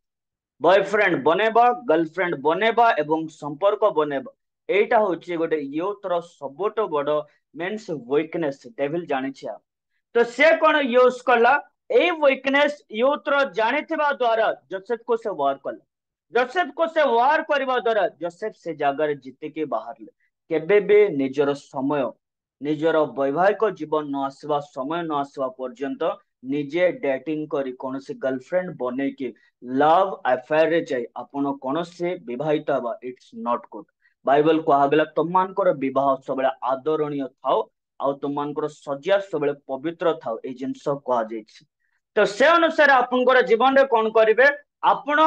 बॉयफ्रेंड बनेबा गर्लफ्रेंड बनेबा एवं संपर्क बनेबा एटा होची गोटे यूथ रो सबट बड़ मेंस वीकनेस डेविल जानि छिया तो से कोन यूज कला ए वीकनेस यूथ रो जानिथिबा द्वारा जोसेफ को से वार कला जोसेफ को से वार करबा द्वारा जोसेफ से जगह जीते के बाहर ले केबे बे निजर समय निजर वैवाहिक जीवन न आसवा समय न आसवा पर्यंत निजे डेटिंग करी कौन से गर्लफ्रेंड बने की लव अफेयर रे जाई आपण कौन से विवाहित हवा इट्स नॉट गुड बाइबल कहगला तुममानकर विवाह सबले आदरणीय थाओ आ तुममानकर सज्जा सबले पवित्र थाओ ए जिंस कहा जायछि तो से अनुसार आपनकर जीवन रे कोन करिवे आपण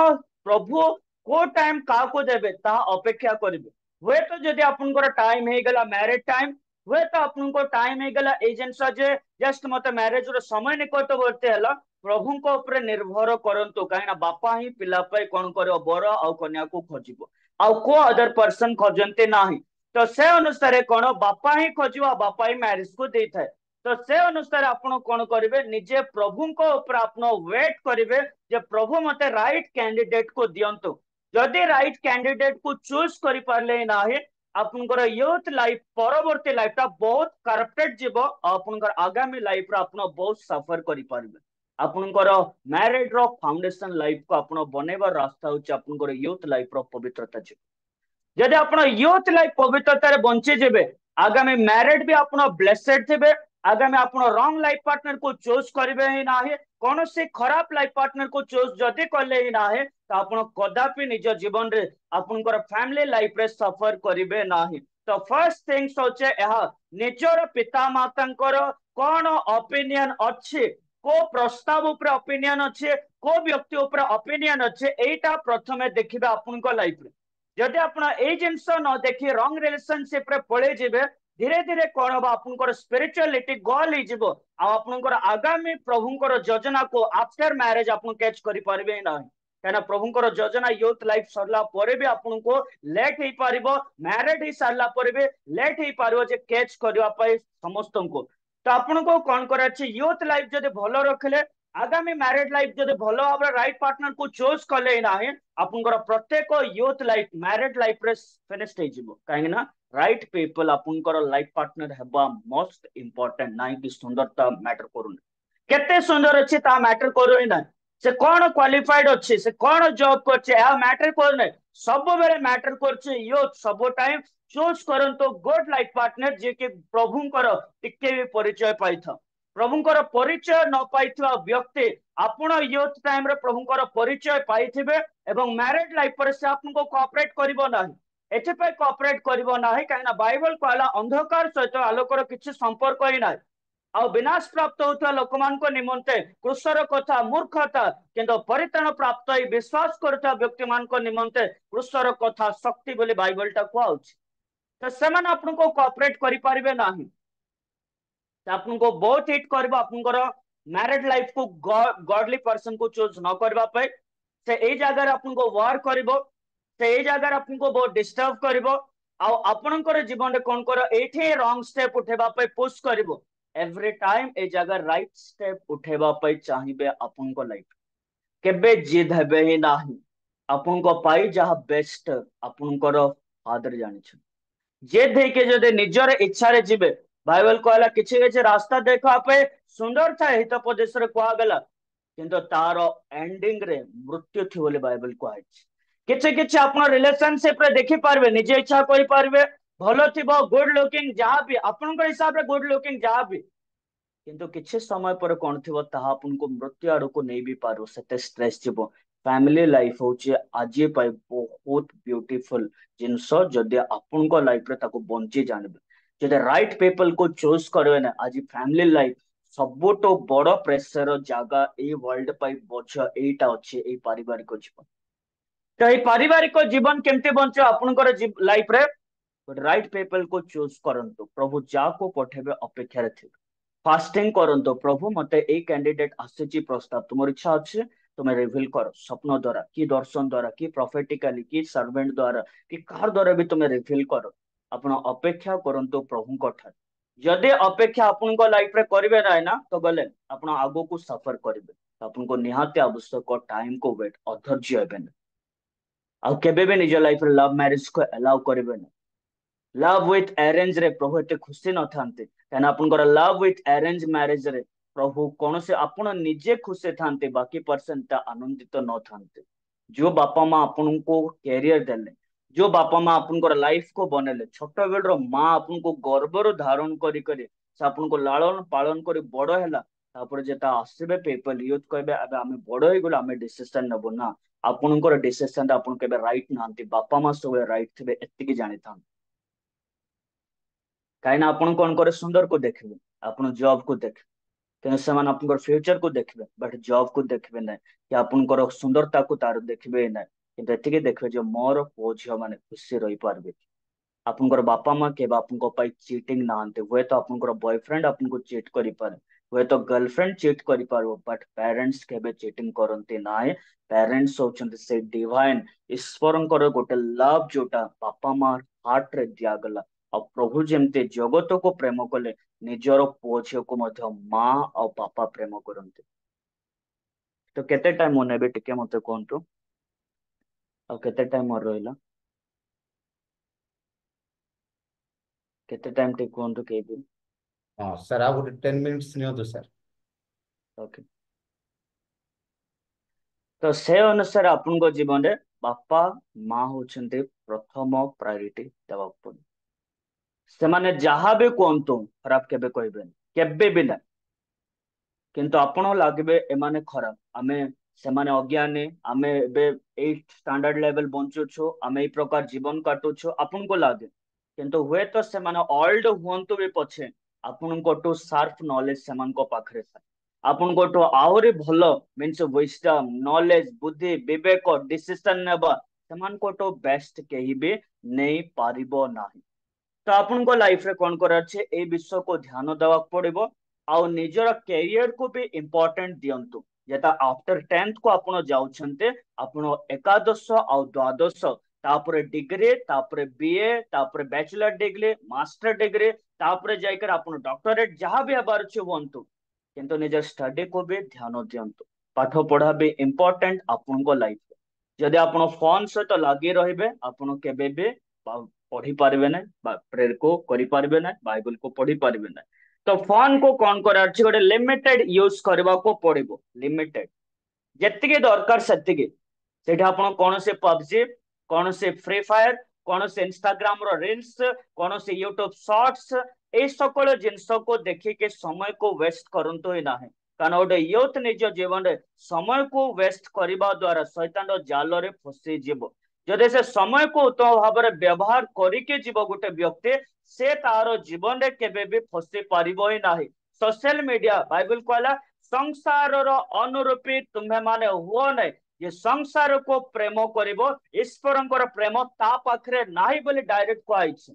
प्रभु को टाइम का को देबे ता अपेक्षा करिवे हुए तो जदि आपनकर टाइम हे गला मैरिज टाइम हुए तो आपनको टाइम हे गला ए जिंस जे जस्ट मते मैरिज रो समय निकटवर्ती हला प्रभु को ऊपर निर्भर करंतु कहीं बापा ही पिला पाई कोन करियो बर आ कन्या को खोजिबो आ को अदर पर्सन खोजंते नाही तो से अनुसार कोन बापा ही खोजिबो बापा ही मैरिज को देई थाए तो से अनुसार आपण कोन करिवे निजे प्रभु को ऊपर आपण वेट करिवे जे प्रभु मते राइट कैंडिडेट को दियंतु जदि राइट कैंडिडेट को चूज करि पारले नाही आपनकर यूथ लाइफ परवर्ती लाइफ ता बहुत करप्टेड जीव आपनकर आगामी लाइफ रा आपण बहुत सफर करि पारबे आपनकर मैरिड रो फाउंडेशन लाइफ को आपण बनेबा रास्ता होची आपनकर यूथ लाइफ रो पवित्रता जीव जदि आपण यूथ लाइफ पवित्रता रे बंची जेबे आगामी मैरिड भी आपण ब्लेसेड थेबे आगामी आपण रॉन्ग लाइफ पार्टनर को चूज करिवे ही नाही कौन से खराब लाइफ पार्टनर को चूज जदि करले ही नाही तो आपण कदापि निज जीवन रे आपनकर फैमिली लाइफ रे सफर करिवे नाही तो फर्स्ट थिंग्स होचे एहा निजर पिता मातांकर कोन ओपिनियन अछि को प्रस्ताव ऊपर ओपिनियन अछि को व्यक्ति ऊपर ओपिनियन अछि एटा प्रथमे देखिबे आपनकर लाइफ रे जदि आपण ए जिंस न देखि रॉन्ग रिलेशनशिप रे पळे जेबे धीरे धीरे कौन हम आपनकर स्पिरिचुअलिटी गल हो आपनकर आगामी प्रभुंकर योजना को आफ्टर मैरिज आपन कैच करि पारबे नाही कहना प्रभुंकर योजना यूथ लाइफ सरला परे भी आपन को लेट ही पारिबो मैरिड ही सरला परे भी लेट ही पारिबो जे कैच करबा पई समस्त को तो आपन को कोन करे अछि यूथ लाइफ जदि भलो रखले आगामी मैरिड लाइफ जदि भलो भाबरे राइट पार्टनर को चूज करले नाही आपनकर प्रत्येक यूथ लाइफ मैरिड लाइफ रे फिनिश हे जिवो काहे ना राइट पीपल आपनकर लाइफ पार्टनर हेबा मोस्ट इंपोर्टेंट नाइ कि सुंदरता मैटर करूनी केते सुंदर अछि ता मैटर करूनी ना से कौन क्वालिफाइड अच्छे से कौन जॉब करछे आ मैटर करने सब बेले मैटर करछे यो सब टाइम चूज करंतो गुड लाइफ पार्टनर जे के प्रभुंकर टिके भी परिचय पाइथा प्रभुंकर परिचय न पाइथिबा व्यक्ति आपण यूथ टाइम रे प्रभुंकर परिचय पाइथिबे एवं मैरिड लाइफ पर से आपनको कोऑपरेट करिवो नाही एथिपाई कोऑपरेट करिवो नाही काहे ना बाइबल कहला अंधकार सहित आलोकर किछि संपर्क ही नाही आ विनाश प्राप्त होता लोक निमंते कृषर कथा मूर्खता किंतु परित्राण प्राप्त ही विश्वास करता व्यक्ति मान निमंते कृषर कथा शक्ति बोली बाइबल टा कहउछि तो सेमान आपनको कोऑपरेट करि परिबे नाही आपनको बहुत हिट करबो आपनकर मैरिड लाइफ को गॉडली पर्सन को चूज न करबा पे से ए जगह आपनको वार करबो से ए जगह आपनको बहुत डिस्टर्ब करबो आ आपनकर जीवन रे कोन कर एठे रॉन्ग स्टेप उठेबा पे पुश करबो एवरी टाइम ए जगह राइट स्टेप उठेबा पे चाहिबे आपनको लाइफ केबे जिद हेबे ही नाही आपनको पाई जहा बेस्ट आपनकर फादर जानि छ जे देखे जदे निजर इच्छा रे जिबे बाइबल कहला किछि किछि रास्ता देखा पे सुंदर था हित प्रदेश रे कहा गला किंतु तार एंडिंग रे मृत्यु थी बोले बाइबल कहै छै किछि किछि आपन रिलेशनशिप रे देखि पारबे निजे इच्छा करि पारबे भलो थिबो गुड लुकिंग जहा भी आपन को हिसाब रे गुड लुकिंग जहा भी किंतु किछि समय पर कोन थिबो ताहा आपन को मृत्यु आड़ को नै भी पारो सेते स्ट्रेस थिबो फैमिली लाइफ होचे आजे पाई बहुत ब्यूटीफुल जिनस जदि आपन को लाइफ रे ताको बंची जानबे जदि राइट पीपल को चूज करबे ना आज फैमिली लाइफ सबुतो बड़ प्रेशर जागा ए वर्ल्ड पाई बोझ एटा अछि ए पारिवारिक जीवन तो ए पारिवारिक जीवन केमते बंचो आपनकर लाइफ रे राइट पीपल को चूज करंतु प्रभु जा को पठेबे अपेक्षा रे थिबे फास्टिंग करंतु प्रभु मते ए कैंडिडेट आसीची प्रस्ताव तुमर इच्छा अछि तुम्हें रिवील करो स्वप्न द्वारा कि दर्शन द्वारा कि प्रोफेटिकली कि सर्वेंट द्वारा कि कार द्वारा भी तुम्हें रिवील करो आपण अपेक्षा करंतु प्रभु को ठार जदि अपेक्षा आपण को लाइफ रे करिवे ना ना तो गले आपण आगो को सफर करिवे आपण को निहाते आवश्यक टाइम को वेट अधैर्य हेबे ना आ केबे भी निज लाइफ रे लव मैरिज को अलाउ करिवे ना लव विथ अरेंज रे प्रभु एते खुशी न थांते काना आपनकर लव विथ अरेंज मैरिज रे प्रभु कौन से आपण निजे खुशी थांते बाकी पर्सन ता आनंदित न थांते जो बापा माँ आपन को कैरियर देले जो बापा माँ आपनकर लाइफ को बनेले छोट बेलर माँ आपन को गर्वर धारण करी करी से आपन को लालन पालन करी बड़ हैला तापर जेता आसीबे पीपल यूथ कहबे अबे आमे बड़ होई गेल आमे डिसीजन नबो ना आपनकर डिसीजन आपन केबे राइट नांती बापा माँ सब राइट थिबे एतिकी जानि थां काइना आपन कोन करे सुंदर को देखबे आपन जॉब को देखबे तेना समान आपनकर फ्यूचर को देखबे बट जॉब को देखबे ना कि आपनकर सुंदरता को तार देखबे ना किंतु एतिके देखबे जे मोर पुओ झियो माने खुशी रही पारबे आपनकर बापा माँ के आपनको पाई चीटिंग नांते हुए तो आपनकर बॉयफ्रेंड आपनको चीट करि पारे हुए तो गर्लफ्रेंड चीट करि पारबो बट पेरेंट्स केबे चीटिंग करंती नाय पेरेंट्स होचंती से डिवाइन ईश्वरंकर गोटे लव जोटा बापा माँ हार्ट रे दिया गला और प्रभु जेमते जगत को प्रेम कले निजर पुओ झियो को मध्य माँ और बापा प्रेम करंती तो केते टाइम mo नेबे टिके मते कोंटो और केते टाइम मोर रहिला केते टाइम टिक कोंटो केबे हाँ सर आ गोटे 10 मिनिट्स नियंतु सर ओके तो से अनुसार आपन जीवन रे बापा माँ होचंते प्रथम प्रायोरिटी देवा पड़े से माने जहाँ भी कहतु खराब केबे कहबे केबे भी ना किंतु आपण लागबे एमाने खराब आमे सेमाने अज्ञानी आमे बे 8 स्टैंडर्ड लेवल बंचुछु आमे ए प्रकार जीवन काटुछु आपन को लागे किंतु हुए तो सेमाने ओल्ड हुंतु भी पछे आपन को टू शार्प नॉलेज सेमान को पाखरे था आपन को टू आहुरी भलो मींस विजडम नॉलेज बुद्धि विवेक डिसीजन नेबा सेमान को टू बेस्ट केही भी नहीं पारिबो नाही तो आपन को लाइफ रे कोन कर अछि ए विषय को ध्यान देवा पड़िबो आउ निजर कैरियर को भी इंपोर्टेंट दियंतु जेता आफ्टर 10th को आपण जाउछन्ते आपण एकादश आउ द्वादश तापर डिग्री तापर बीए तापर बैचलर डिग्री मास्टर डिग्री तापर जायकर आपण डॉक्टरेट जहां भी हबार छ होंतु किंतु निजर स्टडी को भी ध्यान दियंतु पाठ पढ़ा भी इंपोर्टेंट आपण को लाइफ जदि आपण फोन सहित लागी रहिबे आपण केबे भी पढ़ी पारबे ना, प्रेयर को करि पारबे ना, बाइबल को पढ़ी पारबे ना। तो फोन को कौन करार अछि गोटे लिमिटेड यूज करबा को पड़िबो, लिमिटेड जेतिके दरकार सेतिके। सेठा आपण कोन से पबजी, कोन से फ्री फायर, कोन से इंस्टाग्राम रो रील्स, कोन से यूट्यूब शॉर्ट्स, ए सकल जिंस को देखि के समय को वेस्ट करंतो ही नाही। कारण गोटे यूथ निज जीवन रे समय को वेस्ट करबा द्वारा शैतान रो जाल रे फसी जीवो। जदि से समय को उत्तम भाव में व्यवहार करके जीव गोटे व्यक्ति, से तार जीवन रे केबे भी फसी पारिबो ही नाही। सोशल मीडिया बाइबल कहला संसार रो अनुरूपी तुम्हें माने हुओ नहीं, ये संसार को प्रेम करिवो, ईश्वरंकर प्रेम ता पाखरे नाही बोली डायरेक्ट कहैछि।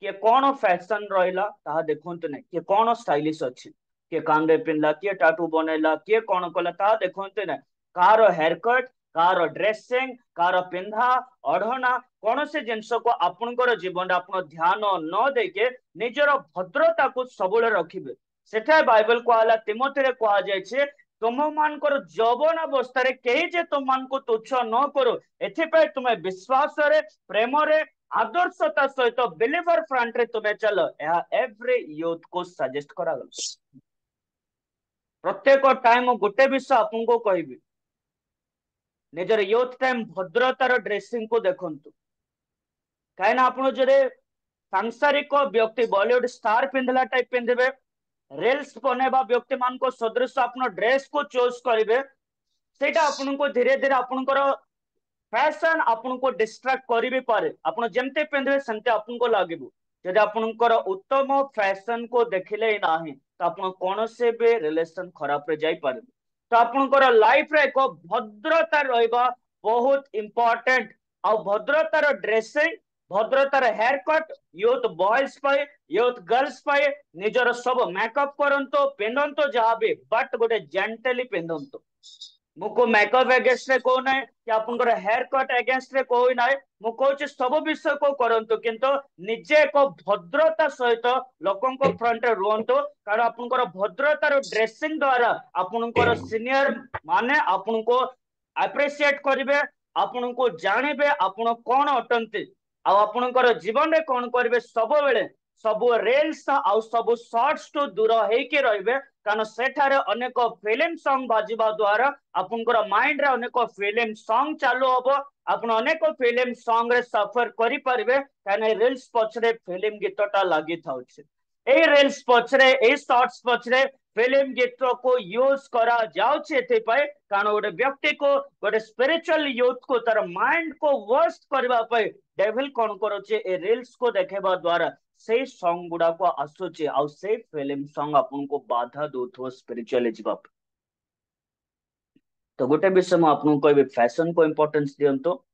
किए कौन फैशन रहिला ताहा देखंतु नहीं, किए कौन स्टाइलिश अछि, किए कांदे पिनला, किए टाटू बनेला, किए कौन कला ताहा देखंतु नहीं। कार हेयर कट, कार ड्रेसिंग, कार पिंधा अढ़ना, कौन से जिनस को आपनकर जीवन आपण ध्यान न देके निजर भद्रता को सबुले रखिबे। सेठा बाइबल कहला तिमोथी रे कहा जाय छे तुम मानकर जौवन अवस्था रे केही जे तुम मान को तुच्छ न करो, एथिपे तुमे विश्वास रे, प्रेम रे, आदर्शता सहित बिलीवर फ्रंट रे तुमे चलो। यह एवरी यूथ को सजेस्ट करा गल। प्रत्येक टाइम गोटे विषय आपन को कहबी, निजर यूथ टाइम भद्रतार ड्रेसिंग को देखंतु। काहे ना आपण जरे सांसारिक व्यक्ति बॉलीवुड स्टार पिंधला टाइप पिंधबे, रील्स बनेबा व्यक्ति मान को सदृश अपन ड्रेस को चूज करिवे, सेटा आपन को धीरे धीरे आपनकर फैशन आपन को डिस्ट्रैक्ट करि भी पारे। आपन जेमते पिंधबे सेमते आपन को लागिबो। जदि आपनकर उत्तम फैशन को देखिले नाही तो आपन कोन से भी रिलेशन खराब रे जाई पारे। तो आपनकर लाइफ रे एक भद्रता रहबा बहुत इंपोर्टेंट। आ भद्रतार ड्रेसिंग, भद्रतार हेयर कट, यूथ बॉयज पाए, यूथ गर्ल्स पाए निजर सब मेकअप करंतो, पिंधंतो जहाँ भी, बट गोटे जेंटली पिंधंतो। मुको मेकअप अगेंस्ट रे को नाही कि आपनकर हेयर कट अगेंस्ट रे कोई नाही, मु कहूची सब विषय को करंतो, किंतु निजे एक भद्रता सहित लोकंको फ्रंट रे रुहंतो। कारण आपनकर भद्रतार ड्रेसिंग द्वारा आपनकर सीनियर माने आपनको अप्रिशिएट करिवे, आपनको जानिबे आपण कोन अटंती, आ आपनकर जीवन रे कोन करिवे। सब बेले सब रील्स आ सब शॉर्ट्स टू दूर हेके रहिबे। कारण सेठारे अनेक फिल्म सॉन्ग बाजिबा द्वारा आपनकर माइंड रे अनेक फिल्म सॉन्ग चालू हबो। आपण अनेक फिल्म सॉन्ग रे सफर करि परिबे, कारण रील्स पछरे फिल्म गीतटा लागि थाउछि। ए रील्स पछरे, ए शॉर्ट्स पछरे फिल्म गीत को यूज करा जाउछि एथे पाए। कारण गोटे व्यक्ति को, गोटे स्पिरिचुअल यूथ को तार माइंड को वर्स्ट करबा पाए डेविल कोन करोचे, ए रील्स को देखेबा द्वारा से सॉन्ग गुडा को आसुचे, आ से फिल्म सॉन्ग आपन को बाधा दोथो स्पिरिचुअली जीवा। तो गोटे विषय में आपन कहबे फैशन को इंपोर्टेंस दियंतो,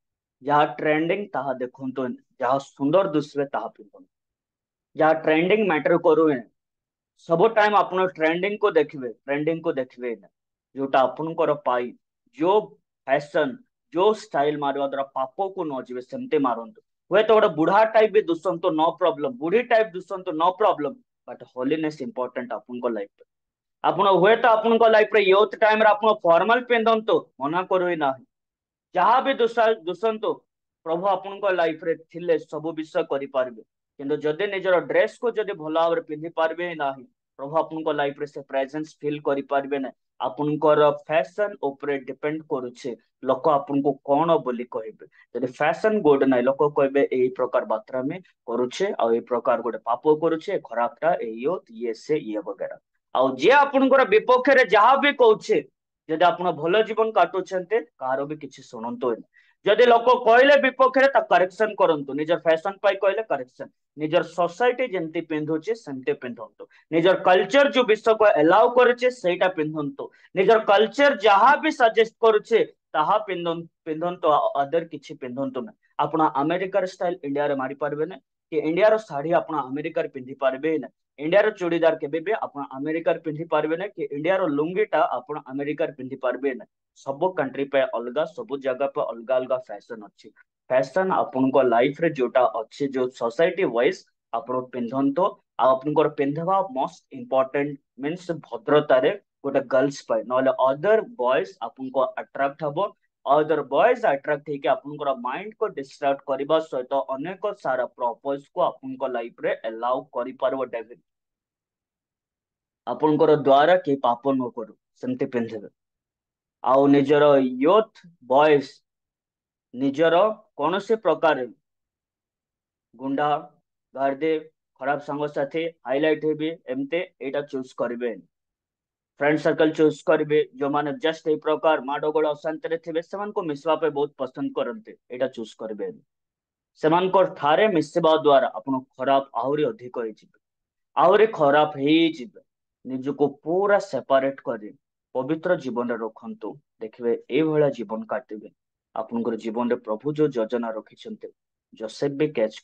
जहाँ ट्रेंडिंग ताहा देखंतो, जहाँ सुंदर दुसरे ताहा पिंधंतो, जहाँ ट्रेंडिंग मैटर करू सब टाइम आपन ट्रेंडिंग को देखिबे, ट्रेंडिंग को देखिबे ना। जोटा आपनकर पाई जो फैशन, जो स्टाइल मारवा द्वारा पापो को न जीवे सेमते मारंतो। हुए तो गोटे बुढ़ा टाइप भी दुसंतो नो प्रॉब्लम, बुढ़ी टाइप दुसंतो no problem, but holiness important आपन लाइफ पे। आपन हुए तो आपन लाइफ रे यूथ टाइम रे आपन फॉर्मल पिंधंतो, मना करू ही नाही। जहाँ भी दुसंतो प्रभु आपन लाइफ रे थिले सब विषय करि पारबे। किंतु जदि निजर ड्रेस को जदि भल भाव पिंधि पारबे नाही, प्रभु आपन लाइफ रे से प्रेजेंस फील करि पारबे ना। आपनकर फैशन ऊपर डिपेंड करूछे लोक आपन को कोन बोली कहबे। जदि फैशन गुड नाही, लोक कहबे एई प्रकार मात्रा में करूछे, आ एई प्रकार गोटे पाप करूछे, खराबटा एयो ये से ये वगैरह। आ जे आपनकर विपक्ष रे जहाँ भी कहूछे, जदि आपन भल जीवन काटुछन्ते कार भी किछि सुनंतो। जदि लोक कहले विपक्ष रे ता करेक्शन करंतु, निजर फैशन पाई कहले करेक्शन, निजर सोसाइटी जेंति पिंधुचे सेंते पिंधंतु, निजर कल्चर जो विश्व को अलाउ करूचे सेटा पिंधंतु, निजर कल्चर जहाँ भी सजेस्ट करूचे ताहा पिंधंतु, अदर किछि पिंधंतु ना। आपण अमेरिका स्टाइल इंडिया रे मारी पारबे ना, कि इंडिया रो साड़ी आपण अमेरिका रे पिंधि पारबे ना, इंडिया रो चूड़ीदार केबे भी आपण अमेरिका रे पिंधि पारबे ना, कि इंडिया रो लुंगीटा आपण अमेरिका रे पिंधि पारबे ना। सब कंट्री पे अलगा, सब जगह पे अलग अलग फैशन अच्छी। फैशन आपन को लाइफ रे जोटा अच्छे, जो सोसाइटी वाइज आपण पिंधंतो, आपनकर पिंधवा मोस्ट इंपोर्टेंट मींस भद्रता रे गोटे गर्ल्स पाए, नले अदर बॉयज आपन को अट्रैक्ट हबो, अदर बॉयज अट्रैक्ट हेके आपनकर माइंड को डिस्ट्रैक्ट करबा सहित अनेक सारा प्रपोज को आपनकर लाइफ रे अलाउ करि परबो डेविल आपनकर द्वारा के पाप न करू सेमते पिंधबे आउ निजर यूथ बॉयज निजर कौन से प्रकार गुंडा गार्दे खराब संग साथी हाईलाइट हेबे एमते एटा चूज करबे फ्रेंड सर्कल चूज करेंगे जो माने जस्ट ए प्रकार माडगोल अशांति रे थिबे समान को मिसवा पे बहुत पसंद करते एटा चूज करेंगे समान को ठारे मिसवा द्वारा अपन खराब आहुरी अधिक होई जिवे आहुरी खराब हे जिवे निज को पूरा सेपरेट कर पवित्र जीवन रे रखंतु देखिबे ए भला जीवन काटिबे आपनकर जीवन रे प्रभु जो योजना रखिछन्ते जोसेफ भी कैच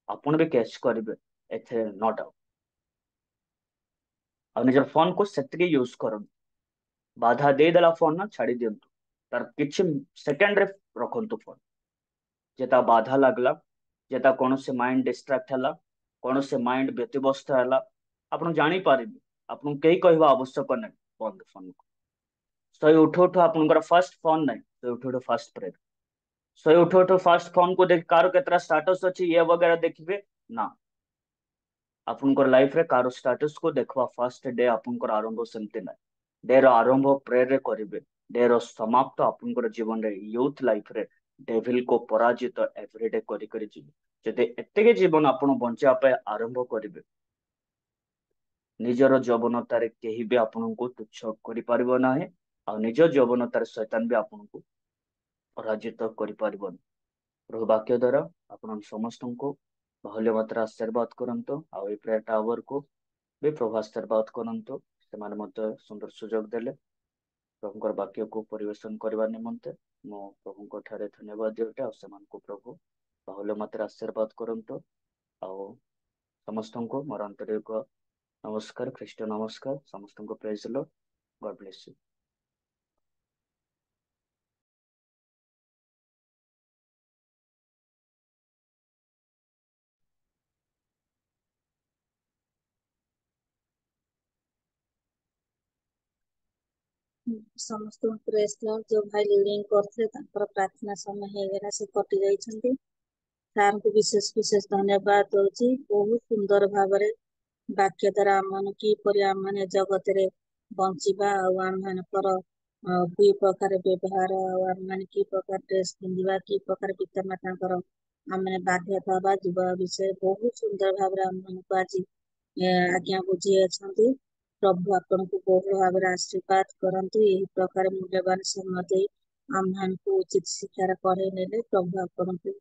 आपन भी कैच करेंगे एथे नो डाउट आ निजर फोन को सेतके यूज करन बाधा दे देला फोन ना छाड़ी दियंतु तार किछि सेकंड रे रखंतु फोन जेता बाधा लागला जेता कोन से माइंड डिस्ट्रैक्ट हला कोन से माइंड व्यतिव्यस्त हला आपन जानि पारिबे आपन केही कहबा आवश्यक नै बंद फोन को सय उठो आपनकर फर्स्ट फोन नै सय उठो फर्स्ट प्रेयर सय उठो फर्स्ट फोन को देख कार केतरा स्टेटस अछि ये वगैरह देखिबे ना आपनकर लाइफ रे कार स्टेटस को देखवा फर्स्ट डे आपनकर आरंभ सेमते ना डे रो आरंभ प्रेयर रे करिवे डे रो समाप्त आपनकर जीवन रे यूथ लाइफ रे डेविल को पराजित एवरीडे करि करि जीवे जते एतेके जीवन आपन बंचा पे आरंभ करिवे निजर यौवनतारे केही भी आपन को तुच्छ करि परबो नाही आ निज यौवनतारे शैतान भी आपन को पराजित करि परबो प्रभु वाक्य द्वारा आपन समस्त को बहुल्य मात्रा आशीर्वाद करंतो आ ए प्रेयर टावर को भी प्रभु आशीर्वाद करंतो सेमाने मते सुंदर सुजोग देले प्रभुकर वाक्य को परिवेशन करबा निमंते मो प्रभुको ठारे धन्यवाद देउटे आ सेमान को प्रभु बहुल्य मात्रा आशीर्वाद करंतो आ समस्त को मोर आंतरिक नमस्कार ख्रीष्ट नमस्कार समस्त को praise the Lord God bless you समस्त प्रेस लॉर्ड जो भाई लीडिंग करथे तांकर प्रार्थना समय हे गेला से कटि जाइछन्ती सार को विशेष विशेष धन्यवाद दोची बहुत सुंदर भाबरे वाक्य द्वारा मन की परि माने जगत रे बंचिबा आ मानकर की प्रकार व्यवहार आ माने की प्रकार ड्रेस पिंदिबा की प्रकार पिता मातांकर आमने बाध्यता बा जीवा विषय बहुत सुंदर भाबरे मन को आज आज्ञा बुझी अछन्ती प्रभु आपन को बहु भाबरे आशीर्वाद करंतु एही प्रकार मूल्यवान समय आम्हान को उचित शिक्षा पढ़े नेले प्रभु आपन को